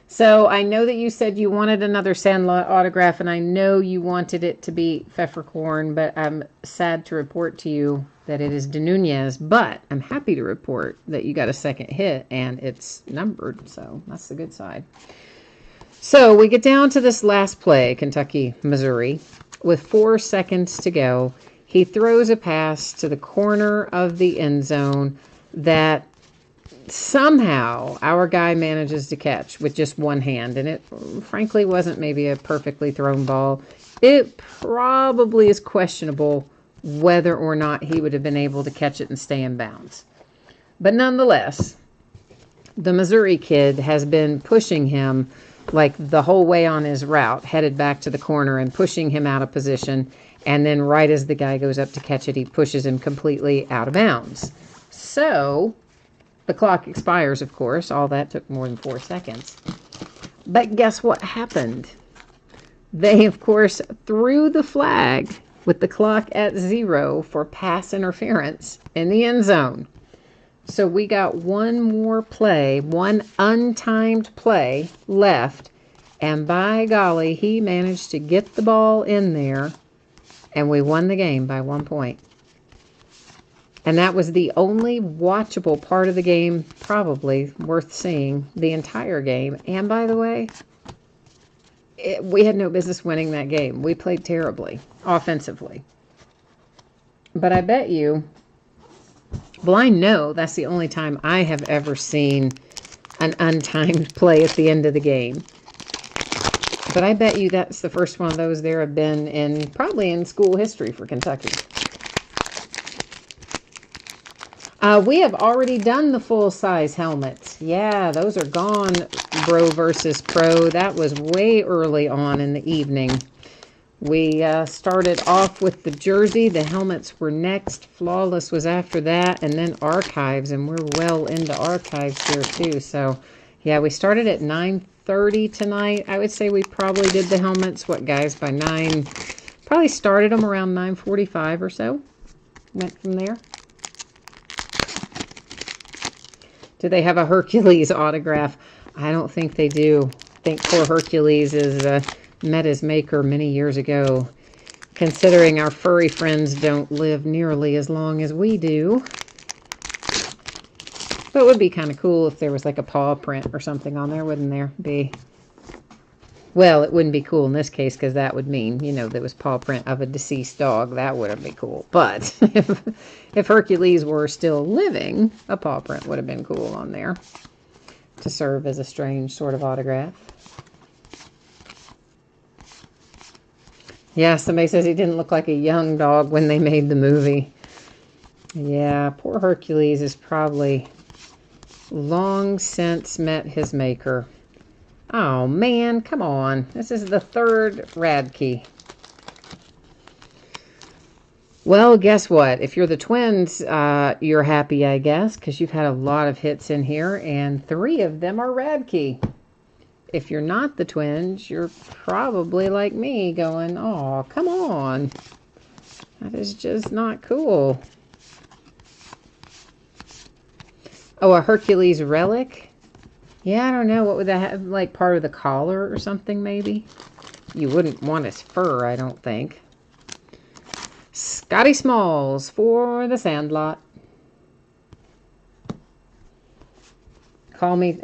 So I know that you said you wanted another Sandlot autograph, and I know you wanted it to be Pfefferkorn, but I'm sad to report to you that it is De Nunez, but I'm happy to report that you got a second hit, and it's numbered, so that's the good side. So we get down to this last play, Kentucky, Missouri, with 4 seconds to go. He throws a pass to the corner of the end zone that somehow our guy manages to catch with just one hand. And it frankly wasn't maybe a perfectly thrown ball. It probably is questionable whether or not he would have been able to catch it and stay in bounds. But nonetheless, the Missouri kid has been pushing him like the whole way on his route, headed back to the corner and pushing him out of position. And then right as the guy goes up to catch it, he pushes him completely out of bounds. So the clock expires, of course. All that took more than 4 seconds. But guess what happened? They, of course, threw the flag with the clock at 0 for pass interference in the end zone. So we got one more play, one untimed play left. And by golly, he managed to get the ball in there. And we won the game by 1 point. And that was the only watchable part of the game, probably worth seeing the entire game. And by the way, we had no business winning that game. We played terribly, offensively. But I bet you, well, I know that's the only time I have ever seen an untimed play at the end of the game. But I bet you that's the first one of those there have been in, probably in school history for Kentucky. We have already done the full-size helmets. Yeah, those are gone, Bro versus Pro. That was way early on in the evening. We started off with the jersey. The helmets were next. Flawless was after that. And then Archives. And we're well into Archives here, too. So, yeah, we started at 9:30 tonight. I would say we probably did the helmets, what, guys, by 9. Probably started them around 9:45 or so. Went from there. Do they have a Hercules autograph? I don't think they do. I think poor Hercules is met his maker many years ago. Considering our furry friends don't live nearly as long as we do. But it would be kind of cool if there was like a paw print or something on there, wouldn't there be? Well, it wouldn't be cool in this case because that would mean, you know, there was paw print of a deceased dog. That wouldn't be cool. But if Hercules were still living, a paw print would have been cool on there to serve as a strange sort of autograph. Yeah, somebody says he didn't look like a young dog when they made the movie. Yeah, poor Hercules is probably long since met his maker. Oh, man, come on. This is the third Radke. Well, guess what? If you're the Twins, you're happy, I guess, because you've had a lot of hits in here, and 3 of them are Radke. If you're not the Twins, you're probably like me going, oh, come on. That is just not cool. Oh, a Hercules relic? Yeah, I don't know. What would that have? Like part of the collar or something, maybe? you wouldn't want his fur, I don't think. Scotty Smalls for the Sandlot. Call me.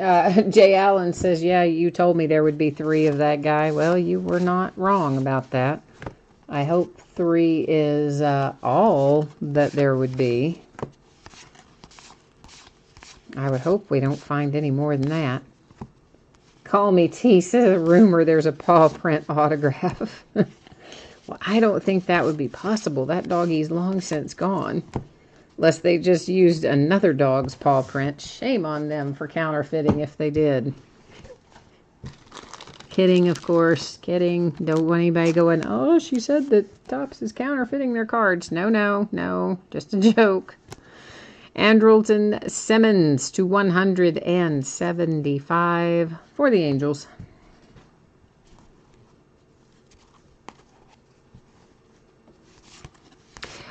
Jay Allen says, yeah, you told me there would be 3 of that guy. Well, you were not wrong about that. I hope 3 is all that there would be. I would hope we don't find any more than that. Call me T says a rumor there's a paw print autograph. Well, I don't think that would be possible. That doggie's long since gone. Unless they just used another dog's paw print. Shame on them for counterfeiting if they did. Kidding, of course. Kidding. Don't want anybody going, oh, she said that Topps is counterfeiting their cards. No, no, no. Just a joke. Andrelton Simmons to 175 for the Angels.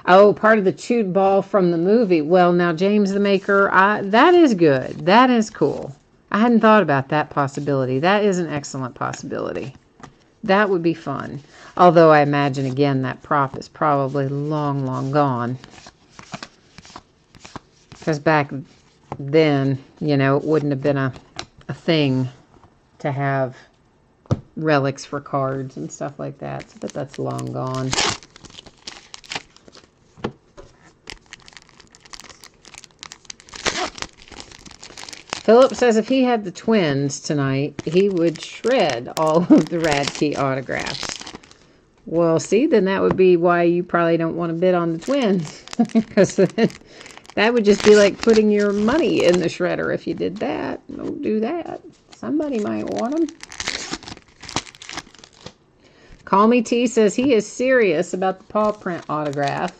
Oh, part of the chewed ball from the movie. Well, now, James the Maker, that is good. That is cool. I hadn't thought about that possibility. That is an excellent possibility. That would be fun. Although I imagine, again, that prop is probably long, long gone. Because back then, you know, it wouldn't have been a thing to have relics for cards and stuff like that. But that's long gone. Philip says if he had the Twins tonight, he would shred all of the Radke autographs. Well, see, then that would be why you probably don't want to bid on the Twins. Because that would just be like putting your money in the shredder if you did that. Don't do that. Somebody might want them. Call Me T says he is serious about the paw print autograph.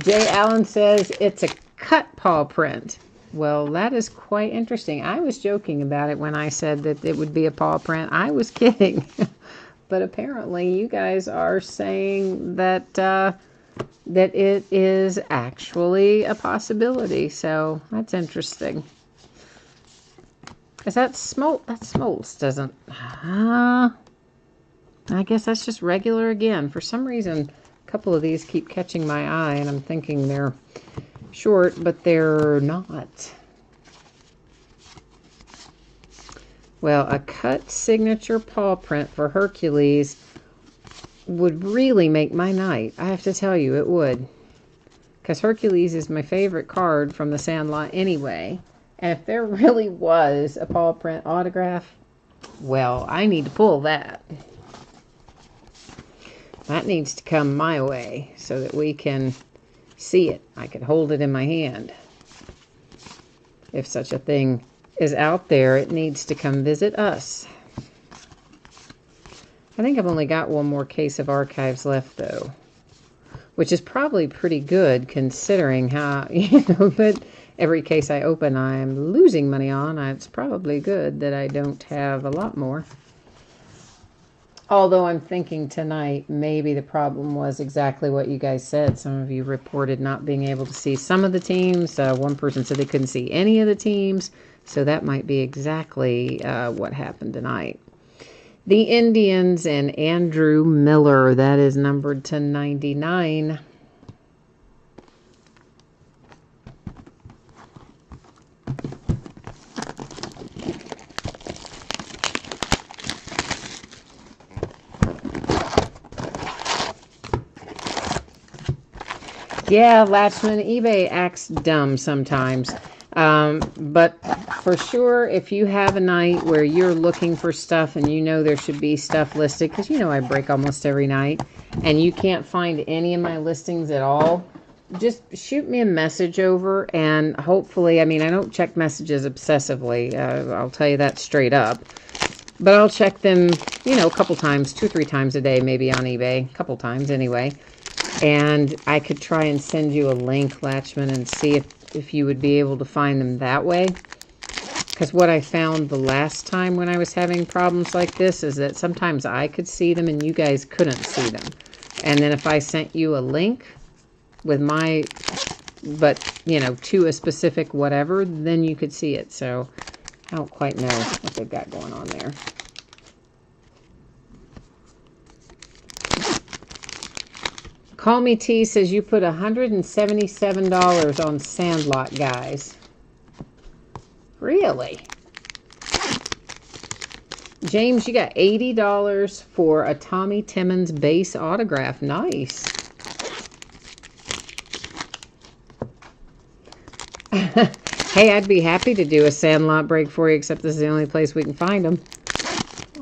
Jay Allen says it's a cut paw print. Well, that is quite interesting. I was joking about it when I said that it would be a paw print. I was kidding. But apparently you guys are saying that that it is actually a possibility. So that's interesting. Is that Smoltz? That Smoltz doesn't... I guess that's just regular again. For some reason, a couple of these keep catching my eye, and I'm thinking they're short, but they're not. Well, a cut signature paw print for Hercules would really make my night. I have to tell you, it would. Because Hercules is my favorite card from the Sandlot anyway. And if there really was a paw print autograph, well, I need to pull that. That needs to come my way so that we can see it. I could hold it in my hand. If such a thing is out there, it needs to come visit us. I think I've only got one more case of archives left, though, which is probably pretty good considering how, you know, that every case I open I'm losing money on. It's probably good that I don't have a lot more. Although I'm thinking tonight, maybe the problem was exactly what you guys said. Some of you reported not being able to see some of the teams. One person said they couldn't see any of the teams. So that might be exactly what happened tonight. The Indians and Andrew Miller. That is numbered to 99. Yeah, Latchman, eBay acts dumb sometimes. But for sure, if you have a night where you're looking for stuff and you know there should be stuff listed, because you know I break almost every night, and you can't find any of my listings at all, just shoot me a message over, and hopefully, I mean, I don't check messages obsessively. I'll tell you that straight up. But I'll check them, you know, a couple times, 2 or 3 times a day, maybe on eBay, a couple times anyway. And I could try and send you a link, Latchman, and see if you would be able to find them that way. Because what I found the last time when I was having problems like this is that sometimes I could see them and you guys couldn't see them. And then if I sent you a link with my, but, you know, to a specific whatever, then you could see it. So I don't quite know what they've got going on there. Call Me T says you put $177 on Sandlot, guys. Really? James, you got $80 for a Tommy Timmons base autograph. Nice. Hey, I'd be happy to do a Sandlot break for you, except this is the only place we can find them.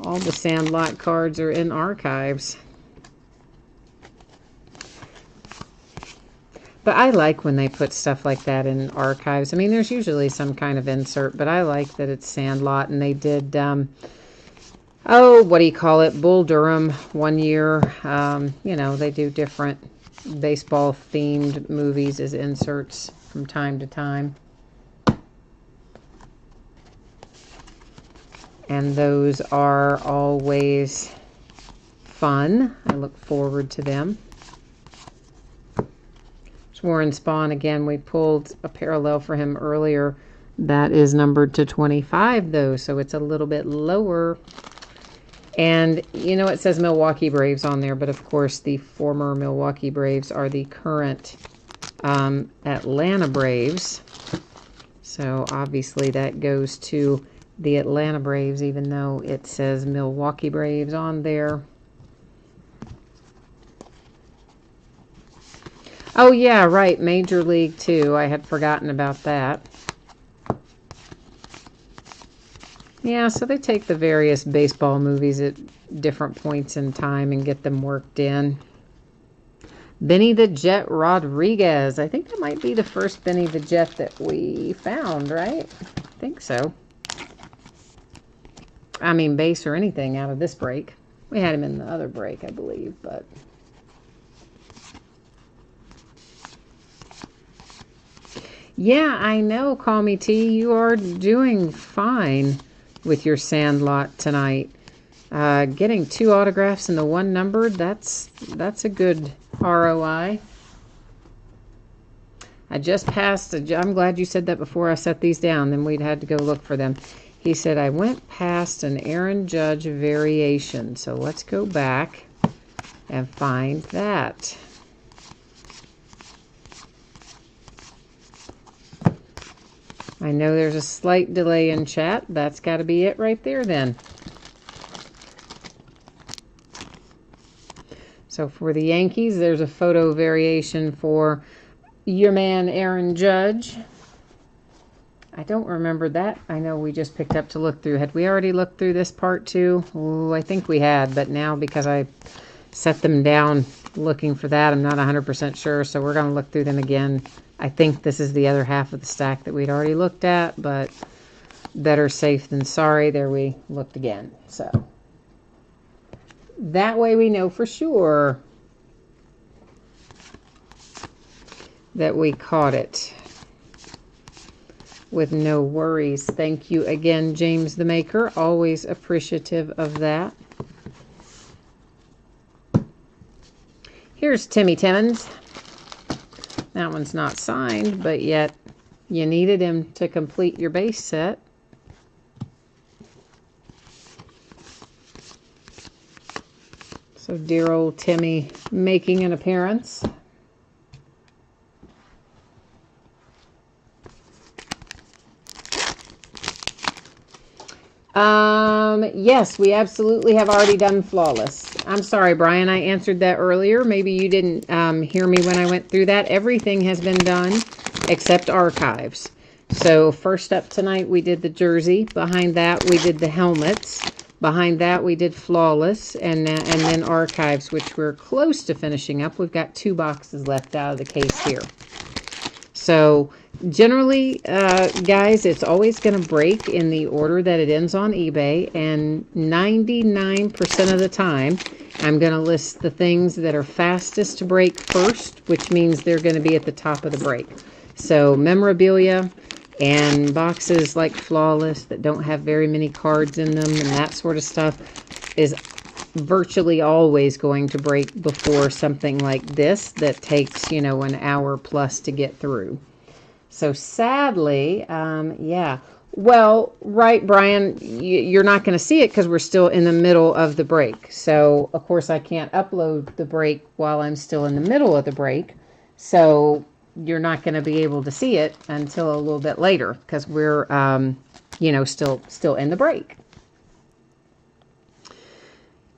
All the Sandlot cards are in archives. But I like when they put stuff like that in archives. I mean, there's usually some kind of insert, but I like that it's Sandlot. And they did, oh, what do you call it? Bull Durham one year. You know, they do different baseball-themed movies as inserts from time to time. And those are always fun. I look forward to them. Warren Spahn, again, we pulled a parallel for him earlier. That is numbered to 25, though, so it's a little bit lower. And, you know, it says Milwaukee Braves on there, but, of course, the former Milwaukee Braves are the current Atlanta Braves. So, obviously, that goes to the Atlanta Braves, even though it says Milwaukee Braves on there. Oh, yeah, right. Major League, too. I had forgotten about that. Yeah, so they take the various baseball movies at different points in time and get them worked in. Benny the Jet Rodriguez. I think that might be the first Benny the Jet that we found, right? I think so. I mean, base or anything out of this break. We had him in the other break, I believe, but... Yeah, I know, Call Me T. You are doing fine with your Sandlot tonight. Getting 2 autographs and the 1 numbered, that's a good ROI. I just passed, I'm glad you said that before I set these down, then we'd had to go look for them. He said, I went past an Aaron Judge variation, so let's go back and find that. I know there's a slight delay in chat. That's got to be it right there then. So for the Yankees, there's a photo variation for your man Aaron Judge. I don't remember that. I know we just picked up to look through. Had we already looked through this part too? Oh, I think we had, but now because I set them down looking for that, I'm not 100% sure, so we're going to look through them again. I think this is the other half of the stack that we'd already looked at, but better safe than sorry. There we looked again. So that way we know for sure that we caught it with no worries. Thank you again, James the Maker. Always appreciative of that. Here's Timmy Timmons. That one's not signed, but yet you needed him to complete your base set. So dear old Timmy making an appearance. Yes, we absolutely have already done Flawless. I'm sorry, Brian, I answered that earlier. Maybe you didn't hear me when I went through that. Everything has been done except archives. So first up tonight, we did the jersey. Behind that, we did the helmets. Behind that, we did Flawless, and then archives, which we're close to finishing up. We've got 2 boxes left out of the case here. So generally, guys, it's always going to break in the order that it ends on eBay, and 99% of the time, I'm going to list the things that are fastest to break first, which means they're going to be at the top of the break. So memorabilia and boxes like Flawless that don't have very many cards in them and that sort of stuff is virtually always going to break before something like this that takes, you know, an hour plus to get through. So sadly, yeah, Well, right, Brian, you're not going to see it because we're still in the middle of the break. So, of course, I can't upload the break while I'm still in the middle of the break. So, you're not going to be able to see it until a little bit later because we're, still in the break.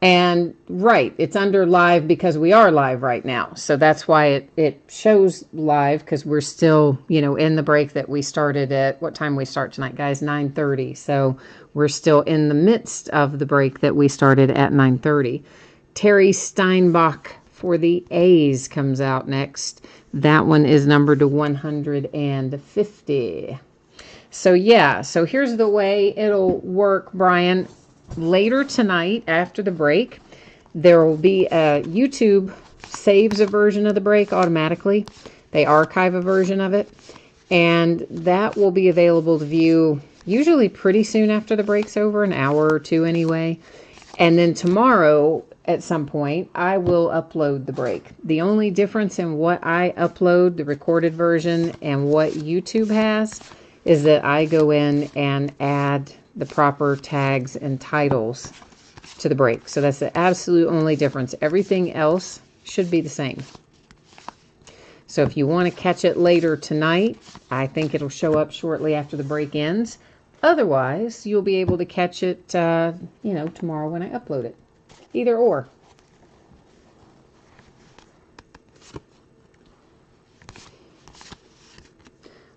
And right, it's under live because we are live right now. So that's why it shows live because we're still, in the break that we started at, what time we start tonight, guys? 9:30. So we're still in the midst of the break that we started at 9:30. Terry Steinbach for the A's comes out next. That one is numbered to 150. So yeah, so here's the way it'll work, Brian. Later tonight, after the break, there will be a YouTube saves a version of the break automatically. They archive a version of it, and that will be available to view usually pretty soon after the break's over, an hour or two anyway. And then tomorrow, at some point, I will upload the break. The only difference in what I upload, the recorded version, and what YouTube has, is that I go in and add the proper tags and titles to the break. So that's the absolute only difference. Everything else should be the same. So if you want to catch it later tonight, I think it'll show up shortly after the break ends. Otherwise, you'll be able to catch it, tomorrow when I upload it. Either or.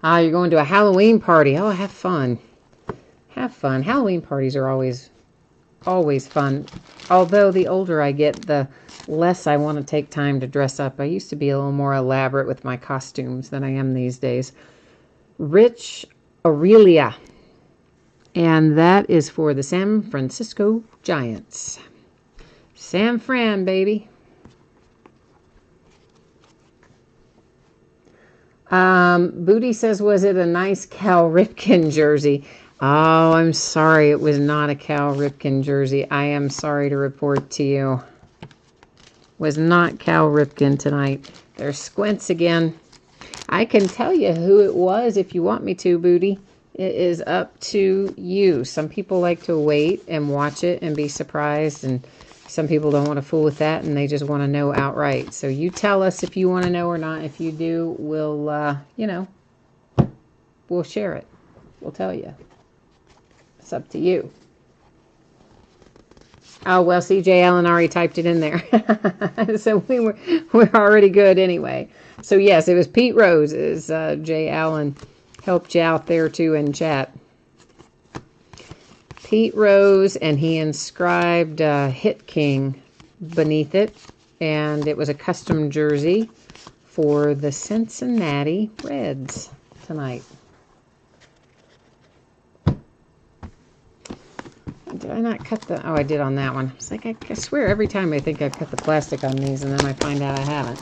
You're going to a Halloween party. Oh, have fun. Have fun. Halloween parties are always fun. Although the older I get, the less I want to take time to dress up. I used to be a little more elaborate with my costumes than I am these days. Rich Aurelia. And that is for the San Francisco Giants. San Fran, baby. Booty says, was it a nice Cal Ripken jersey? Oh, I'm sorry. It was not a Cal Ripken jersey. I am sorry to report to you. Was not Cal Ripken tonight. There's Squints again. I can tell you who it was if you want me to, Booty. It is up to you. Some people like to wait and watch it and be surprised, and some people don't want to fool with that, and they just want to know outright. So you tell us if you want to know or not. If you do, we'll, we'll share it. We'll tell you. It's up to you. Oh, well, CJ Allen already typed it in there. So we're already good anyway. So, yes, it was Pete Rose. Jay Allen helped you out there, too, in chat. Pete Rose, and he inscribed Hit King beneath it. And it was a custom jersey for the Cincinnati Reds tonight. Did I not cut the... Oh, I did on that one. It's like, I swear every time I think I've cut the plastic on these, and then I find out I haven't.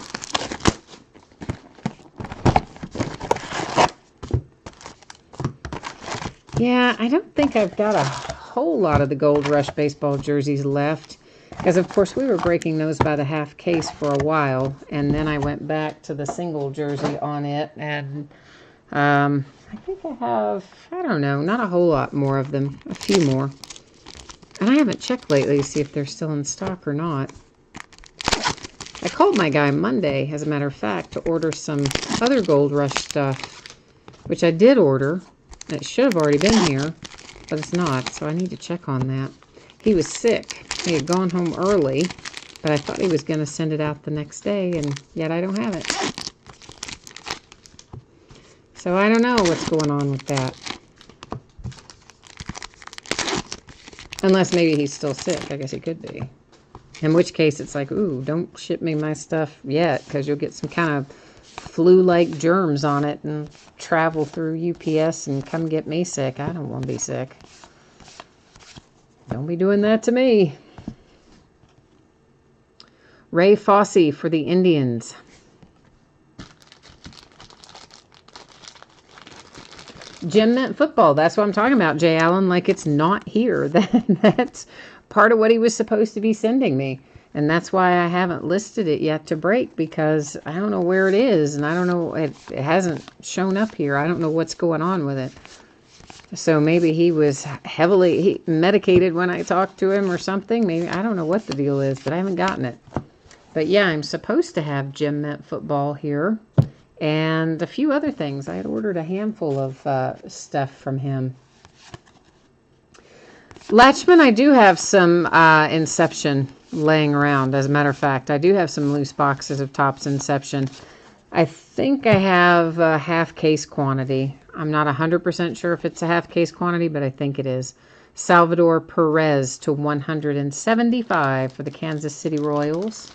Yeah, I don't think I've got a whole lot of the Gold Rush baseball jerseys left. Because, of course, we were breaking those by the half case for a while. And then I went back to the single jersey on it. And I think I have, I don't know, not a whole lot more of them. A few more. And I haven't checked lately to see if they're still in stock or not. I called my guy Monday, as a matter of fact, to order some other Gold Rush stuff, which I did order. It should have already been here, but it's not, so I need to check on that. He was sick. He had gone home early, but I thought he was going to send it out the next day, and yet I don't have it. So I don't know what's going on with that. Unless maybe he's still sick. I guess he could be. In which case, it's like, ooh, don't ship me my stuff yet, because you'll get some kind of flu-like germs on it and travel through UPS and come get me sick. I don't want to be sick. Don't be doing that to me. Ray Fosse for the Indians. Gym meant football. That's what I'm talking about, Jay Allen. Like it's not here. That's part of what he was supposed to be sending me. And that's why I haven't listed it yet to break, because I don't know where it is. And I don't know, it hasn't shown up here. I don't know what's going on with it. So maybe he was heavily medicated when I talked to him or something. Maybe, I don't know what the deal is, but I haven't gotten it. But yeah, I'm supposed to have Gym Mint football here. And a few other things. I had ordered a handful of stuff from him. Latchman, I do have some Inception laying around. As a matter of fact, I do have some loose boxes of Topps Inception. I think I have a half case quantity. I'm not 100% sure if it's a half case quantity, but I think it is. Salvador Perez to 175 for the Kansas City Royals.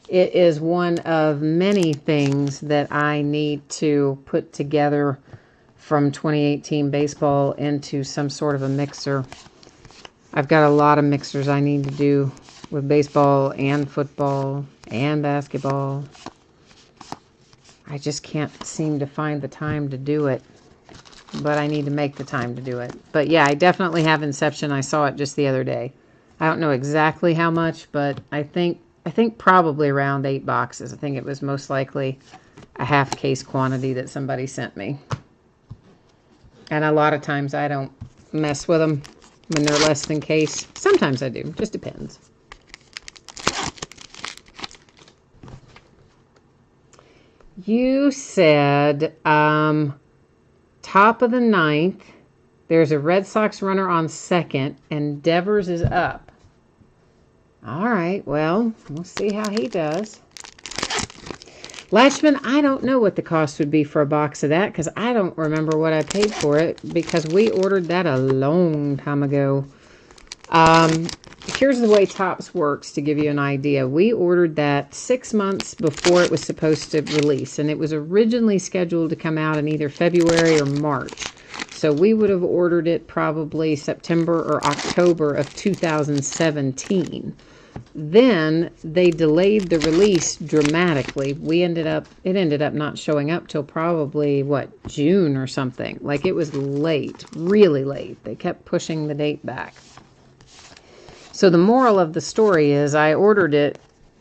It is one of many things that I need to put together from 2018 baseball into some sort of a mixer. I've got a lot of mixers I need to do with baseball and football and basketball. I just can't seem to find the time to do it, but I need to make the time to do it. But yeah, I definitely have Inception. I saw it just the other day. I don't know exactly how much, but I think probably around 8 boxes. I think it was most likely a half case quantity that somebody sent me. And a lot of times I don't mess with them when they're less than case. Sometimes I do. Just depends. You said top of the 9th, there's a Red Sox runner on second, and Devers is up. All right, well, we'll see how he does. Latchman, I don't know what the cost would be for a box of that because I don't remember what I paid for it because we ordered that a long time ago. Here's the way Topps works to give you an idea. We ordered that 6 months before it was supposed to release, and it was originally scheduled to come out in either February or March. So we would have ordered it probably September or October of 2017. Then they delayed the release dramatically. It ended up not showing up till probably, June or something. Like, it was late, really late. They kept pushing the date back. So the moral of the story is I ordered it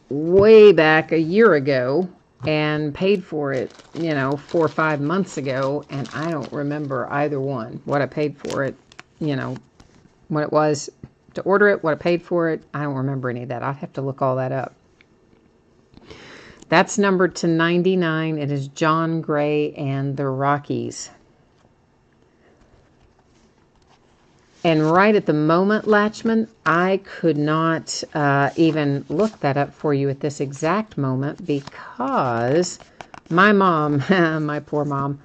way back a year ago and paid for it, 4 or 5 months ago, and I don't remember either one. What I paid for it, what it was to order it, what I paid for it. I don't remember any of that. I'll have to look all that up. That's numbered to 99. It is John Gray and the Rockies. And right at the moment, Latchman, I could not even look that up for you at this exact moment because my mom, my poor mom,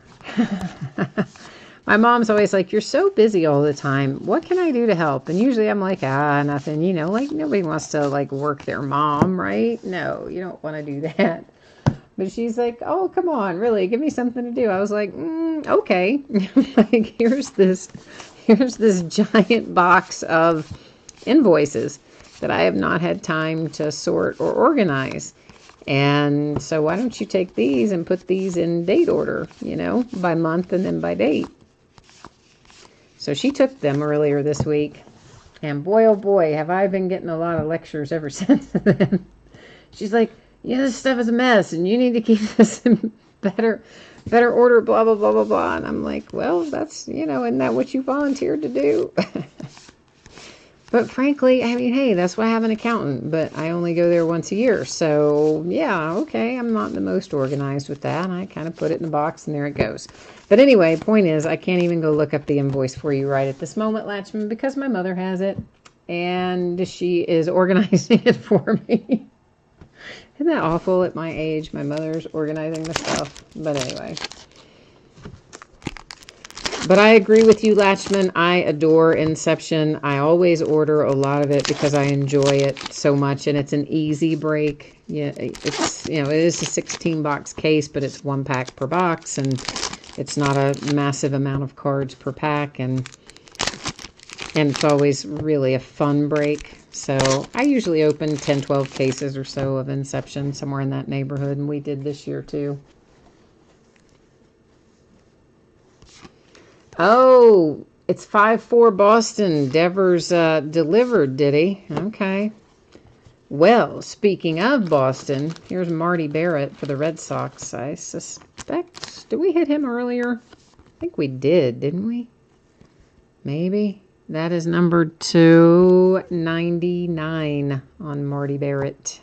my mom's always like, you're so busy all the time. What can I do to help? And usually I'm like, nothing, like nobody wants to work their mom, right? No, you don't want to do that. But she's like, oh, come on, really, give me something to do. I was like, okay. Like, here's this giant box of invoices that I have not had time to sort or organize. And so why don't you take these and put these in date order, by month and then by date. So she took them earlier this week. And boy, oh boy, have I been getting a lot of lectures ever since then. She's like, this stuff is a mess and you need to keep this in better order, blah, blah, blah, blah, blah. And I'm like, well, that's, isn't that what you volunteered to do? But frankly, I mean, hey, that's why I have an accountant, but I only go there once a year. So yeah, okay, I'm not the most organized with that. I kind of put it in the box and there it goes. But anyway, point is, I can't even go look up the invoice for you right at this moment, Latchman, because my mother has it and she is organizing it for me. Isn't that awful at my age? My mother's organizing the stuff. But anyway. But I agree with you, Latchman. I adore Inception. I always order a lot of it because I enjoy it so much. And it's an easy break. Yeah, it's, it is a 16-box case, but it's 1 pack per box. And it's not a massive amount of cards per pack. And it's always really a fun break. So I usually open 10, 12 cases or so of Inception, somewhere in that neighborhood. And we did this year too. Oh, it's 5-4 Boston. Devers delivered, did he? Okay. Well, speaking of Boston, here's Marty Barrett for the Red Sox. I suspect, did we hit him earlier? I think we did, didn't we? Maybe. That is number 299 on Marty Barrett.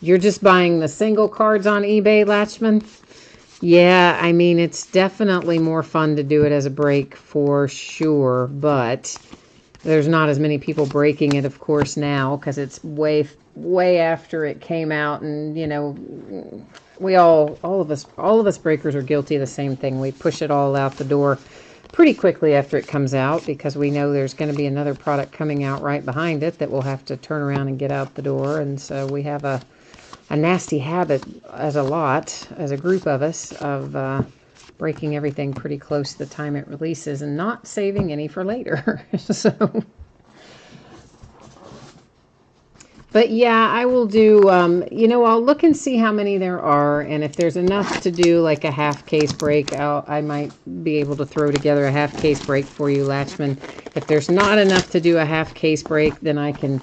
You're just buying the single cards on eBay, Latchman? Yeah, I mean, it's definitely more fun to do it as a break for sure, but there's not as many people breaking it, of course, now, because it's way after it came out, and, you know, we all of us breakers are guilty of the same thing. We push it all out the door pretty quickly after it comes out, because we know there's going to be another product coming out right behind it that we'll have to turn around and get out the door, and so we have a nasty habit as a group of us, of breaking everything pretty close to the time it releases and not saving any for later. So, but yeah, I will do, you know, I'll look and see how many there are, and if there's enough to do like a half case break, I might be able to throw together a half case break for you, Latchman. If there's not enough to do a half case break, then I can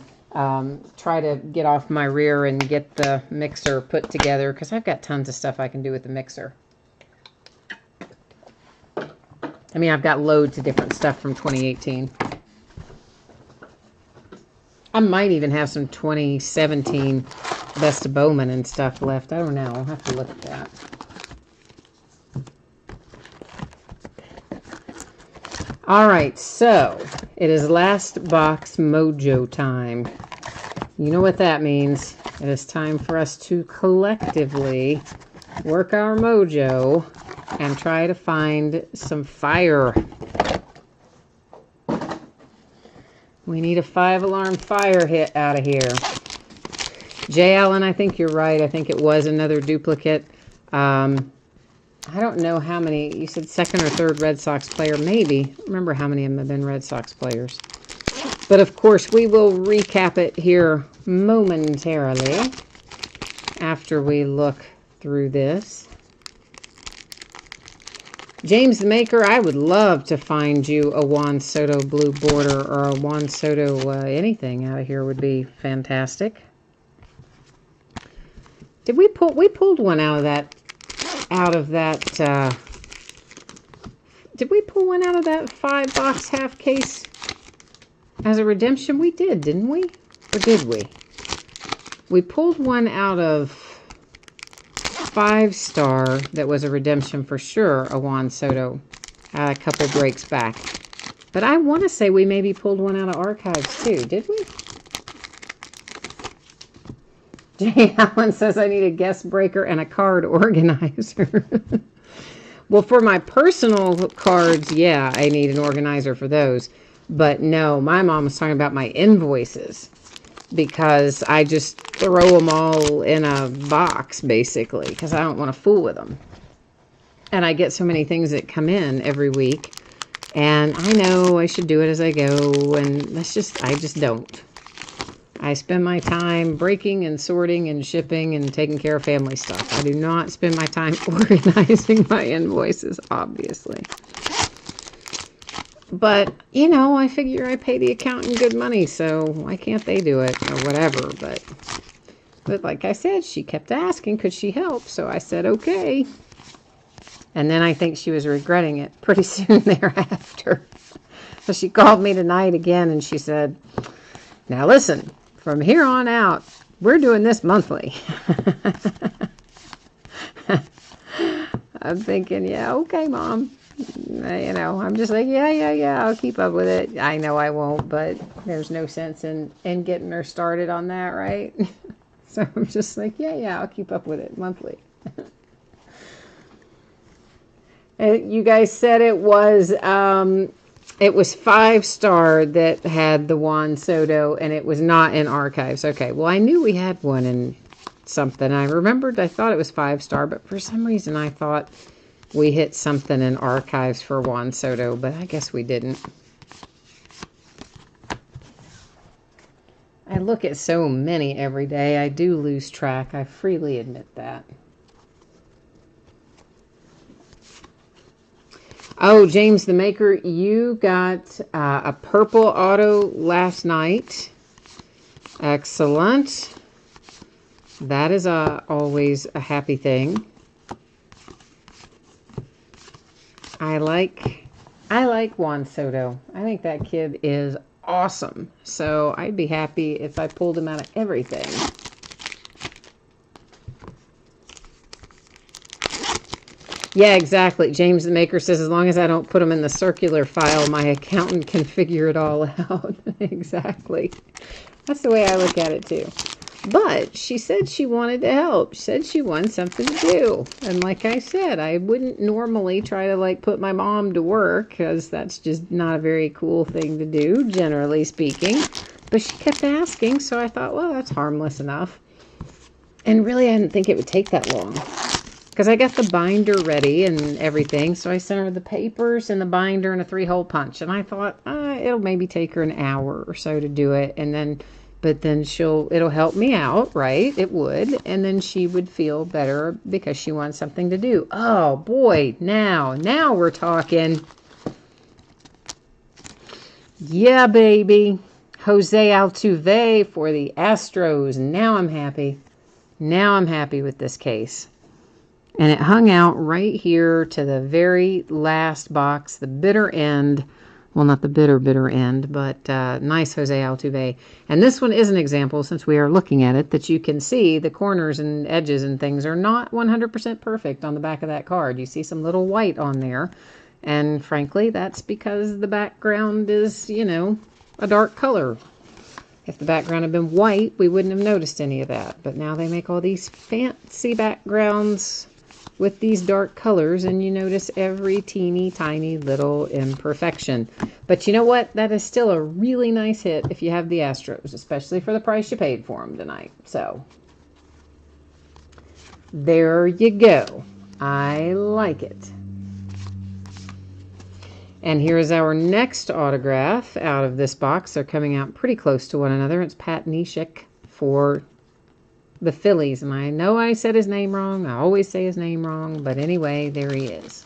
try to get off my rear and get the mixer put together, because I've got tons of stuff I can do with the mixer. I mean, I've got loads of different stuff from 2018. I might even have some 2017 Best of Bowman and stuff left. I don't know. I'll have to look at that. All right, so it is last box mojo time. You know what that means. It is time for us to collectively work our mojo and try to find some fire. We need a 5-alarm fire hit out of here. Jay Allen, I think you're right. I think it was another duplicate. I don't know how many. You said second or third Red Sox player. Maybe. I don't remember how many of them have been Red Sox players. But of course, we will recap it here momentarily after we look through this. James the Maker, I would love to find you a Juan Soto blue border, or a Juan Soto anything out of here would be fantastic. Did we pulled one out of that, did we pull one out of that 5-box half case as a redemption? We did, didn't we? Or did we? We pulled one out of 5-star that was a redemption for sure, a Juan Soto, a couple breaks back. But I want to say we maybe pulled one out of archives too, did we? Jay Allen says I need a guest breaker and a card organizer. Well, for my personal cards, yeah, I need an organizer for those. But no, my mom was talking about my invoices, because I just throw them all in a box, basically, because I don't want to fool with them. And I get so many things that come in every week, and I know I should do it as I go, and I just don't. I spend my time breaking and sorting and shipping and taking care of family stuff. I do not spend my time organizing my invoices, obviously. But, you know, I figure I pay the accountant good money, so why can't they do it or whatever? But like I said, she kept asking, could she help? So I said, okay. And then I think she was regretting it pretty soon thereafter. So she called me tonight again, and she said, now listen, from here on out, we're doing this monthly. I'm thinking, yeah, okay, Mom. You know, I'm just like, yeah, I'll keep up with it. I know I won't, but there's no sense in getting her started on that, right? So I'm just like, yeah, I'll keep up with it monthly. And you guys said it was 5-star that had the Juan Soto, and it was not in archives. Okay, well, I knew we had one in something. I thought it was 5-star, but for some reason I thought we hit something in archives for Juan Soto, but I guess we didn't. I look at so many every day, I do lose track. I freely admit that. Oh, James the Maker, you got a purple auto last night. Excellent. That is always a happy thing. I like Juan Soto. I think that kid is awesome. So I'd be happy if I pulled him out of everything. Yeah, exactly. James the Maker says, as long as I don't put them in the circular file, my accountant can figure it all out. Exactly. That's the way I look at it, too. But she said she wanted to help. She said she wanted something to do. And like I said, I wouldn't normally try to, like, put my mom to work, because that's just not a very cool thing to do, generally speaking. But she kept asking, so I thought, well, that's harmless enough. And really, I didn't think it would take that long. Because I got the binder ready and everything, so I sent her the papers and the binder and a 3-hole punch. And I thought, it'll maybe take her an hour or so to do it, and then, but then it'll help me out, right? It would, and then she would feel better because she wants something to do. Oh boy, now we're talking. Yeah, baby, Jose Altuve for the Astros. Now I'm happy. Now I'm happy with this case. And it hung out right here to the very last box, the bitter end. Well, not the bitter end, but nice Jose Altuve. And this one is an example, since we are looking at it, that you can see the corners and edges and things are not 100% perfect on the back of that card. You see some little white on there. And frankly, that's because the background is, you know, a dark color. If the background had been white, we wouldn't have noticed any of that. But now they make all these fancy backgrounds with these dark colors, and you notice every teeny tiny little imperfection. But you know what? That is still a really nice hit if you have the Astros, especially for the price you paid for them tonight. So there you go. I like it. And here's our next autograph out of this box. They're coming out pretty close to one another. It's Pat Neshek for the Phillies. And I know I said his name wrong. I always say his name wrong. But anyway, there he is.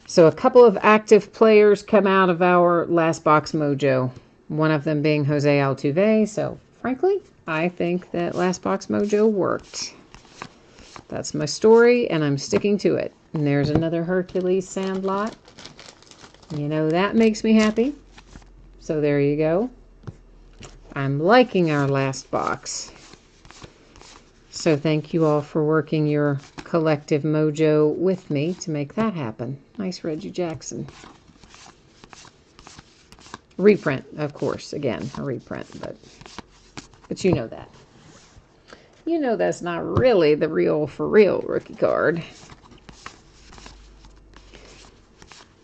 So a couple of active players come out of our last box mojo. One of them being Jose Altuve. So frankly, I think that last box mojo worked. That's my story, and I'm sticking to it. And there's another Hercules Sandlot. You know, that makes me happy. So there you go. I'm liking our last box. So thank you all for working your collective mojo with me to make that happen. Nice Reggie Jackson. Reprint, of course. Again, a reprint, but you know that. You know that's not really the real for real rookie card.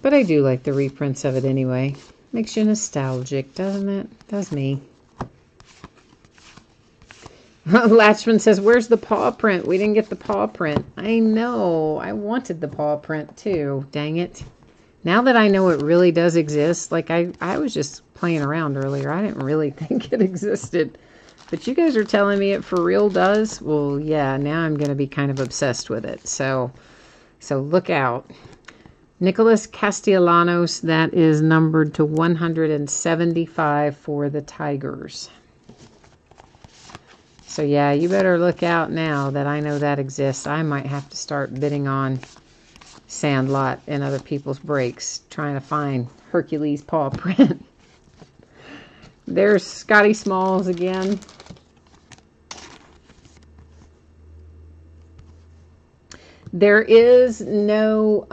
But I do like the reprints of it anyway. Makes you nostalgic, doesn't it? Does me. Latchman says, where's the paw print? We didn't get the paw print. I know. I wanted the paw print too. Dang it. Now that I know it really does exist, like I was just playing around earlier. I didn't really think it existed. But you guys are telling me it for real does? Well, yeah, now I'm going to be kind of obsessed with it. So look out. Nicholas Castellanos, that is numbered to 175 for the Tigers. So yeah, you better look out now that I know that exists. I might have to start bidding on Sandlot and other people's breaks, trying to find Hercules paw print. There's Scotty Smalls again. There is no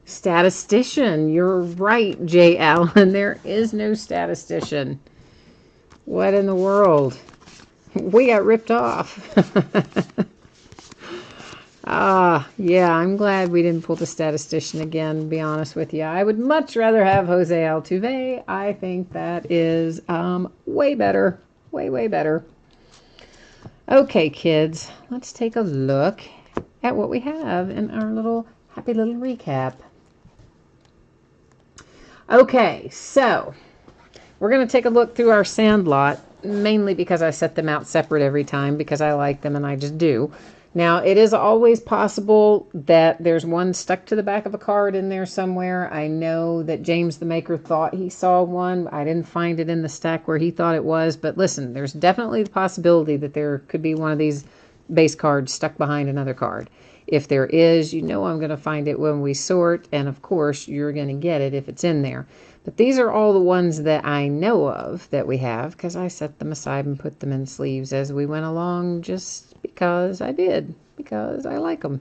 statistician. You're right, J. Allen. There is no statistician. What in the world? We got ripped off. Yeah, I'm glad we didn't pull the statistician again, to be honest with you. I would much rather have Jose Altuve. I think that is way better. Way better. Okay, kids, let's take a look at what we have in our little happy little recap. Okay, so we're going to take a look through our Sandlot mainly because I set them out separate every time because I like them and I just do. Now, it is always possible that there's one stuck to the back of a card in there somewhere. I know that James the Maker thought he saw one. I didn't find it in the stack where he thought it was. But listen, there's definitely the possibility that there could be one of these base cards stuck behind another card. If there is, you know I'm going to find it when we sort. And, of course, you're going to get it if it's in there. But these are all the ones that I know of that we have because I set them aside and put them in sleeves as we went along just because I did, because I like them,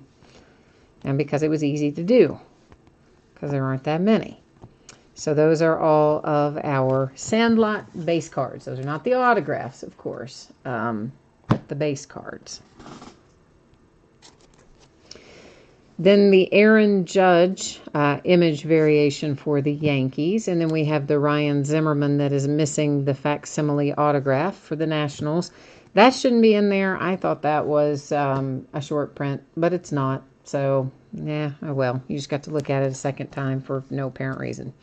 and because it was easy to do, because there aren't that many. So those are all of our Sandlot base cards. Those are not the autographs, of course, but the base cards. Then the Aaron Judge image variation for the Yankees. And then we have the Ryan Zimmerman that is missing the facsimile autograph for the Nationals. That shouldn't be in there. I thought that was a short print, but it's not. So, yeah, oh well. You just got to look at it a second time for no apparent reason.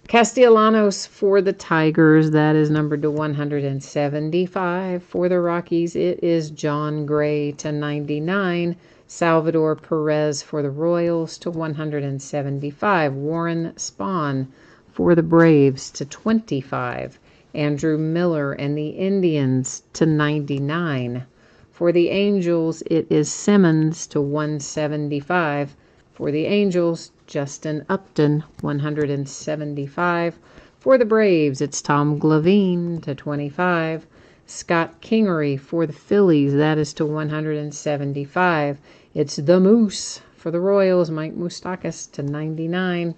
Castellanos for the Tigers. That is numbered to 175. For the Rockies, it is John Gray to 99. Salvador Perez for the Royals to 175. Warren Spahn for the Braves to 25. Andrew Miller and the Indians to 99. For the Angels, it is Simmons to 175. For the Angels, Justin Upton, 175. For the Braves, it's Tom Glavine to 25. Scott Kingery for the Phillies, that is to 175. It's the Moose for the Royals, Mike Moustakas to 99.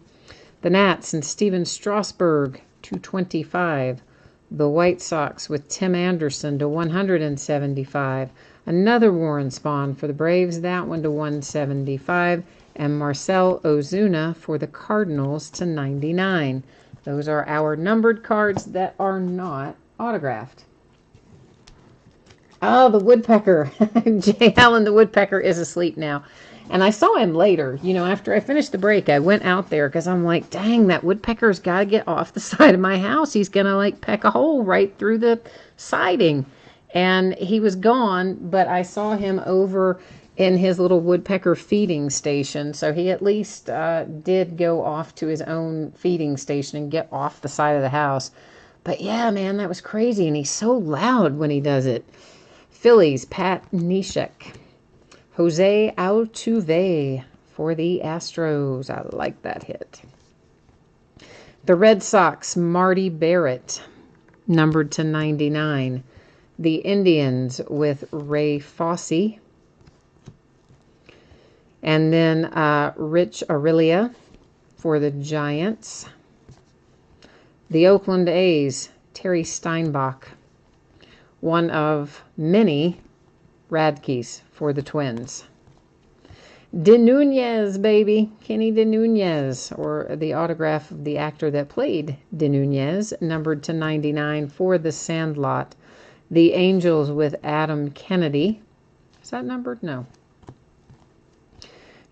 The Nats and Steven Strasburg to 25. The White Sox with Tim Anderson to 175. Another Warren Spahn for the Braves, that one to 175. And Marcell Ozuna for the Cardinals to 99. Those are our numbered cards that are not autographed. Oh, the woodpecker. Jay Allen, the woodpecker, is asleep now. And I saw him later. You know, after I finished the break, I went out there because I'm like, dang, that woodpecker's got to get off the side of my house. He's going to, like, peck a hole right through the siding. And he was gone, but I saw him over in his little woodpecker feeding station. So he at least did go off to his own feeding station and get off the side of the house. But, yeah, man, that was crazy. And he's so loud when he does it. Phillies, Pat Neshek. Jose Altuve for the Astros. I like that hit. The Red Sox, Marty Barrett, numbered to 99. The Indians with Ray Fosse. And then Rich Aurelia for the Giants. The Oakland A's, Terry Steinbach. One of many Radkes for the Twins. De Nunez, baby. Kenny De Nunez, or the autograph of the actor that played De Nunez, numbered to 99 for the Sandlot. The Angels with Adam Kennedy. Is that numbered? No.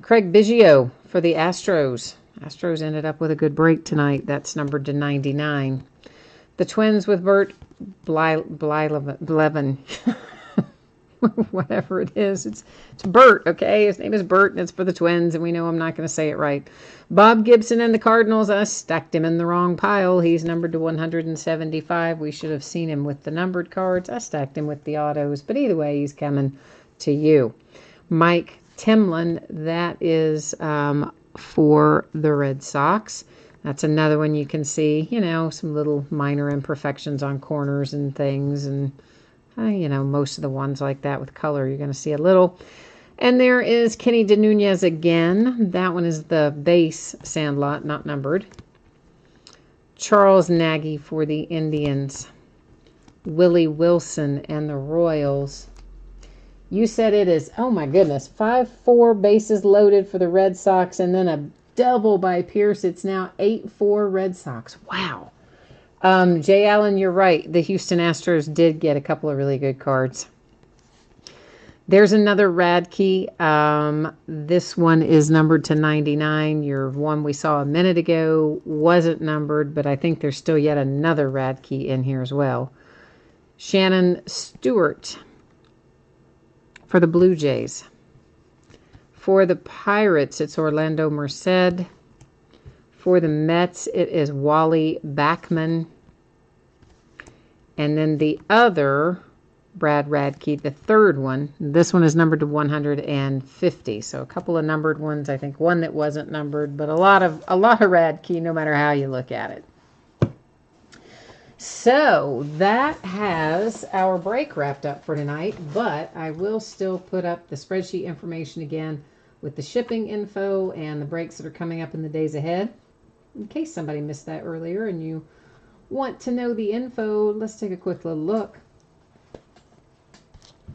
Craig Biggio for the Astros. Astros ended up with a good break tonight. That's numbered to 99. The Twins with Bert Blevin. Whatever it is. It's Bert, okay? His name is Bert, and it's for the Twins, and we know I'm not going to say it right. Bob Gibson and the Cardinals. I stacked him in the wrong pile. He's numbered to 175. We should have seen him with the numbered cards. I stacked him with the autos, but either way, he's coming to you. Mike Timlin, that is for the Red Sox. That's another one you can see, you know, some little minor imperfections on corners and things. And, you know, most of the ones like that with color, you're going to see a little. And there is Kenny De Nunez again. That one is the base Sandlot, not numbered. Charles Nagy for the Indians. Willie Wilson and the Royals. You said it is, oh my goodness, 5-4 bases loaded for the Red Sox and then a double by Pierce. It's now 8-4 Red Sox. Wow. Jay Allen, you're right. The Houston Astros did get a couple of really good cards. There's another Radke. This one is numbered to 99. Your one we saw a minute ago wasn't numbered, but I think there's still yet another Radke in here as well. Shannon Stewart for the Blue Jays. For the Pirates, it's Orlando Merced. For the Mets, it is Wally Backman. And then the other, Brad Radke, the third one, this one is numbered to 150. So a couple of numbered ones. I think one that wasn't numbered, but a lot of Radke, no matter how you look at it. So that has our break wrapped up for tonight, but I will still put up the spreadsheet information again with the shipping info and the breaks that are coming up in the days ahead. In case somebody missed that earlier and you want to know the info, let's take a quick little look.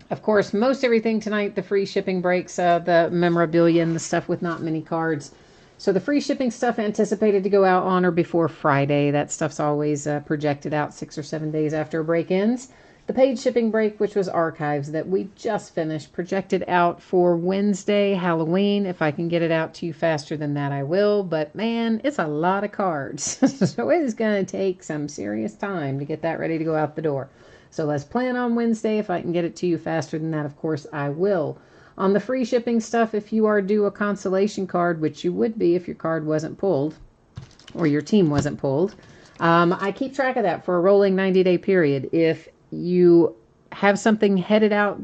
Of course, most everything tonight, the free shipping breaks, the memorabilia and the stuff with not many cards. So the free shipping stuff anticipated to go out on or before Friday. That stuff's always projected out 6 or 7 days after a break ends. The paid shipping break, which was archives that we just finished, projected out for Wednesday, Halloween. If I can get it out to you faster than that, I will. But man, it's a lot of cards. So it is going to take some serious time to get that ready to go out the door. So let's plan on Wednesday. If I can get it to you faster than that, of course, I will. On the free shipping stuff, if you are due a consolation card, which you would be if your card wasn't pulled or your team wasn't pulled, I keep track of that for a rolling 90-day period. If you have something headed out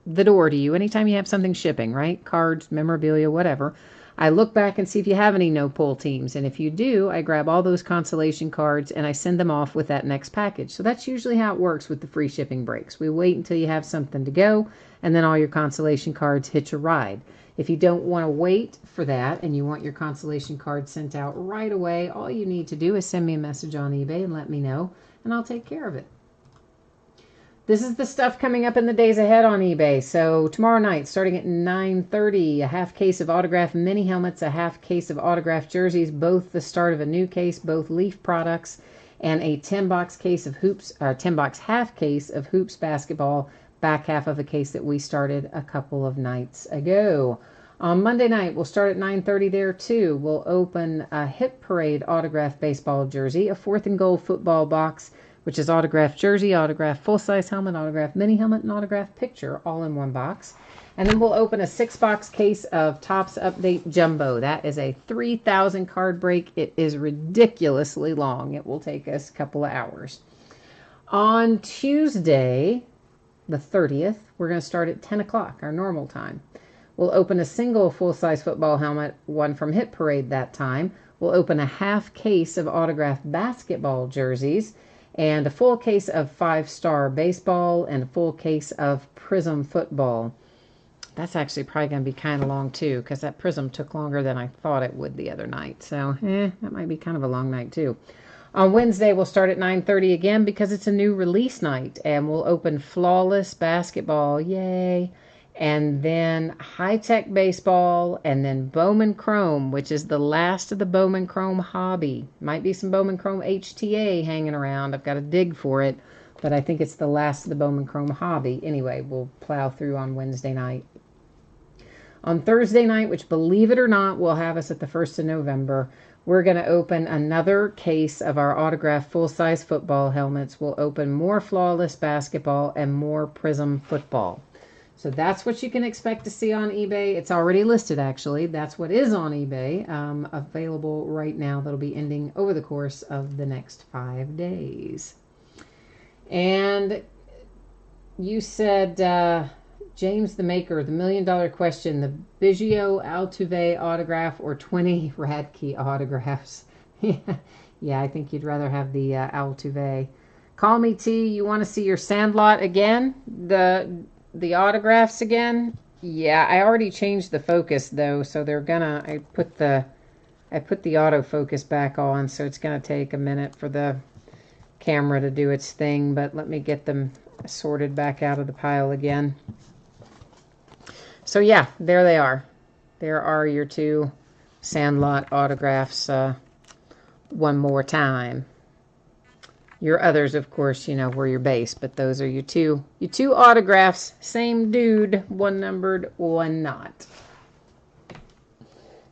the door to you, anytime you have something shipping, right? Cards, memorabilia, whatever, I look back and see if you have any no-pull teams. And if you do, I grab all those consolation cards and I send them off with that next package. So that's usually how it works with the free shipping breaks. We wait until you have something to go, and then all your consolation cards hitch a ride. If you don't want to wait for that and you want your consolation card sent out right away, all you need to do is send me a message on eBay and let me know, and I'll take care of it. This is the stuff coming up in the days ahead on eBay. So tomorrow night, starting at 9:30, a half case of autographed mini helmets, a half case of autographed jerseys, both the start of a new case, both Leaf products, and a 10-box case of hoops, or 10-box half case of hoops basketball, back half of a case that we started a couple of nights ago. On Monday night, we'll start at 9:30 there too. We'll open a Hit Parade autographed baseball jersey, a 4th and Goal football box, which is autographed jersey, autographed full-size helmet, autographed mini helmet, and autographed picture, all in one box. And then we'll open a 6-box case of Topps Update Jumbo. That is a 3,000 card break. It is ridiculously long. It will take us a couple of hours. On Tuesday, the 30th, we're going to start at 10 o'clock, our normal time. We'll open a single full-size football helmet, one from Hit Parade that time. We'll open a half case of autographed basketball jerseys, and a full case of 5-star baseball, and a full case of Prism football. That's actually probably going to be kind of long too, because that Prism took longer than I thought it would the other night. So, that might be kind of a long night too. On Wednesday, we'll start at 9:30 again because it's a new release night, and we'll open Flawless basketball, yay, and then High-Tech baseball, and then Bowman Chrome, which is the last of the Bowman Chrome hobby. Might be some Bowman Chrome HTA hanging around. I've got to dig for it, but I think it's the last of the Bowman Chrome hobby. Anyway, we'll plow through on Wednesday night. On Thursday night, which believe it or not will have us at the 1st of November, we're going to open another case of our autographed full-size football helmets. We'll open more Flawless basketball and more Prism football. So that's what you can expect to see on eBay. It's already listed, actually. That's what is on eBay, available right now. That'll be ending over the course of the next 5 days. And you said, James the Maker, the $1 million question, the Biggio Altuve autograph or 20 Radke autographs? Yeah, I think you'd rather have the Altuve. Call me T, you want to see your Sandlot again? The autographs again? Yeah, I already changed the focus though, so I put the autofocus back on, so it's gonna take a minute for the camera to do its thing, but let me get them sorted back out of the pile again. So yeah, there they are. There are your 2 Sandlot autographs one more time. Your others, of course, were your base, but those are your two autographs. Same dude, one numbered, one not.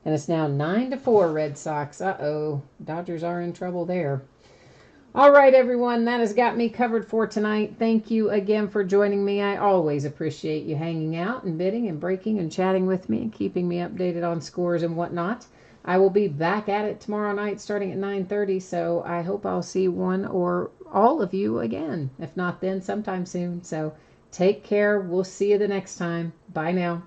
And it's now 9-4 Red Sox. Uh-oh, Dodgers are in trouble there. All right, everyone, that has got me covered for tonight. Thank you again for joining me. I always appreciate you hanging out and bidding and breaking and chatting with me and keeping me updated on scores and whatnot. I will be back at it tomorrow night starting at 9:30, so I hope I'll see one or all of you again. If not then, sometime soon. So take care. We'll see you the next time. Bye now.